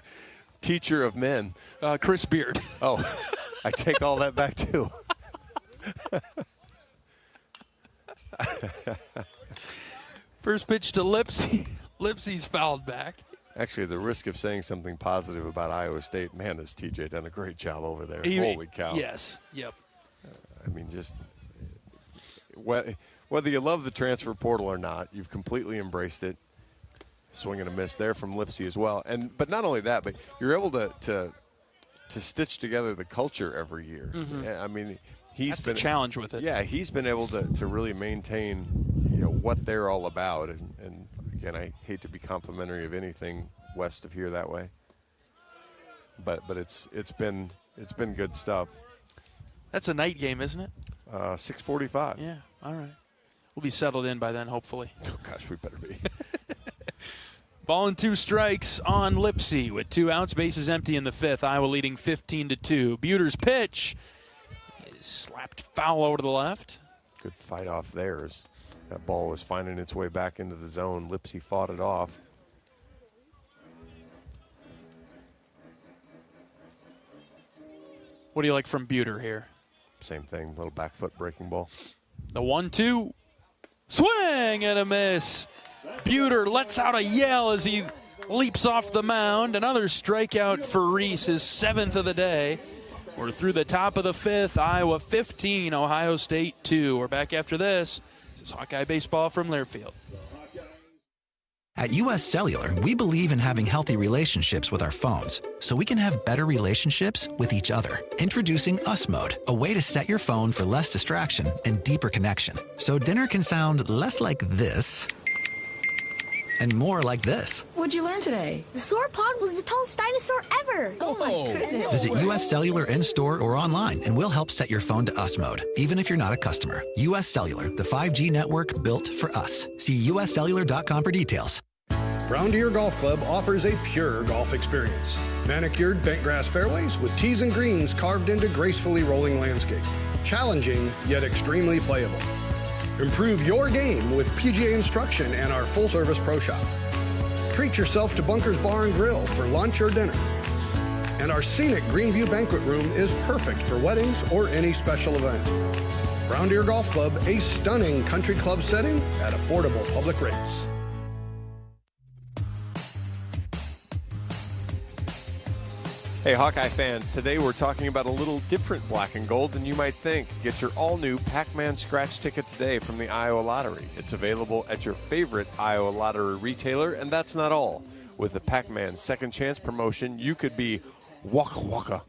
teacher of men. Chris Beard. Oh, I take all that back, too. First pitch to Lipsy. Lipsy's fouled back. Actually, the risk of saying something positive about Iowa State, man, has TJ done a great job over there. Holy cow. Yes. Yep. I mean, just whether you love the transfer portal or not, you've completely embraced it. Swing and a miss there from Lipsy as well. But not only that, but you're able to stitch together the culture every year. Mm-hmm. I mean, That's been a challenge with it. Yeah, he's been able to really maintain what they're all about. And again, I hate to be complimentary of anything west of here that way. But it's been good stuff. That's a night game, isn't it? 6:45. Yeah, all right. We'll be settled in by then, hopefully. Oh, gosh, we better be. Ball and 2 strikes on Lipsy with 2 outs. Bases empty in the 5th. Iowa leading 15-2. Buter's pitch is slapped foul over to the left. Good fight off there as that ball was finding its way back into the zone. Lipsy fought it off. What do you like from Buter here? Same thing, little back foot breaking ball. The 1-2. Swing and a miss. Buter lets out a yell as he leaps off the mound. Another strikeout for Reese, his 7th of the day. We're through the top of the 5th. Iowa 15, Ohio State 2. We're back after this. This is Hawkeye Baseball from Learfield. At U.S. Cellular, we believe in having healthy relationships with our phones so we can have better relationships with each other. Introducing Us Mode, a way to set your phone for less distraction and deeper connection. So dinner can sound less like this and more like this. What'd you learn today? The sauropod was the tallest dinosaur ever. Oh my goodness. Visit U.S. Cellular in-store or online, and we'll help set your phone to us mode, even if you're not a customer. U.S. Cellular, the 5G network built for us. See uscellular.com for details. Brown Deer Golf Club offers a pure golf experience. Manicured bent grass fairways with tees and greens carved into gracefully rolling landscape. Challenging, yet extremely playable. Improve your game with PGA instruction and our full-service pro shop. Treat yourself to Bunker's Bar and Grill for lunch or dinner. And our scenic Greenview Banquet Room is perfect for weddings or any special event. Brown Deer Golf Club, a stunning country club setting at affordable public rates. Hey, Hawkeye fans, today we're talking about a little different black and gold than you might think. Get your all-new Pac-Man scratch ticket today from the Iowa Lottery. It's available at your favorite Iowa Lottery retailer, and that's not all. With the Pac-Man Second Chance promotion, you could be Waka Waka,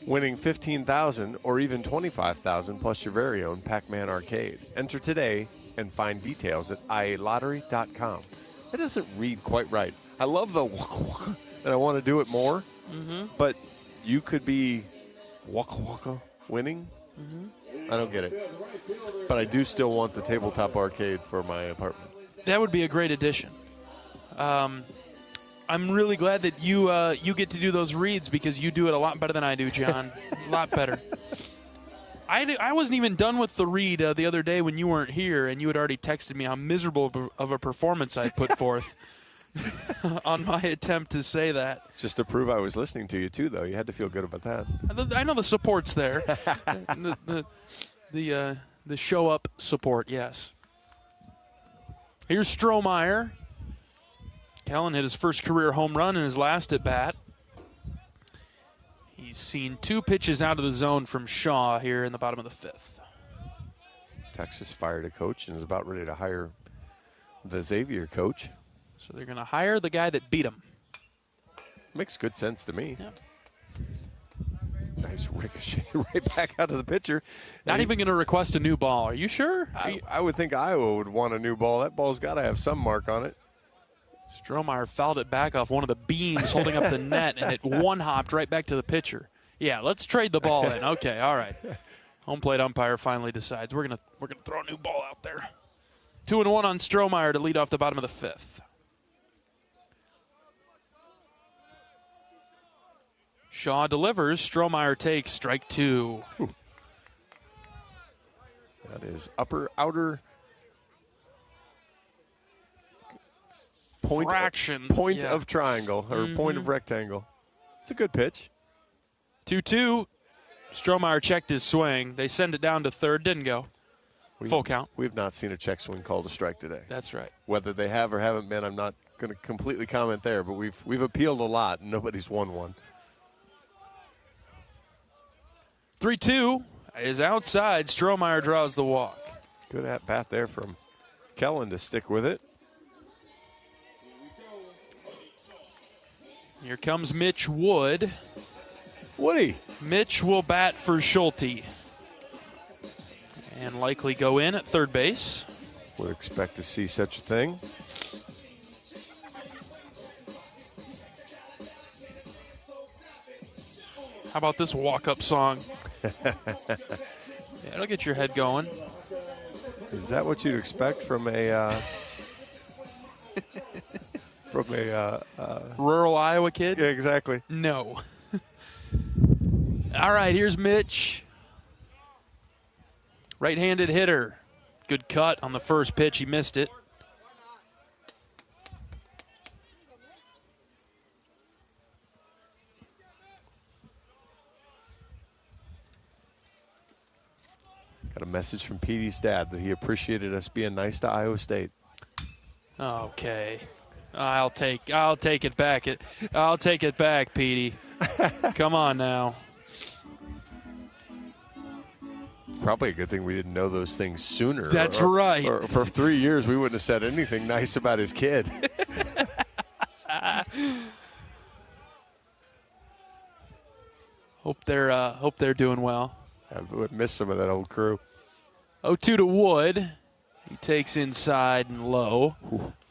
winning $15,000 or even $25,000 plus your very own Pac-Man arcade. Enter today and find details at ialottery.com. That doesn't read quite right. I love the Waka Waka, and I want to do it more. But you could be Waka Waka winning. I don't get it. But I do still want the tabletop arcade for my apartment. That would be a great addition. I'm really glad that you get to do those reads because you do it a lot better than I do, John. A lot better. I wasn't even done with the read the other day when you weren't here, and you had already texted me how miserable of a performance I put forth. On my attempt to say that. Just to prove I was listening to you, too, though. You had to feel good about that. I know the support's there. the show-up support, yes. Here's Strohmeyer. Kellen hit his first career home run in his last at-bat. He's seen 2 pitches out of the zone from Shaw here in the bottom of the 5th. Texas fired a coach and is about ready to hire the Xavier coach. So they're going to hire the guy that beat him. Makes good sense to me. Yeah. Nice ricochet right back out of the pitcher. Not even going to request a new ball. Are you sure? I would think Iowa would want a new ball. That ball's got to have some mark on it. Strohmeyer fouled it back off one of the beams holding up the net, and it one-hopped right back to the pitcher. Yeah, let's trade the ball in. Okay, all right. Home plate umpire finally decides we're gonna throw a new ball out there. 2-1 on Strohmeyer to lead off the bottom of the 5th. Shaw delivers. Strohmeyer takes strike 2. Ooh. That is outer point fraction. Point of triangle or point of rectangle. It's a good pitch. 2-2. Strohmeyer checked his swing. They send it down to third. Didn't go. Full count. We've not seen a check swing called a strike today. That's right. Whether they have or haven't been, I'm not going to completely comment there, but we've appealed a lot, and nobody's won one. 3-2 is outside. Strohmeyer draws the walk. Good at-bat there from Kellen to stick with it. Here comes Mitch Wood. Woody. Mitch will bat for Schulte. And likely go in at third base. Would expect to see such a thing. How about this walk-up song? Yeah, it'll get your head going. Is that what you'd expect from a rural Iowa kid? Yeah, exactly. No. All right, here's Mitch. Right-handed hitter. Good cut on the first pitch. He missed it. Got a message from Petey's dad that he appreciated us being nice to Iowa State. Okay. I'll take it back. I'll take it back, Petey. Come on now. Probably a good thing we didn't know those things sooner. That's right. Or for 3 years, we wouldn't have said anything nice about his kid. Hope they're doing well. I would miss some of that old crew. 0-2 to Wood. He takes inside and low.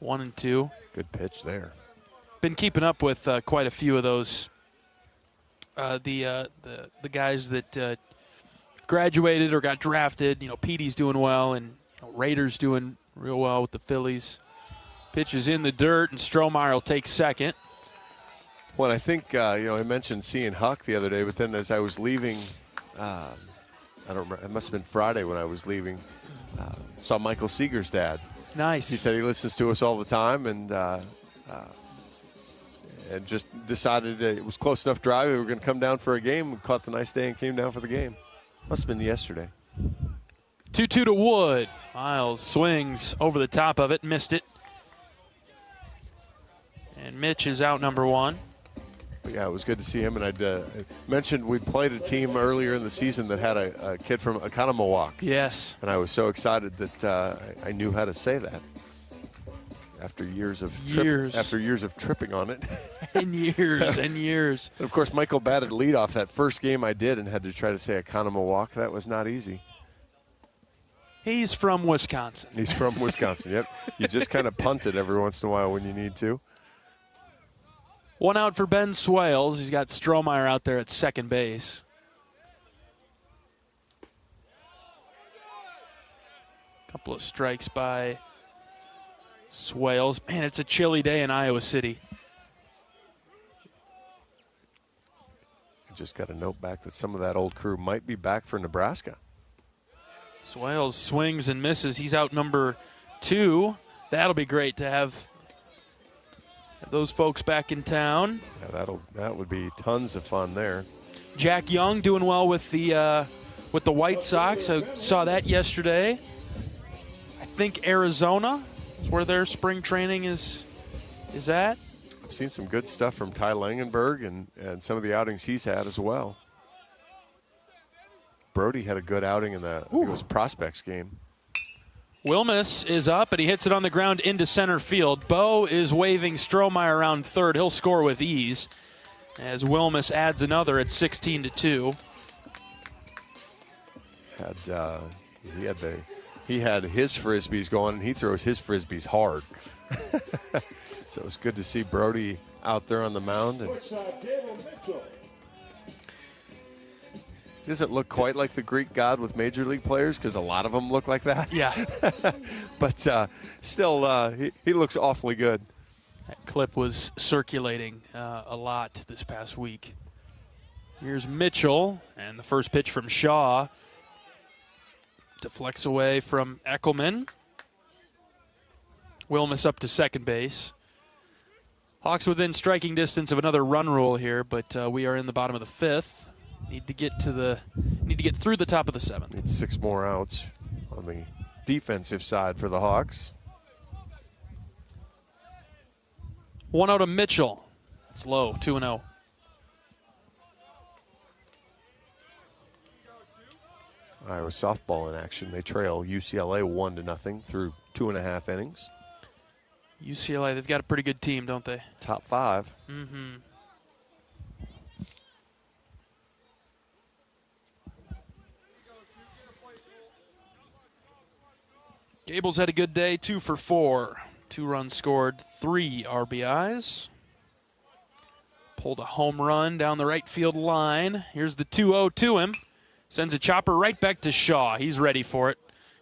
1-2. Good pitch there. Been keeping up with quite a few of those. The guys that graduated or got drafted. Petey's doing well, and Rader's doing real well with the Phillies. Pitch is in the dirt, and Strohmeyer will take second. Well, I think I mentioned seeing Huck the other day, but then as I was leaving, I don't remember. It must have been Friday when I was leaving. Saw Michael Seeger's dad. Nice. He said he listens to us all the time, and just decided it was close enough drive. We were going to come down for a game. We caught the nice day and came down for the game. Must have been yesterday. 2-2 to Wood. Miles swings over the top of it, missed it. And Mitch is out number one. Yeah, it was good to see him. And I mentioned we played a team earlier in the season that had a kid from Economowalk. Yes. And I was so excited that I knew how to say that after years of tripping on it. And years and years. And of course, Michael batted leadoff that first game I did and had to try to say Economowalk. That was not easy. He's from Wisconsin. He's from Wisconsin, yep. You just kind of punt it every once in a while when you need to. One out for Ben Swales. He's got Strohmeyer out there at second base. Couple of strikes by Swales. Man, it's a chilly day in Iowa City. I just got a note back that some of that old crew might be back for Nebraska. Swales swings and misses. He's out number 2. That'll be great to have those folks back in town. Yeah, that would be tons of fun there. Jack Young doing well with the White Sox. I saw that yesterday. I think Arizona is where their spring training is at. I've seen some good stuff from Ty Langenberg and some of the outings he's had as well. Brody had a good outing in I think it was Prospects game. Wilmus is up, and he hits it on the ground into center field. Bo is waving Strohmeyer around third. He'll score with ease as Wilmus adds another at 16-2. He had his Frisbees going, and he throws his Frisbees hard. So it's good to see Brody out there on the mound. And he doesn't look quite like the Greek god with major league players because a lot of them look like that. Yeah. But still, he looks awfully good. That clip was circulating a lot this past week. Here's Mitchell, and the first pitch from Shaw. Deflects away from Eckelman. Wilmus up to second base. Hawks within striking distance of another run rule here, but we are in the bottom of the 5th. Need to get through the top of the 7th. Need 6 more outs on the defensive side for the Hawks. 1 out of Mitchell. It's low, 2-0. Iowa softball in action. They trail UCLA 1-0 through 2.5 innings. UCLA, they've got a pretty good team, don't they? Top 5. Mm-hmm. Gable's had a good day, 2 for 4. 2 runs scored, 3 RBIs. Pulled a home run down the right field line. Here's the 2-0 to him. Sends a chopper right back to Shaw. He's ready for it.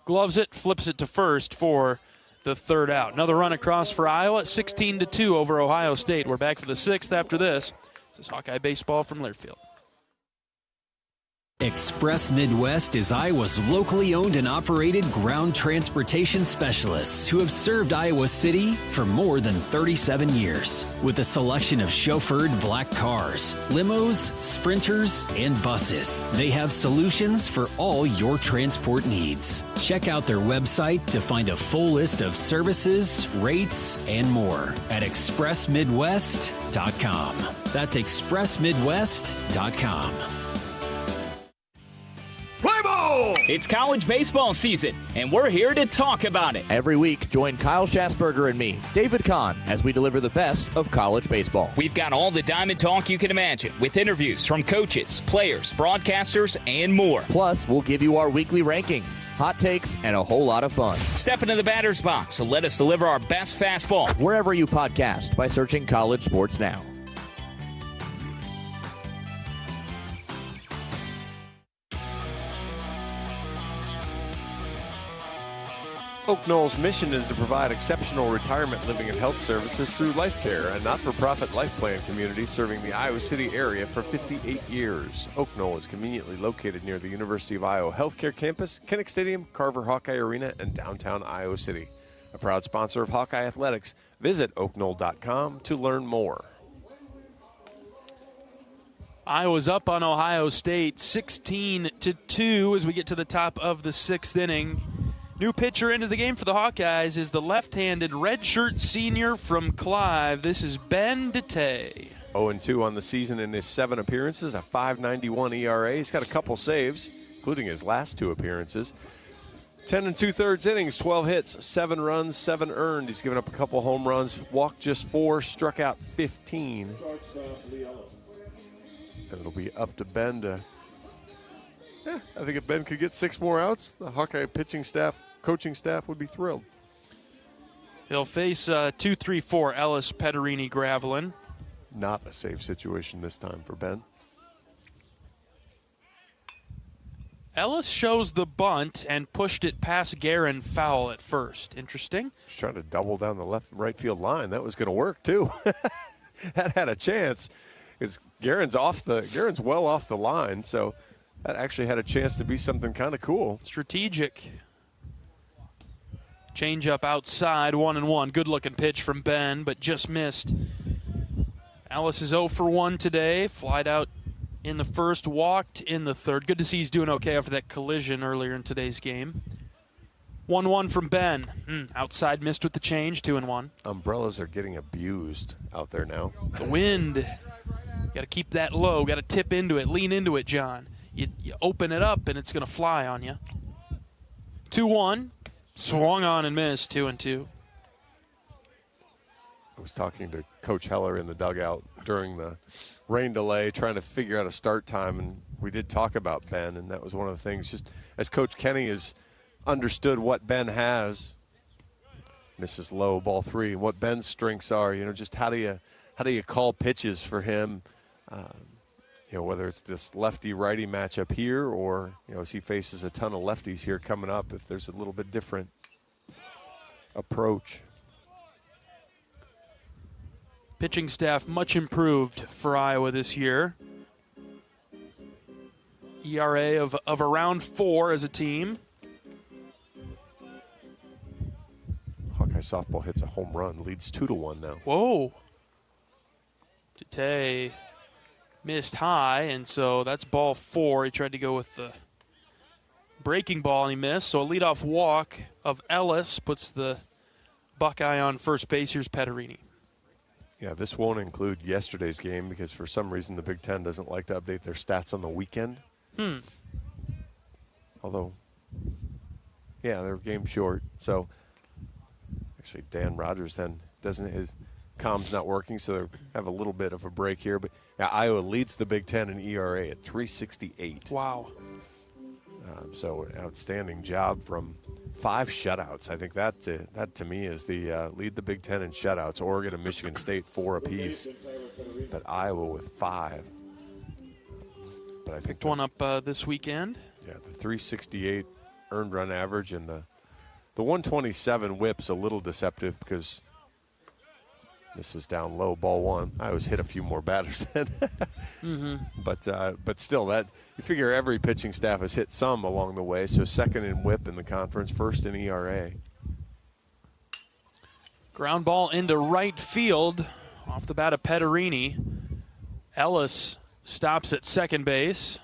Gloves it, flips it to first for the third out. Another run across for Iowa, 16-2 over Ohio State. We're back for the 6th after this. This is Hawkeye Baseball from Learfield. Express Midwest is Iowa's locally owned and operated ground transportation specialists who have served Iowa City for more than 37 years. With a selection of chauffeured black cars, limos, sprinters, and buses, they have solutions for all your transport needs. Check out their website to find a full list of services, rates, and more at expressmidwest.com. That's expressmidwest.com. Play ball! It's college baseball season, and we're here to talk about it. Every week, join Kyle Schassberger and me, David Kahn, as we deliver the best of college baseball. We've got all the Diamond talk you can imagine, with interviews from coaches, players, broadcasters, and more. Plus, we'll give you our weekly rankings, hot takes, and a whole lot of fun. Step into the batter's box, so let us deliver our best fastball. Wherever you podcast by searching College Sports Now. Oak Knoll's mission is to provide exceptional retirement living and health services through Life Care, a not-for-profit life plan community serving the Iowa City area for 58 years. Oak Knoll is conveniently located near the University of Iowa Healthcare Campus, Kinnick Stadium, Carver Hawkeye Arena, and downtown Iowa City. A proud sponsor of Hawkeye Athletics. Visit oakknoll.com to learn more. Iowa's up on Ohio State 16-2 as we get to the top of the 6th inning. New pitcher into the game for the Hawkeyes is the left-handed redshirt senior from Clive. This is Ben Dete. 0-2 on the season in his 7 appearances, a .591 ERA. He's got a couple saves, including his last 2 appearances. 10 2/3 innings, 12 hits, 7 runs, 7 earned. He's given up a couple home runs, walked just 4, struck out 15. And it'll be up to Ben to... I think if Ben could get 6 more outs, the Hawkeye pitching staff, coaching staff would be thrilled. He'll face 2-3-4 Ellis, Petterini, Gravelin. Not a safe situation this time for Ben. Ellis shows the bunt and pushed it past Guerin, foul at first. Interesting. He's trying to double down the left and right field line. That was going to work too. That had a chance because Guerin's well off the line, so that actually had a chance to be something kind of cool. Strategic. Change up outside, 1-1. Good looking pitch from Ben, but just missed. Ellis is 0 for 1 today. Flied out in the first, walked in the third. Good to see he's doing okay after that collision earlier in today's game. 1-1 from Ben. Outside missed with the change, 2-1. Umbrellas are getting abused out there now. The wind. Got to keep that low. Got to tip into it. Lean into it, John. You open it up, and it's going to fly on you. 2-1. Swung on and missed, 2-2. I was talking to Coach Heller in the dugout during the rain delay, trying to figure out a start time, and we did talk about Ben, and that was one of the things. Just as Coach Kenny has understood what Ben has, misses low, ball 3, and what Ben's strengths are. Just how do you call pitches for him? Whether it's this lefty-righty matchup here or, as he faces a ton of lefties here coming up, if there's a little bit different approach. Pitching staff much improved for Iowa this year. ERA of around 4 as a team. Hawkeye softball hits a home run, leads 2-1 now. Whoa. Dete missed high, and so that's ball 4. He tried to go with the breaking ball, and he missed. So a leadoff walk of Ellis puts the Buckeye on first base. Here's Petterini. Yeah, this won't include yesterday's game because for some reason the Big Ten doesn't like to update their stats on the weekend. Although, yeah, they're game short. So actually Dan Rogers then his comm's not working, so they have a little bit of a break here. But yeah, Iowa leads the Big Ten in ERA at 3.68. Wow. So an outstanding job from 5 shutouts. I think that to me is the lead the Big Ten in shutouts. Oregon and Michigan State 4 apiece, but Iowa with 5. But I think one up this weekend. Yeah, the 3.68 earned run average and the 127 whip's a little deceptive because this is down low, ball 1. I always hit a few more batters then. But still, that you figure every pitching staff has hit some along the way. So second in whip in the conference, first in ERA. Ground ball into right field off the bat of Petterini. Ellis stops at second base.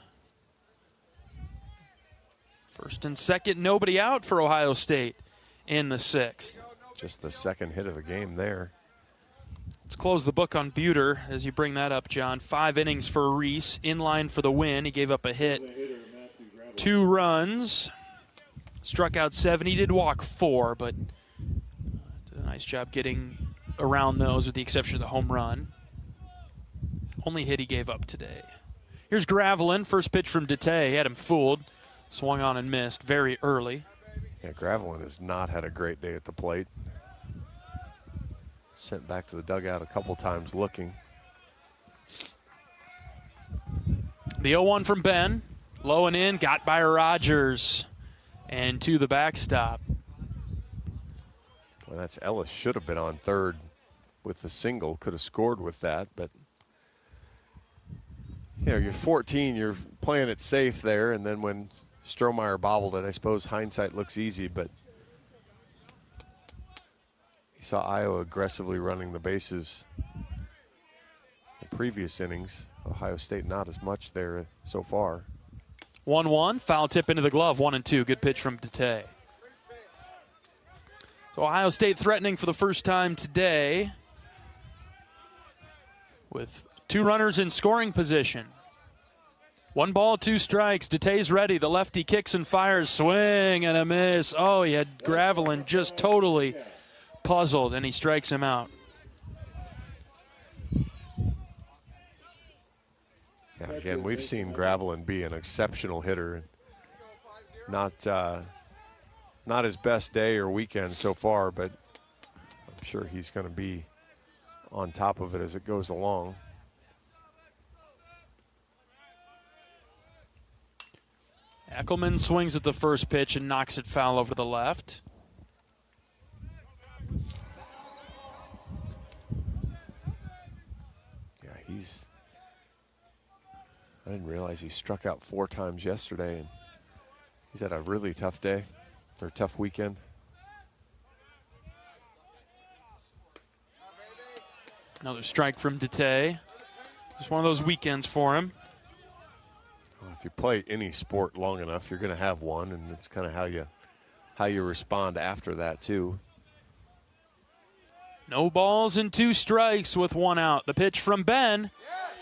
First and second, nobody out for Ohio State in the 6th. Just the second hit of the game there. Let's close the book on Buter as you bring that up, John. 5 innings for Reese, in line for the win. He gave up a hit 2 runs. Struck out 7. He did walk 4, but did a nice job getting around those with the exception of the home run. Only hit he gave up today. Here's Gravelin. First pitch from Dete. He had him fooled. Swung on and missed very early. Yeah, Gravelin has not had a great day at the plate. Sent back to the dugout a couple times looking. The 0-1 from Ben. Low and in. Got by Rogers. And to the backstop. Well, that's Ellis. Should have been on third with the single. Could have scored with that, but you know, you're 14, you're playing it safe there, and then when Strohmeyer bobbled it, I suppose hindsight looks easy, but you saw Iowa aggressively running the bases in previous innings. Ohio State not as much there so far. 1-1, foul tip into the glove, 1-2. Good pitch from Dete. So Ohio State threatening for the first time today with 2 runners in scoring position. 1 ball, 2 strikes. Dete's ready. The lefty kicks and fires. Swing and a miss. Oh, he had Gravelin just totally puzzled, and he strikes him out. Yeah, again, we've seen Gravelin be an exceptional hitter. Not his best day or weekend so far, but I'm sure he's going to be on top of it as it goes along. Eckelman swings at the first pitch and knocks it foul over the left. Yeah, I didn't realize he struck out 4 times yesterday, and he's had a really tough day, or tough weekend. Another strike from Dete. Just one of those weekends for him. Well, if you play any sport long enough, you're going to have one, and it's kind of how you respond after that too. No balls and 2 strikes with 1 out. The pitch from Ben.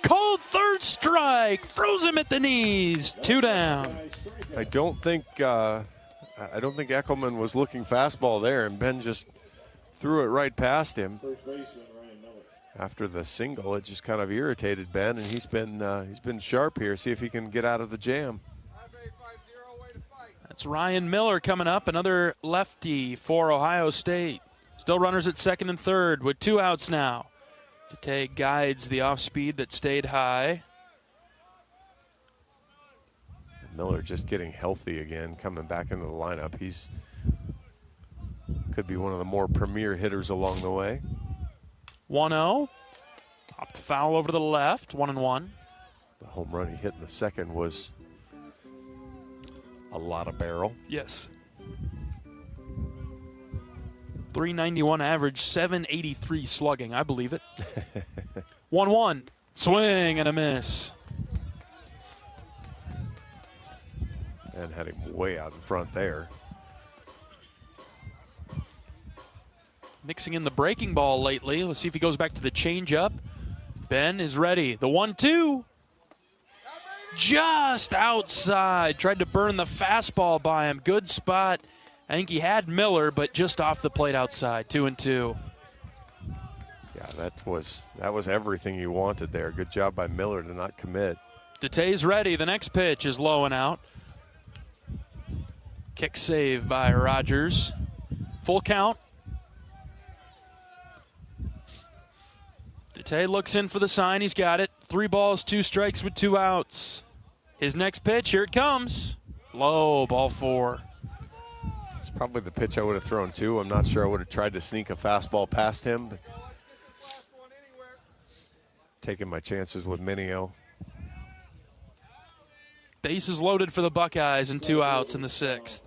Cold third strike. Throws him at the knees. 2 down. I don't think Eckelman was looking fastball there, and Ben just threw it right past him. After the single, it just kind of irritated Ben, and he's been sharp here. See if he can get out of the jam. That's Ryan Miller coming up, another lefty for Ohio State. Still runners at second and third with 2 outs now. Dete guides the off-speed that stayed high. Miller just getting healthy again, coming back into the lineup. He's could be one of the more premier hitters along the way. 1-0. Popped foul over to the left, 1-1. The home run he hit in the second was a lot of barrel. Yes. 391 average, 783 slugging. I believe it. 1-1. Swing and a miss. And had him way out in front there. Mixing in the breaking ball lately. Let's see if he goes back to the changeup. Ben is ready. The 1-2. Just outside. Tried to burn the fastball by him. Good spot. I think he had Miller, but just off the plate outside. 2-2. Yeah, that was everything you wanted there. Good job by Miller to not commit. Dete's ready. The next pitch is low and out. Kick save by Rogers. Full count. Dete looks in for the sign. He's got it. 3 balls, 2 strikes with 2 outs. His next pitch, here it comes. Low, ball 4. It's probably the pitch I would have thrown too. I'm not sure I would have tried to sneak a fastball past him. But taking my chances with Mineo. Bases loaded for the Buckeyes and 2 outs in the 6th.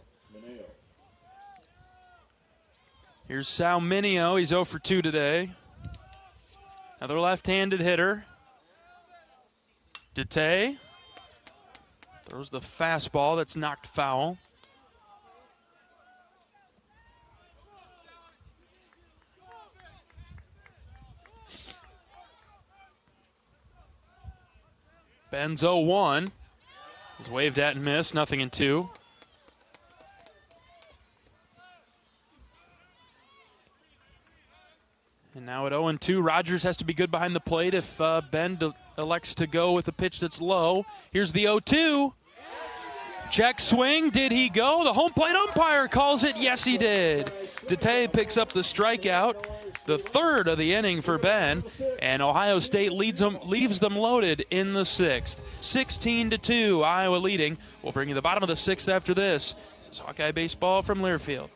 Here's Sal Mineo. He's 0 for 2 today. Another left-handed hitter. Dete throws the fastball that's knocked foul. Ben's 0-1. It's waved at and missed, 0-2. And now at 0-2, Rogers has to be good behind the plate if Ben elects to go with a pitch that's low. Here's the 0-2. Check swing. Did he go? The home plate umpire calls it. Yes, he did. Dete picks up the strikeout, the third of the inning for Ben, and Ohio State leaves them loaded in the 6th. 16-2, Iowa leading. We'll bring you the bottom of the 6th after this. This is Hawkeye Baseball from Learfield.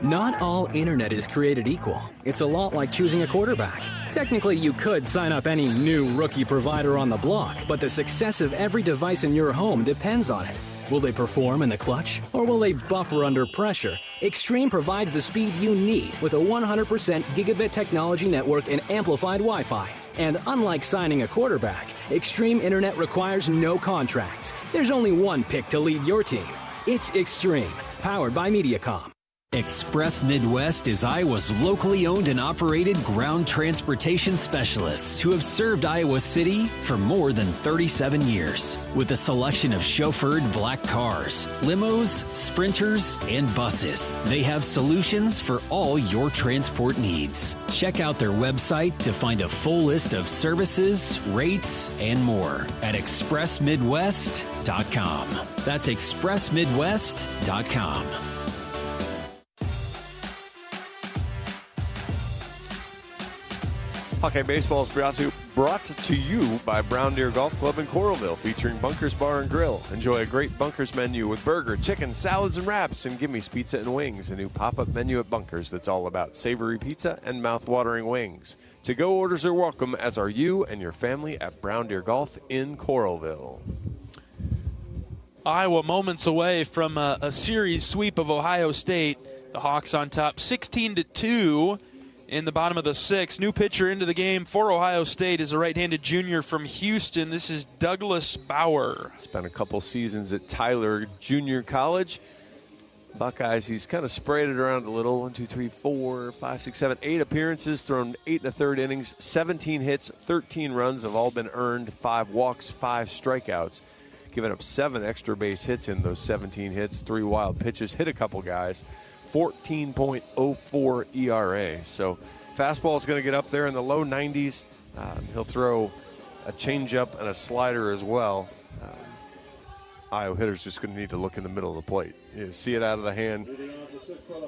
Not all internet is created equal. It's a lot like choosing a quarterback. Technically, you could sign up any new rookie provider on the block, but the success of every device in your home depends on it. Will they perform in the clutch, or will they buffer under pressure? Extreme provides the speed you need with a 100% gigabit technology network and amplified Wi-Fi. And unlike signing a quarterback, Extreme Internet requires no contracts. There's only one pick to lead your team. It's Extreme, powered by Mediacom. Express Midwest is Iowa's locally owned and operated ground transportation specialists who have served Iowa City for more than 37 years. With a selection of chauffeured black cars, limos, sprinters, and buses, they have solutions for all your transport needs. Check out their website to find a full list of services, rates, and more at expressmidwest.com. That's expressmidwest.com. Hawkeye Baseball is brought to you by Brown Deer Golf Club in Coralville, featuring Bunkers Bar and Grill. Enjoy a great Bunkers menu with burger, chicken, salads, and wraps, and Gimmy's Pizza and Wings, a new pop-up menu at Bunkers that's all about savory pizza and mouth-watering wings. To-go orders are welcome, as are you and your family at Brown Deer Golf in Coralville. Iowa moments away from a series sweep of Ohio State. The Hawks on top 16-2. In the bottom of the 6th. New pitcher into the game for Ohio State is a right-handed junior from Houston. This is Douglas Bauer. Spent a couple seasons at Tyler Junior College. Buckeyes, he's kind of sprayed it around a little. 1, 2, 3, 4, 5, 6, 7, 8 appearances, thrown 8 1/3 innings, 17 hits, 13 runs have all been earned, 5 walks, 5 strikeouts. Giving up 7 extra base hits in those 17 hits, 3 wild pitches, hit a couple guys. 14.04 ERA. So fastball is going to get up there in the low 90s. He'll throw a changeup and a slider as well. Iowa hitters just going to need to look in the middle of the plate. See it out of the hand,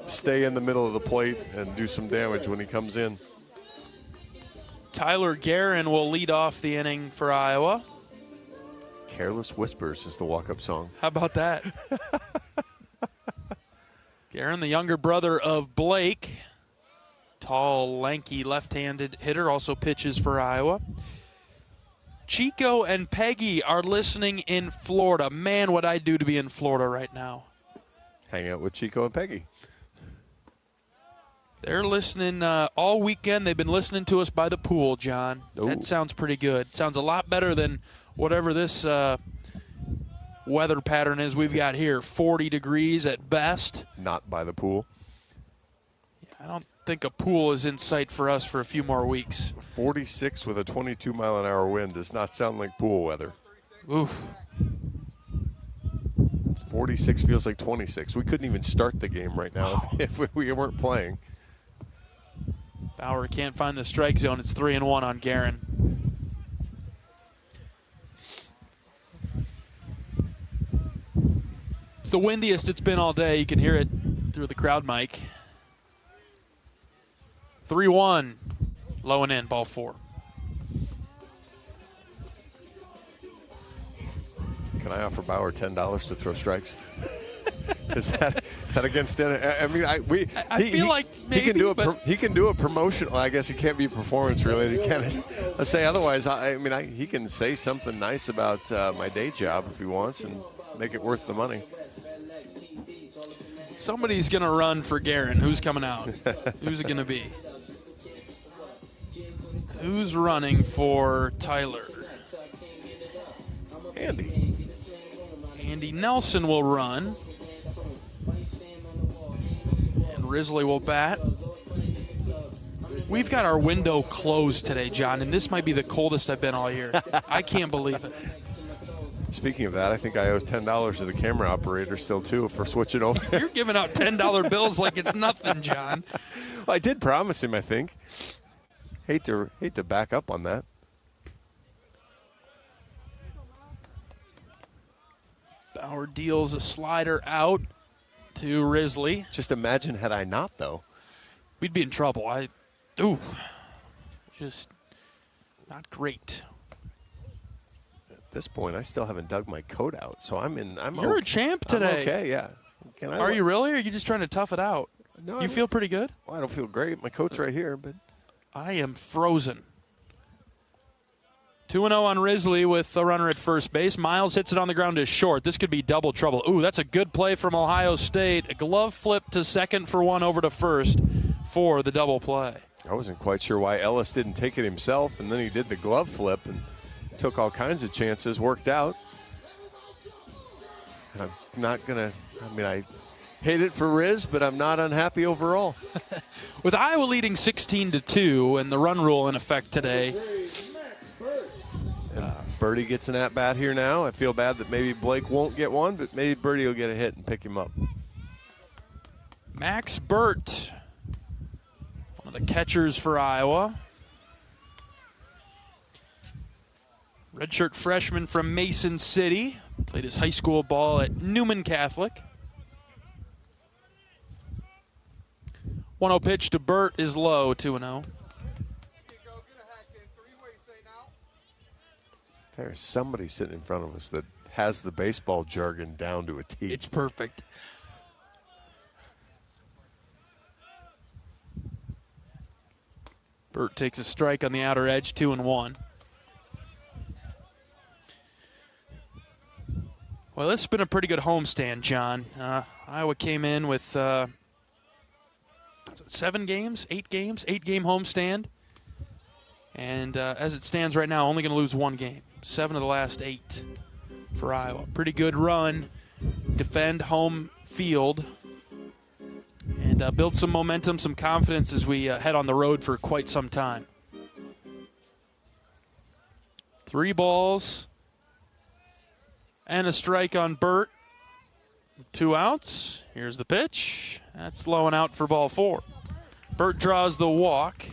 stay in the middle of the plate, and do some damage when he comes in. Tyler Guerin will lead off the inning for Iowa. Careless Whispers is the walk-up song. How about that? Guerin, the younger brother of Blake, tall, lanky, left-handed hitter, also pitches for Iowa. Chico and Peggy are listening in Florida. Man, what I'd do to be in Florida right now. Hang out with Chico and Peggy. They're listening all weekend. They've been listening to us by the pool, John. Ooh. That sounds pretty good. Sounds a lot better than whatever this weather pattern is we've got here. 40 degrees at best. Not by the pool. I don't think a pool is in sight for us for a few more weeks. 46 with a 22-mile-an-hour wind does not sound like pool weather. Oof. 46 feels like 26. We couldn't even start the game right now if we weren't playing. Bauer can't find the strike zone. It's 3-1 on Guerin. It's the windiest it's been all day. You can hear it through the crowd mic. 3-1, low and in, ball 4. Can I offer Bauer $10 to throw strikes? Is that against it? I mean, I feel like maybe he can do a promotional. I guess he can't be performance related, can it? I say otherwise. He can say something nice about my day job if he wants and make it worth the money. Somebody's going to run for Guerin. Who's coming out? Who's it going to be? Who's running for Tyler? Andy Nelson will run. And Risley will bat. We've got our window closed today, John, and this might be the coldest I've been all year. I can't believe it. speaking of that, I think I owe $10 to the camera operator still, too, for switching over. You're giving out $10 bills like it's nothing, John. Well, I did promise him, I think. Hate to back up on that. Bauer deals a slider out to Risley. Just imagine had I not, though. We'd be in trouble. Just not great. At this point, I still haven't dug my coat out, so You're a champ today. I'm okay, yeah. Are you really, or are you just trying to tough it out? No, you feel pretty good? Well, I don't feel great. My coat's right here, but I am frozen. 2-0 on Risley with a runner at first base. Miles hits it on the ground to short. This could be double trouble. Ooh, that's a good play from Ohio State. A glove flip to second for one over to first for the double play. I wasn't quite sure why Ellis didn't take it himself, and then he did the glove flip and took all kinds of chances, worked out. And I'm not going to, I hate it for Riz, but I'm not unhappy overall. With Iowa leading 16-2 and the run rule in effect today. And Birdie gets an at-bat here now. I feel bad that maybe Blake won't get one, but maybe Birdie will get a hit and pick him up. Max Burt, one of the catchers for Iowa. Redshirt freshman from Mason City. Played his high school ball at Newman Catholic. 1-0 pitch to Burt is low, 2-0. There's somebody sitting in front of us that has the baseball jargon down to a T. It's perfect. Burt takes a strike on the outer edge, 2-1. Well, this has been a pretty good homestand, John. Iowa came in with 7 games, 8 games, 8-game homestand. And as it stands right now, only going to lose 1 game. 7 of the last 8 for Iowa. Pretty good run. Defend home field. And build some momentum, some confidence as we head on the road for quite some time. 3 balls. And a strike on Burt. 2 outs. Here's the pitch. That's low and out for ball 4. Burt draws the walk.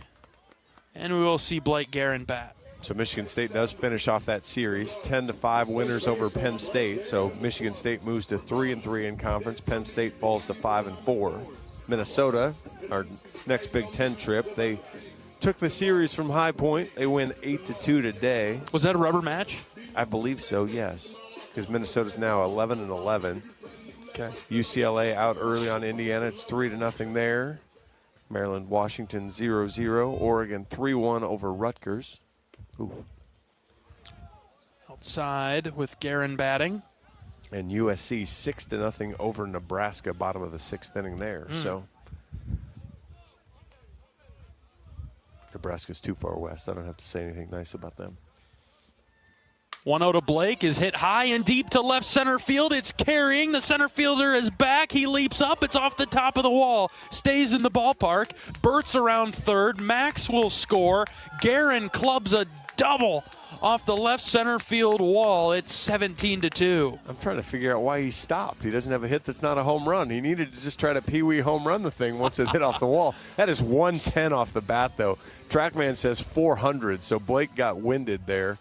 And we will see Blake Guerin bat. So Michigan State does finish off that series. 10-5 winners over Penn State. So Michigan State moves to 3-3 in conference. Penn State falls to 5-4. Minnesota, our next Big Ten trip, they took the series from High Point. They win 8-2 today. Was that a rubber match? I believe so, yes. Because Minnesota's now 11-11. Okay. UCLA out early on Indiana. It's 3-0 there. Maryland, Washington 0-0. Oregon 3-1 over Rutgers. Ooh. Outside with Guerin batting. And USC 6-0 over Nebraska, bottom of the 6th inning there. So Nebraska's too far west. I don't have to say anything nice about them. 1-0 to Blake is hit high and deep to left center field. It's carrying. The center fielder is back. He leaps up. It's off the top of the wall. Stays in the ballpark. Burt's around third. Max will score. Guerin clubs a double off the left center field wall. It's 17-2. I'm trying to figure out why he stopped. He doesn't have a hit that's not a home run. He needed to just try to peewee home run the thing once it hit off the wall. That is 110 off the bat, though. TrackMan says 400, so Blake got winded there.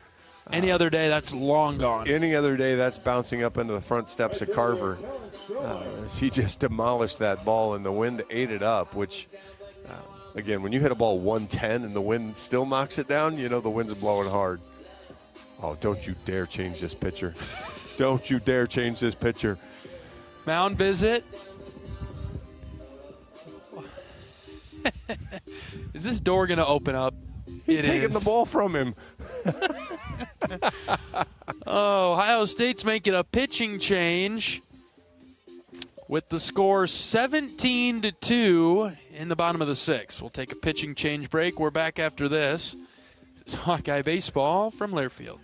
Any other day, that's long gone. Any other day, that's bouncing up into the front steps of Carver. He just demolished that ball, and the wind ate it up, which, again, when you hit a ball 110 and the wind still knocks it down, you know the wind's blowing hard. Oh, don't you dare change this pitcher. Don't you dare change this pitcher. Mound visit. Is this door going to open up? He's taking the ball from him. Ohio State's making a pitching change with the score 17-2 in the bottom of the 6th. We'll take a pitching change break. We're back after this. It's Hawkeye Baseball from Learfield.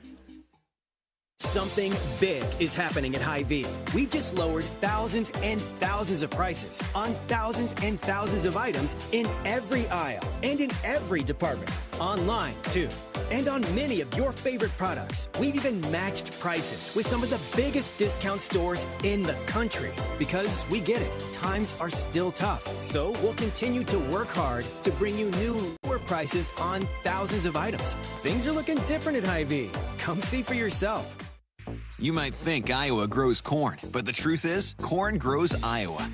Something big is happening at Hy-Vee. We've just lowered thousands and thousands of prices on thousands and thousands of items in every aisle and in every department. Online, too. And on many of your favorite products, we've even matched prices with some of the biggest discount stores in the country. Because we get it, times are still tough. So we'll continue to work hard to bring you new lower prices on thousands of items. Things are looking different at Hy-Vee. Come see for yourself. You might think Iowa grows corn, but the truth is, corn grows Iowa.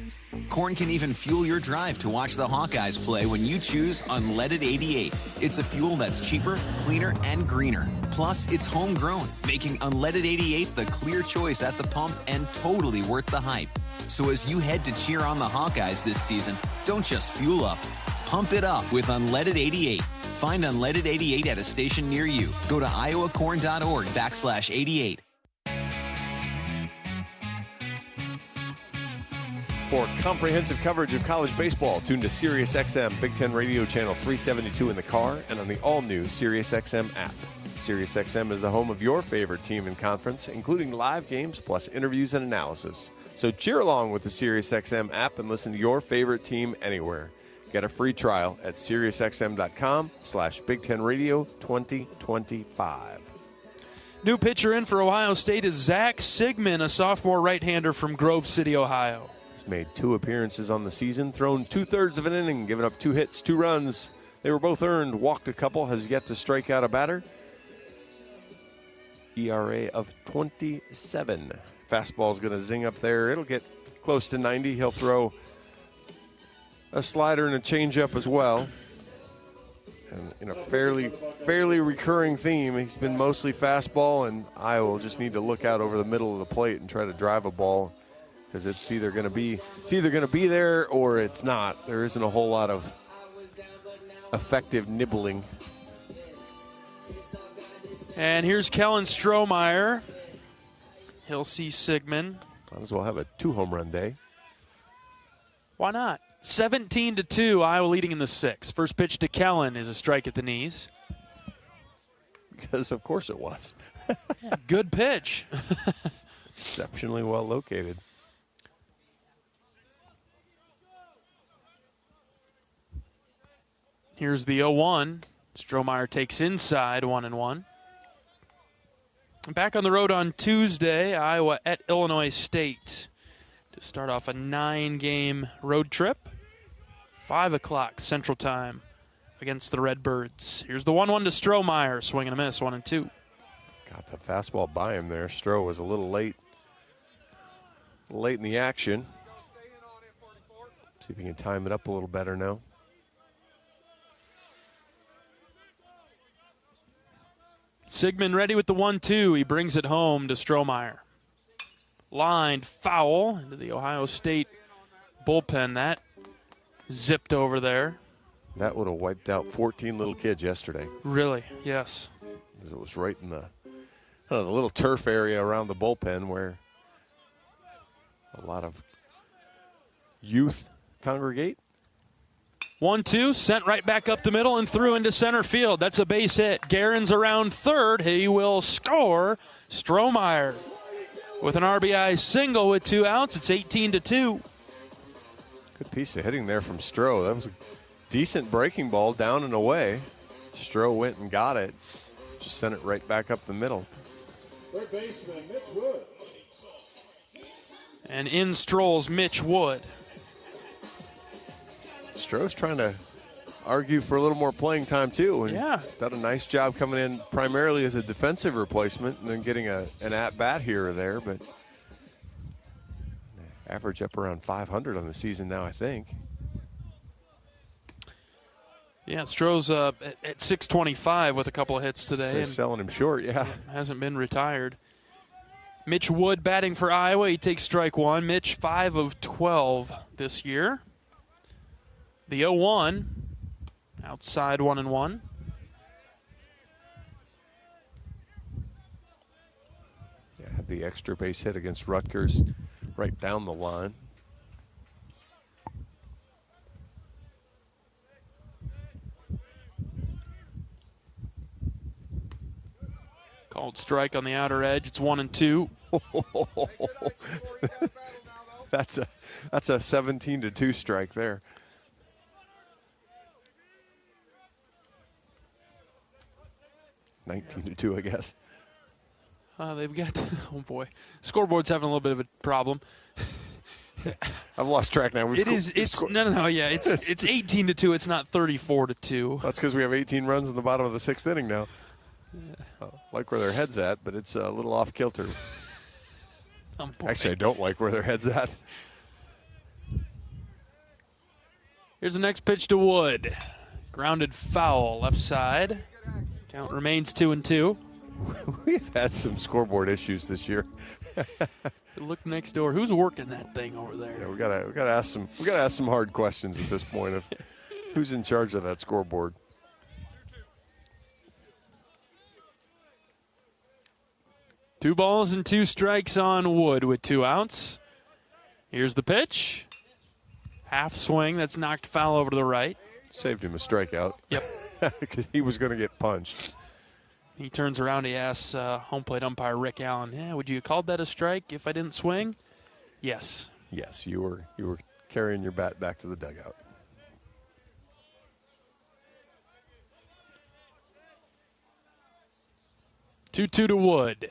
Corn can even fuel your drive to watch the Hawkeyes play when you choose Unleaded 88. It's a fuel that's cheaper, cleaner, and greener. Plus, it's homegrown, making Unleaded 88 the clear choice at the pump and totally worth the hype. So as you head to cheer on the Hawkeyes this season, don't just fuel up. Pump it up with Unleaded 88. Find Unleaded 88 at a station near you. Go to iowacorn.org/88. For comprehensive coverage of college baseball, tune to SiriusXM Big Ten Radio Channel 372 in the car and on the all-new SiriusXM app. SiriusXM is the home of your favorite team and conference, including live games plus interviews and analysis. So cheer along with the SiriusXM app and listen to your favorite team anywhere. Get a free trial at SiriusXM.com/Big Ten Radio 2025. New pitcher in for Ohio State is Zach Sigmund, a sophomore right-hander from Grove City, Ohio. Made 2 appearances on the season, thrown 2/3 of an inning, given up 2 hits, 2 runs. They were both earned, walked a couple, has yet to strike out a batter. ERA of 27. Fastball's going to zing up there. It'll get close to 90. He'll throw a slider and a changeup as well. And in a fairly recurring theme, he's been mostly fastball, and Iowa will just need to look out over the middle of the plate and try to drive a ball, because it's either going to be there or it's not. There isn't a whole lot of effective nibbling. And here's Kellen Strohmeyer. He'll see Sigmund. Might as well have a 2-home-run day. Why not? 17-2, Iowa leading in the 6th. First pitch to Kellen is a strike at the knees. Because of course it was. Yeah, good pitch. Exceptionally well located. Here's the 0-1. Strohmeyer takes inside, 1-1. Back on the road on Tuesday, Iowa at Illinois State to start off a 9-game road trip. 5 o'clock Central Time against the Redbirds. Here's the 1-1 to Strohmeyer. Swing and a miss, 1-2. Got the fastball by him there. Stroh was a little late in the action. See if he can time it up a little better now. Sigmund ready with the 1-2. He brings it home to Strohmeyer. Lined foul into the Ohio State bullpen. That zipped over there. That would have wiped out 14 little kids yesterday. Really? Yes. Because it was right in the little turf area around the bullpen where a lot of youth congregate. 1-2, sent right back up the middle and through into center field. That's a base hit. Guerin's around third. He will score. Strohmeyer with an RBI single with 2 outs. It's 18-2. Good piece of hitting there from Stroh. That was a decent breaking ball down and away. Stroh went and got it. Just sent it right back up the middle. Third baseman, Mitch Wood. And in strolls Mitch Wood. Stroh's trying to argue for a little more playing time, too. And yeah. Done a nice job coming in primarily as a defensive replacement and then getting an at-bat here or there. But average up around 500 on the season now, I think. Yeah, Stroh's at 625 with a couple of hits today. So selling him short, yeah. Hasn't been retired. Mitch Wood batting for Iowa. He takes strike 1. Mitch 5 of 12 this year. The 0-1, outside 1-1. Yeah, had the extra base hit against Rutgers right down the line. Called strike on the outer edge. It's 1-2. That's a 17-2 strike there. 19-2, I guess. They've got, oh boy, scoreboard's having a little bit of a problem. I've lost track now. It's 18-2. It's not 34-2. That's because we have 18 runs in the bottom of the 6th inning now. Yeah. Like where their head's at, but it's a little off kilter. Actually, I don't like where their head's at. Here's the next pitch to Wood. Grounded foul, left side. Count remains 2-2. We've had some scoreboard issues this year. Look next door. Who's working that thing over there? Yeah, we gotta ask some hard questions at this point of who's in charge of that scoreboard. Two balls and 2 strikes on Wood with 2 outs. Here's the pitch. Half swing. That's knocked foul over to the right. Saved him a strikeout. Yep. Because he was going to get punched. He turns around. He asks home plate umpire Rick Allen, "Yeah, would you have called that a strike if I didn't swing?" Yes. Yes, you were carrying your bat back to the dugout. Two to Wood.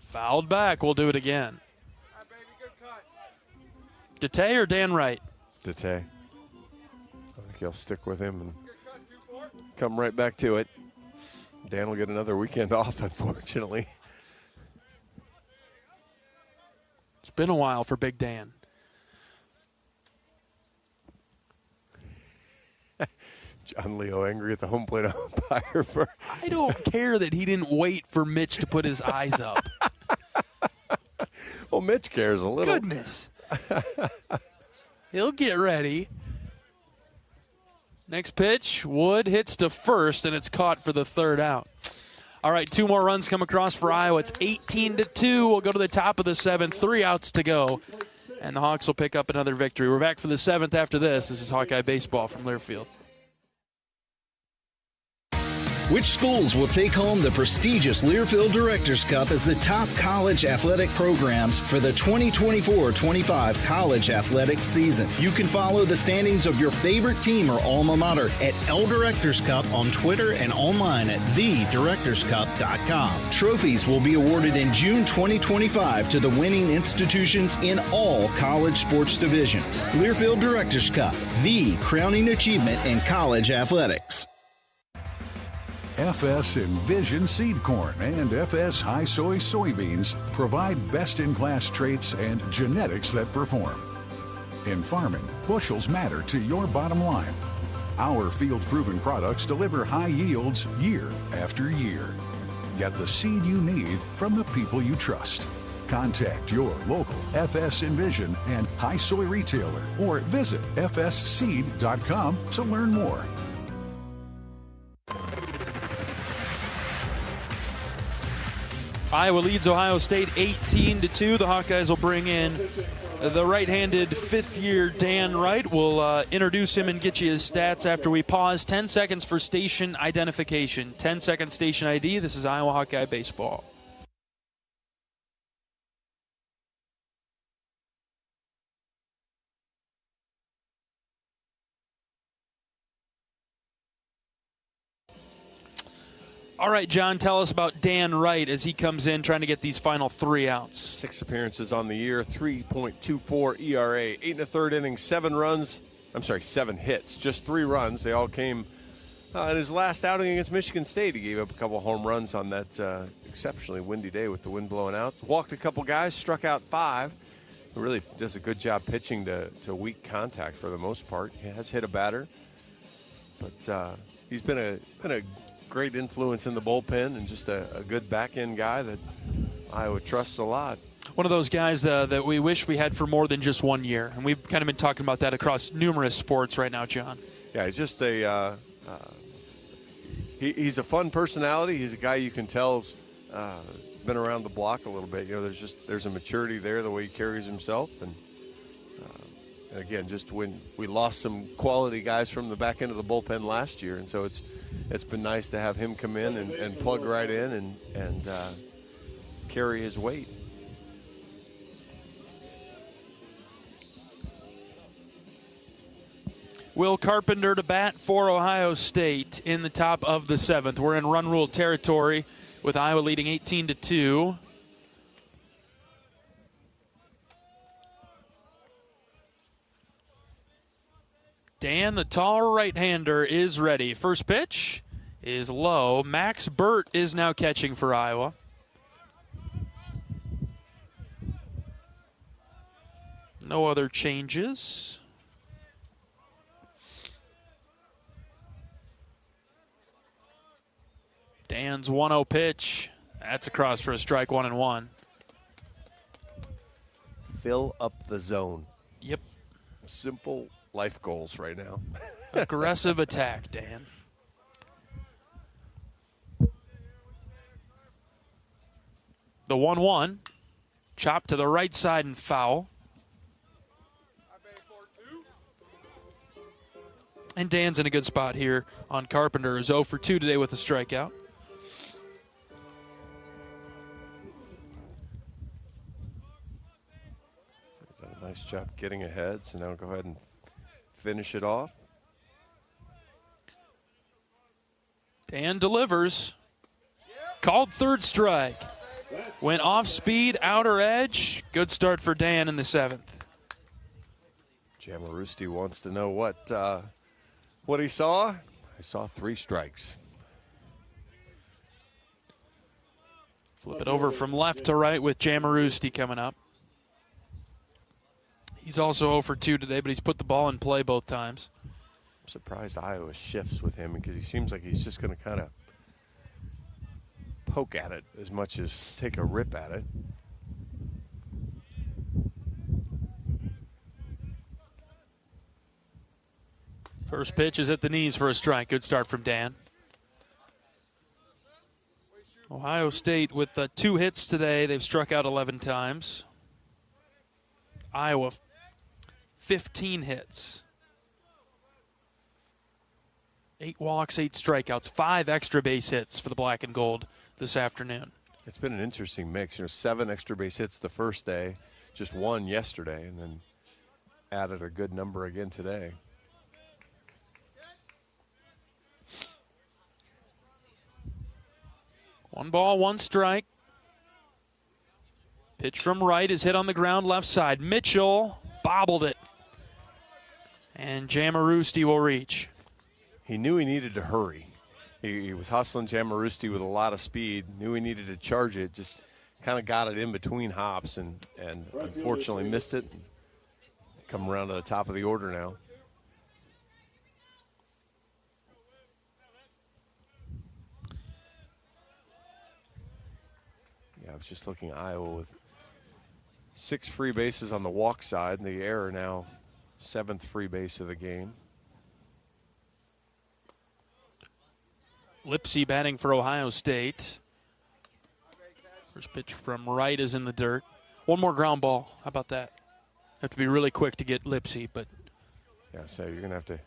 Fouled back. We'll do it again. Dete or Dan Wright? Dete. I think he'll stick with him and come right back to it. Dan will get another weekend off, unfortunately. It's been a while for Big Dan. John Leo angry at the home plate umpire for. I don't care that he didn't wait for Mitch to put his eyes up. Well, Mitch cares a little. Goodness. He'll get ready. Next pitch, Wood hits to first, and it's caught for the 3rd out. All right, 2 more runs come across for Iowa. It's 18-2. We'll go to the top of the 7th. 3 outs to go, and the Hawks will pick up another victory. We're back for the 7th after this. This is Hawkeye Baseball from Learfield. Which schools will take home the prestigious Learfield Directors Cup as the top college athletic programs for the 2024-25 college athletic season? You can follow the standings of your favorite team or alma mater at L Directors Cup on Twitter and online at thedirectorscup.com. Trophies will be awarded in June 2025 to the winning institutions in all college sports divisions. Learfield Directors Cup, the crowning achievement in college athletics. FS Envision Seed Corn and FS High Soy Soybeans provide best-in-class traits and genetics that perform. In farming, bushels matter to your bottom line. Our field-proven products deliver high yields year after year. Get the seed you need from the people you trust. Contact your local FS Envision and High Soy retailer or visit fsseed.com to learn more. Iowa leads Ohio State 18-2. The Hawkeyes will bring in the right-handed 5th-year Dan Wright. We'll introduce him and get you his stats after we pause. 10 seconds for station identification. 10-second station ID. This is Iowa Hawkeye Baseball. All right, John, tell us about Dan Wright as he comes in trying to get these final 3 outs. 6 appearances on the year, 3.24 ERA, 8 1/3 innings, 7 hits, just 3 runs. They all came in his last outing against Michigan State. He gave up a couple home runs on that exceptionally windy day with the wind blowing out. Walked a couple guys, struck out 5. He really does a good job pitching to weak contact for the most part. He has hit a batter, but he's been a great influence in the bullpen and just a good back-end guy that Iowa trusts a lot. One of those guys that we wish we had for more than just 1 year, and we've kind of been talking about that across numerous sports right now, John. Yeah, he's just he's a fun personality. He's a guy you can tell's been around the block a little bit. You know, there's a maturity there, the way he carries himself, and again, just when we lost some quality guys from the back end of the bullpen last year, and so it's been nice to have him come in and plug right in and carry his weight. Will Carpenter to bat for Ohio State in the top of the 7th. We're in run rule territory with Iowa leading 18-2. Dan, the tall right-hander, is ready. First pitch is low. Max Burt is now catching for Iowa. No other changes. Dan's 1-0 pitch. That's across for a strike, 1-1. Fill up the zone. Yep. Simple life goals right now. Aggressive attack, Dan. The 1-1. Chop to the right side and foul. And Dan's in a good spot here on Carpenter. Is 0 for 2 today with a strikeout. He's done a nice job getting ahead, so now go ahead and finish it off. Dan delivers. Called third strike. Went off speed, outer edge. Good start for Dan in the 7th. Jamarusti wants to know what he saw. I saw 3 strikes. Flip it over from left to right with Jamarusti coming up. He's also 0 for 2 today, but he's put the ball in play both times. I'm surprised Iowa shifts with him because he seems like he's just going to kind of poke at it as much as take a rip at it. First pitch is at the knees for a strike. Good start from Dan. Ohio State with 2 hits today. They've struck out 11 times. Iowa, 15 hits. 8 walks, 8 strikeouts, 5 extra base hits for the black and gold this afternoon. It's been an interesting mix. 7 extra base hits the first day, just 1 yesterday, and then added a good number again today. One ball, 1 strike. Pitch from right is hit on the ground left side. Mitchell bobbled it. And Jamarusti will reach. He knew he needed to hurry. He was hustling Jamarusti with a lot of speed, knew he needed to charge it, just kind of got it in between hops and unfortunately missed it. Come around to the top of the order now. I was just looking at Iowa with 6 free bases on the walk side, and the error now 7th free base of the game. Lipsy batting for Ohio State. First pitch from right is in the dirt. 1 more ground ball. How about that? Have to be really quick to get Lipsy, but. Yeah, so you're going to have to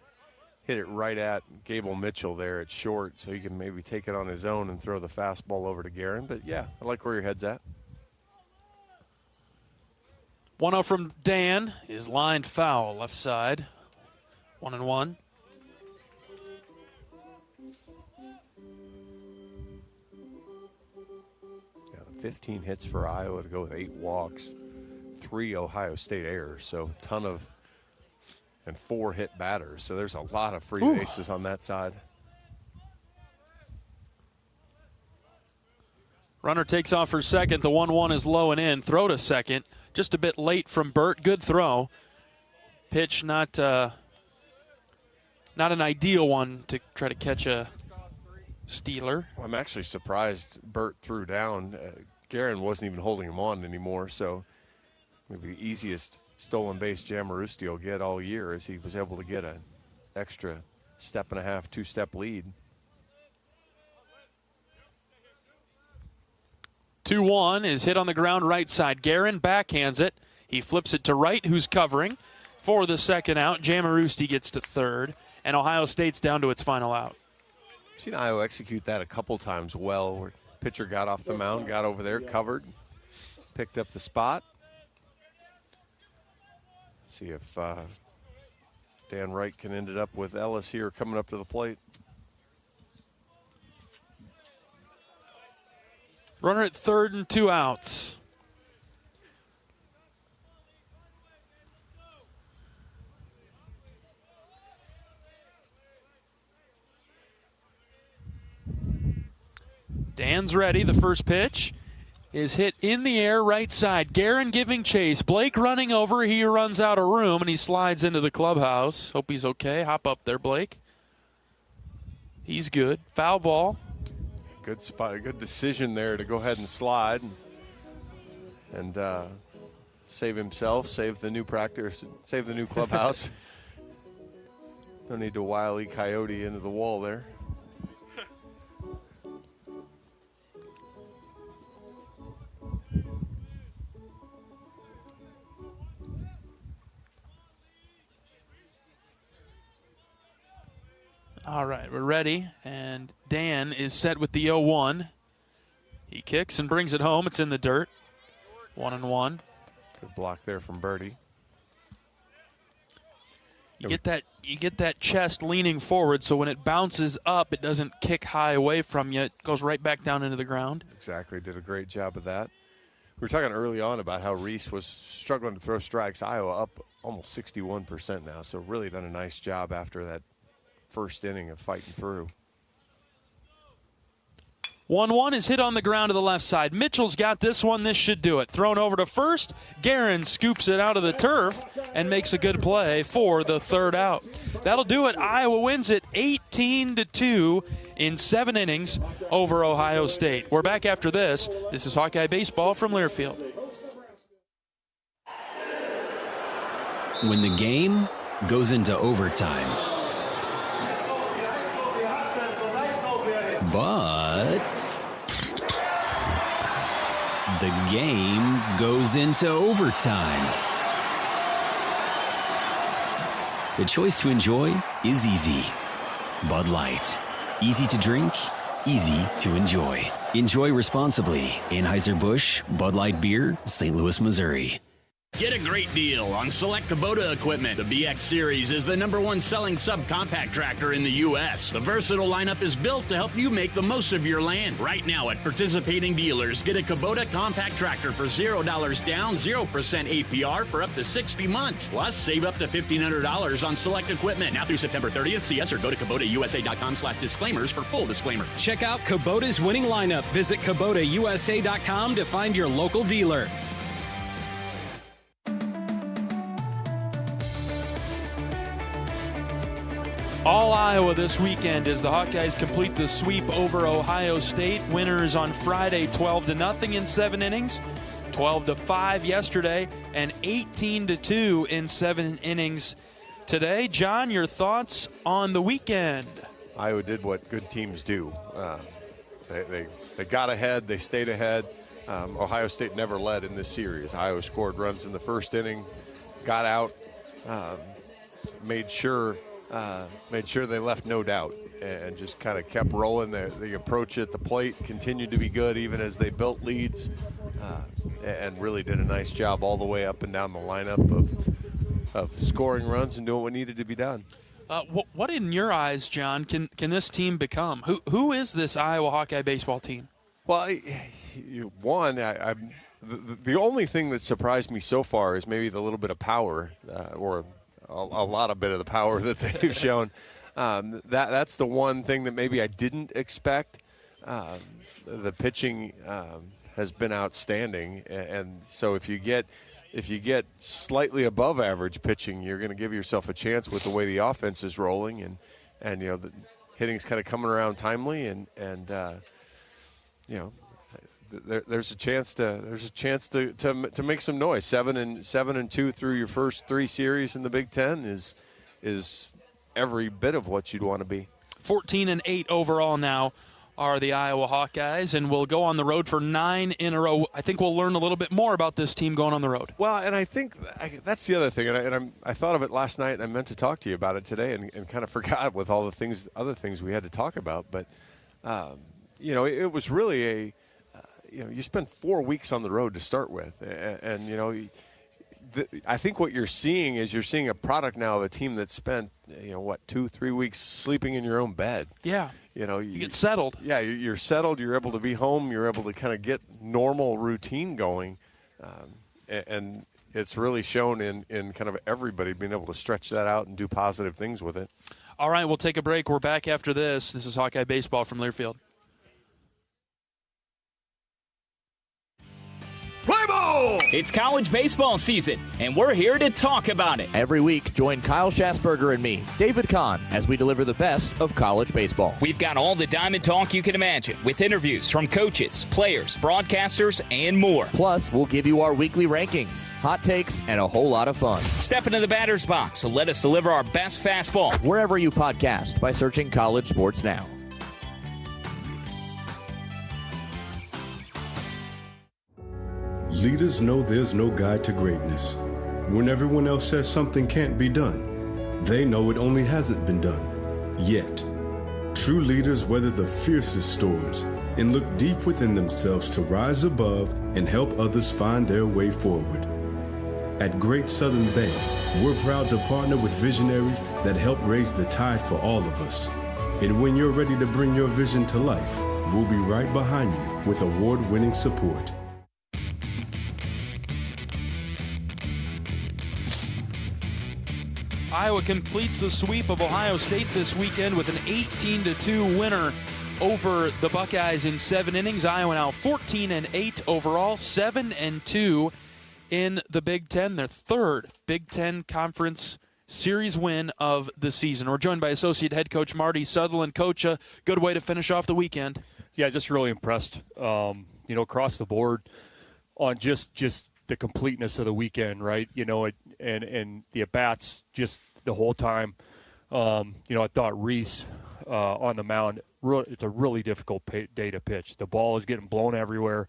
hit it right at Gable Mitchell there at short so he can maybe take it on his own and throw the fastball over to Guerin. But, yeah, I like where your head's at. 1-0 from Dan is lined foul left side. 1-1. Yeah, 15 hits for Iowa to go with 8 walks, 3 Ohio State errors. So a ton of and 4 hit batters. So there's a lot of free bases on that side. Runner takes off for second. The 1-1 is low and in. Throw to second. Just a bit late from Burt. Good throw. Pitch not an ideal one to try to catch a stealer. Well, I'm actually surprised Burt threw down. Guerin wasn't even holding him on anymore. So maybe the easiest stolen base Jamarusti will get all year as he was able to get an extra 1.5, 2-step lead. 2-1 is hit on the ground right side. Guerin backhands it. He flips it to right, who's covering. For the second out, Jamarusti gets to third, and Ohio State's down to its final out. I've seen Iowa execute that a couple times well, where pitcher got off the mound, got over there, covered, picked up the spot. See if Dan Wright can end it up with Ellis here coming up to the plate. Runner at third and 2 outs. Dan's ready. The first pitch is hit in the air right side. Guerin giving chase. Blake running over. He runs out of room, and he slides into the clubhouse. Hope he's okay. Hop up there, Blake. He's good. Foul ball. Good spot. Good decision there to go ahead and slide and save himself, save the new practice, save the new clubhouse. No need to Wile E. Coyote into the wall there. All right, we're ready, and Dan is set with the 0-1. He kicks and brings it home. It's in the dirt. 1-1. Good block there from Birdie. You get that chest leaning forward, so when it bounces up, it doesn't kick high away from you. It goes right back down into the ground. Exactly. Did a great job of that. We were talking early on about how Reese was struggling to throw strikes. Iowa up almost 61% now, so really done a nice job after that first inning of fighting through. 1-1 is hit on the ground to the left side. Mitchell's got this one. This should do it. Thrown over to first. Guerin scoops it out of the turf and makes a good play for the third out. That'll do it. Iowa wins it 18-2 in 7 innings over Ohio State. We're back after this. This is Hawkeye Baseball from Learfield. When the game goes into overtime, but the game goes into overtime. The choice to enjoy is easy. Bud Light. Easy to drink, easy to enjoy. Enjoy responsibly. Anheuser-Busch, Bud Light Beer, St. Louis, Missouri. Get a great deal on select Kubota equipment. The BX Series is the #1 selling subcompact tractor in the U.S. The versatile lineup is built to help you make the most of your land. Right now at participating dealers, get a Kubota compact tractor for $0 down, 0% APR for up to 60 months. Plus, save up to $1,500 on select equipment. Now through September 30th, see us or go to KubotaUSA.com/disclaimers for full disclaimer. Check out Kubota's winning lineup. Visit KubotaUSA.com to find your local dealer. All Iowa this weekend as the Hawkeyes complete the sweep over Ohio State. Winners on Friday 12-0 in 7 innings, 12-5 yesterday, and 18-2 in 7 innings today. John, your thoughts on the weekend? Iowa did what good teams do. They got ahead, they stayed ahead. Ohio State never led in this series. Iowa scored runs in the first inning, got out, made sure they left no doubt and just kind of kept rolling. The approach at the plate continued to be good even as they built leads and really did a nice job all the way up and down the lineup of scoring runs and doing what needed to be done. What in your eyes, John, can this team become? Who is this Iowa Hawkeye baseball team? Well, the only thing that surprised me so far is maybe the little bit of power or a lot of bit of the power that they've shown. That's the one thing that maybe I didn't expect. The pitching has been outstanding, and so if you get slightly above average pitching, you're going to give yourself a chance with the way the offense is rolling, and you know the hitting's kind of coming around timely, and you know. There's a chance to make some noise. 7-2 through your first 3 series in the Big Ten is every bit of what you'd want to be. 14-8 overall now are the Iowa Hawkeyes, and we'll go on the road for 9 in a row. I think we'll learn a little bit more about this team going on the road. Well, and I think that's the other thing, and I thought of it last night, and I meant to talk to you about it today, and kind of forgot with all the other things we had to talk about. But you know, it was really you spend 4 weeks on the road to start with, and you know, I think what you're seeing is a product now of a team that spent 2-3 weeks sleeping in your own bed. Yeah. You get settled. Yeah, you're settled. You're able to be home. You're able to kind of get normal routine going, and it's really shown in kind of everybody being able to stretch that out and do positive things with it. All right, we'll take a break. We're back after this. This is Hawkeye Baseball from Learfield. Play ball! It's college baseball season, and we're here to talk about it. Every week, join Kyle Schassberger and me, David Kahn, as we deliver the best of college baseball. We've got all the diamond talk you can imagine, with interviews from coaches, players, broadcasters, and more. Plus, we'll give you our weekly rankings, hot takes, and a whole lot of fun. Step into the batter's box, so let us deliver our best fastball. Wherever you podcast by searching College Sports Now. Leaders know there's no guide to greatness. When everyone else says something can't be done, they know it only hasn't been done, yet. True leaders weather the fiercest storms and look deep within themselves to rise above and help others find their way forward. At Great Southern Bank, we're proud to partner with visionaries that help raise the tide for all of us. And when you're ready to bring your vision to life, we'll be right behind you with award-winning support. Iowa completes the sweep of Ohio State this weekend with an 18-2 winner over the Buckeyes in 7 innings. Iowa now 14-8 overall, 7-2 in the Big Ten. Their third Big Ten Conference Series win of the season. We're joined by Associate Head Coach Marty Sutherland. Coach, a good way to finish off the weekend. Yeah, just really impressed, across the board on just the completeness of the weekend, right? And the at-bats just the whole time. I thought Reese on the mound, it's a really difficult day to pitch. The ball is getting blown everywhere.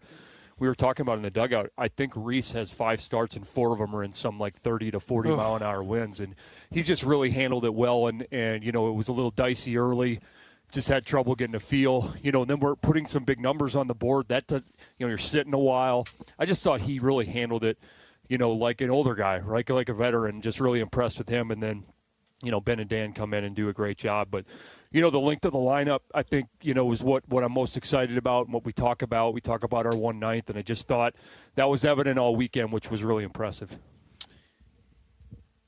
We were talking about in the dugout, I think Reese has 5 starts and 4 of them are in some 30 to 40 mile an hour winds. And he's just really handled it well. And it was a little dicey early. Just had trouble getting a feel, and then we're putting some big numbers on the board. That does, you're sitting a while. I just thought he really handled it, like an older guy, right? Like a veteran, just really impressed with him. And then, Ben and Dan come in and do a great job. But, the length of the lineup, I think, is what I'm most excited about and what we talk about. We talk about our 1/9, and I just thought that was evident all weekend, which was really impressive.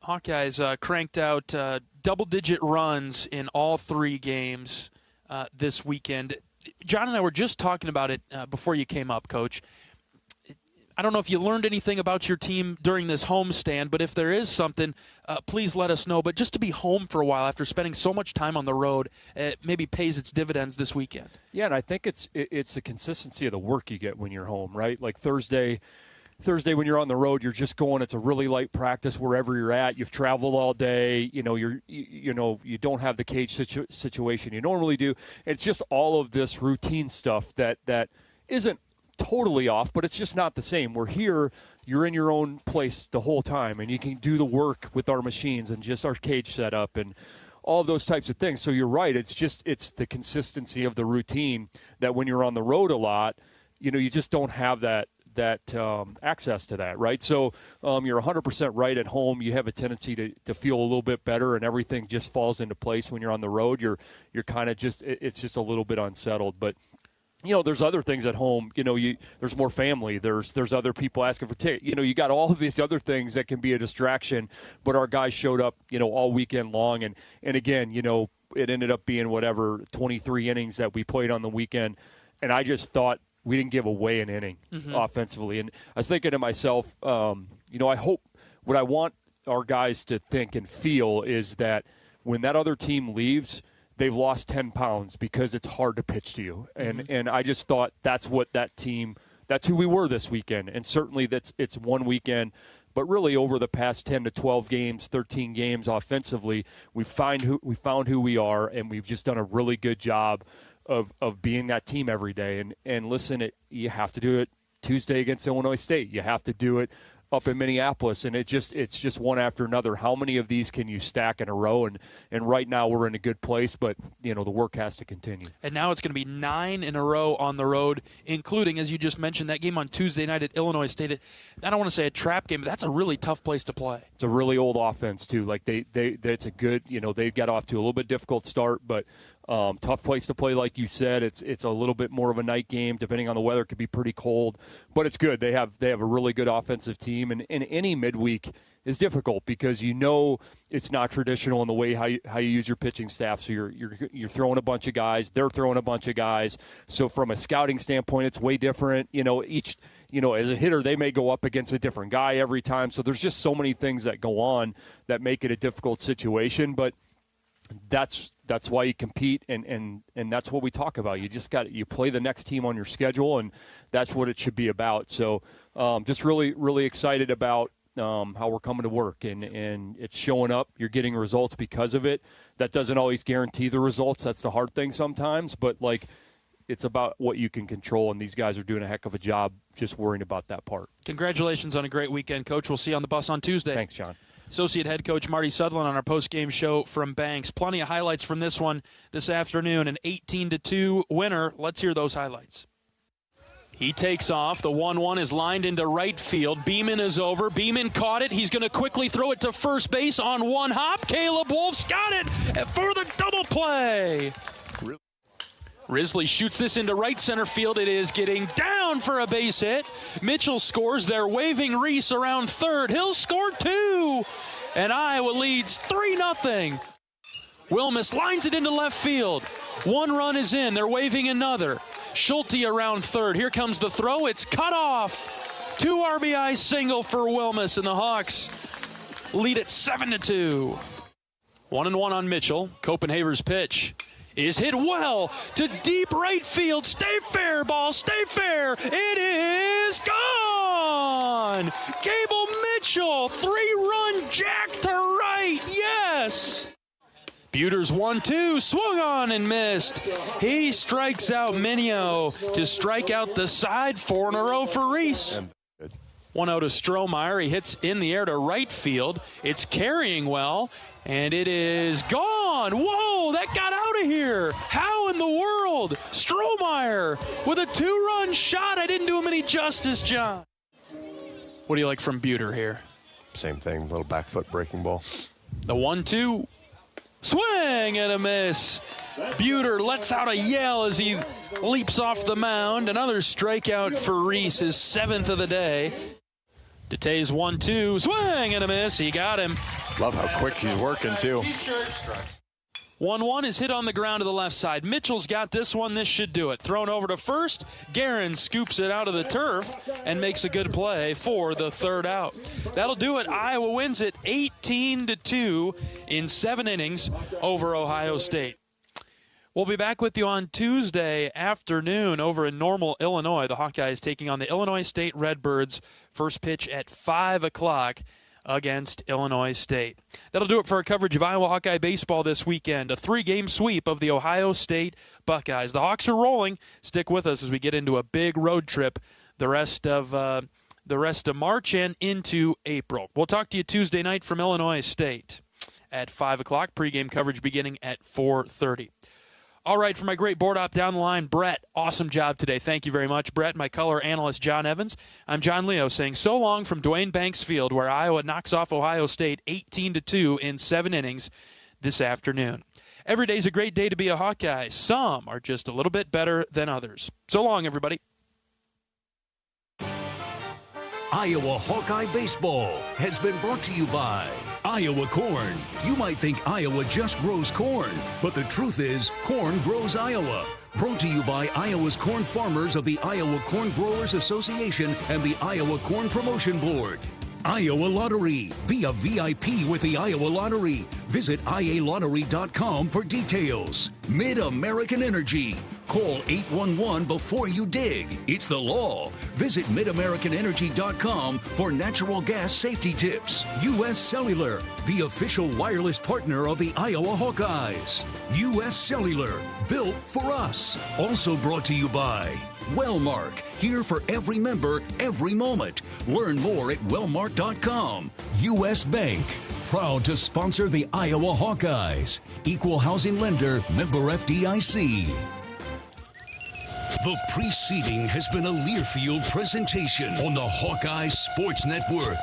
Hawkeyes cranked out double-digit runs in all 3 games this weekend. John and I were just talking about it before you came up, Coach. I don't know if you learned anything about your team during this homestand, but if there is something, please let us know. But just to be home for a while after spending so much time on the road, it maybe pays its dividends this weekend. Yeah, and I think it's the consistency of the work you get when you're home, right? Like Thursday when you're on the road, you're just going. It's a really light practice wherever you're at. You've traveled all day. You don't have the cage situation you normally do. It's just all of this routine stuff that isn't totally off, but it's just not the same. We're here. You're in your own place the whole time, and you can do the work with our machines and just our cage setup and all of those types of things. So you're right. It's the consistency of the routine that when you're on the road a lot, you just don't have that access to that, right? So you're 100% right at home. You have a tendency to feel a little bit better, and everything just falls into place when you're on the road. You're kind of it's just a little bit unsettled. But there's other things at home. There's more family. There's other people asking for tickets. You got all of these other things that can be a distraction. But our guys showed up, all weekend long, and again, it ended up being 23 innings that we played on the weekend, and I just thought we didn't give away an inning offensively. And I was thinking to myself, I hope what I want our guys to think and feel is that when that other team leaves, they've lost 10 pounds because it's hard to pitch to you. And I just thought that's what that team, that's who we were this weekend. And certainly it's one weekend, but really over the past 10 to 12 games, 13 games offensively, we found who we are, and we've just done a really good job of being that team every day. And listen, you have to do it Tuesday against Illinois State. You have to do it up in Minneapolis, and it's just one after another. How many of these can you stack in a row? And right now we're in a good place, but the work has to continue. And now it's going to be 9 in a row on the road, including, as you just mentioned, that game on Tuesday night at Illinois State. I don't want to say a trap game, but that's a really tough place to play. It's a really old offense too. Like it's a good, they got off to a little bit difficult start, but tough place to play, like you said. It's a little bit more of a night game, depending on the weather. It could be pretty cold, but it's good. They have a really good offensive team, and any midweek is difficult because it's not traditional in the way how you use your pitching staff. So you're throwing a bunch of guys, they're throwing a bunch of guys. So from a scouting standpoint, it's way different. As a hitter, they may go up against a different guy every time. So there's just so many things that go on that make it a difficult situation, but that's why you compete, and that's what we talk about. You play the next team on your schedule, and that's what it should be about. So just really, really excited about how we're coming to work, and it's showing up. You're getting results because of it. That doesn't always guarantee the results. That's the hard thing sometimes, but it's about what you can control, and these guys are doing a heck of a job just worrying about that part. Congratulations on a great weekend, Coach. We'll see you on the bus on Tuesday. Thanks, John. Associate head coach Marty Sutherland on our post-game show from Banks. Plenty of highlights from this one this afternoon. An 18-2 winner. Let's hear those highlights. He takes off. The 1-1 is lined into right field. Beeman is over. Beeman caught it. He's going to quickly throw it to first base on one hop. Caleb Wolf's got it for the double play. Risley shoots this into right center field. It is getting down for a base hit. Mitchell scores. They're waving Reese around third. He'll score 2. And Iowa leads 3-0. Wilmus lines it into left field. 1 run is in. They're waving another. Schulte around third. Here comes the throw. It's cut off. 2 RBI single for Wilmus, and the Hawks lead at 7-2. 1-1 on Mitchell. Copenhaver's pitch is hit well to deep right field. Stay fair, ball, stay fair. It is gone. Gable Mitchell, 3-run jack to right. Yes. Buter's 1-2, swung on and missed. He strikes out Minio to strike out the side. 4 in a row for Reese. 1-0 to Strohmeyer. He hits in the air to right field. It's carrying well, and it is gone. Whoa, that got out of here. How in the world? Strohmeyer with a 2-run shot. I didn't do him any justice, John. What do you like from Buter here? Same thing, little back foot breaking ball. The 1-2. Swing and a miss. Buter lets out a yell as he leaps off the mound. Another strikeout for Reese, his 7th of the day. Detay's 1-2. Swing and a miss. He got him. Love how quick he's working, too. 1-1 is hit on the ground to the left side. Mitchell's got this one. This should do it. Thrown over to first. Guerin scoops it out of the turf and makes a good play for the 3rd out. That'll do it. Iowa wins it 18-2 in 7 innings over Ohio State. We'll be back with you on Tuesday afternoon over in Normal, Illinois. The Hawkeyes taking on the Illinois State Redbirds. First pitch at 5 o'clock. Against Illinois State. That'll do it for our coverage of Iowa Hawkeye baseball this weekend. A 3-game sweep of the Ohio State Buckeyes. The Hawks are rolling. Stick with us as we get into a big road trip the rest of March and into April. We'll talk to you Tuesday night from Illinois State at 5 o'clock. Pregame coverage beginning at 4:30. All right, for my great board op down the line, Brett, awesome job today. Thank you very much, Brett. My color analyst, John Evans. I'm John Leo saying so long from Dwayne Banks Field, where Iowa knocks off Ohio State 18-2 in 7 innings this afternoon. Every day's a great day to be a Hawkeye. Some are just a little bit better than others. So long, everybody. Iowa Hawkeye Baseball has been brought to you by Iowa Corn. You might think Iowa just grows corn, but the truth is corn grows Iowa. Brought to you by Iowa's corn farmers of the Iowa Corn Growers Association and the Iowa Corn Promotion Board. Iowa Lottery. Be a VIP with the Iowa Lottery. Visit ialottery.com for details. Mid-American Energy. Call 811 before you dig. It's the law. Visit MidAmericanEnergy.com for natural gas safety tips. U.S. Cellular, the official wireless partner of the Iowa Hawkeyes. U.S. Cellular, built for us. Also brought to you by Wellmark, here for every member, every moment. Learn more at wellmark.com. U.S. Bank, proud to sponsor the Iowa Hawkeyes. Equal housing lender, member FDIC. The preceding has been a Learfield presentation on the Hawkeye Sports Network.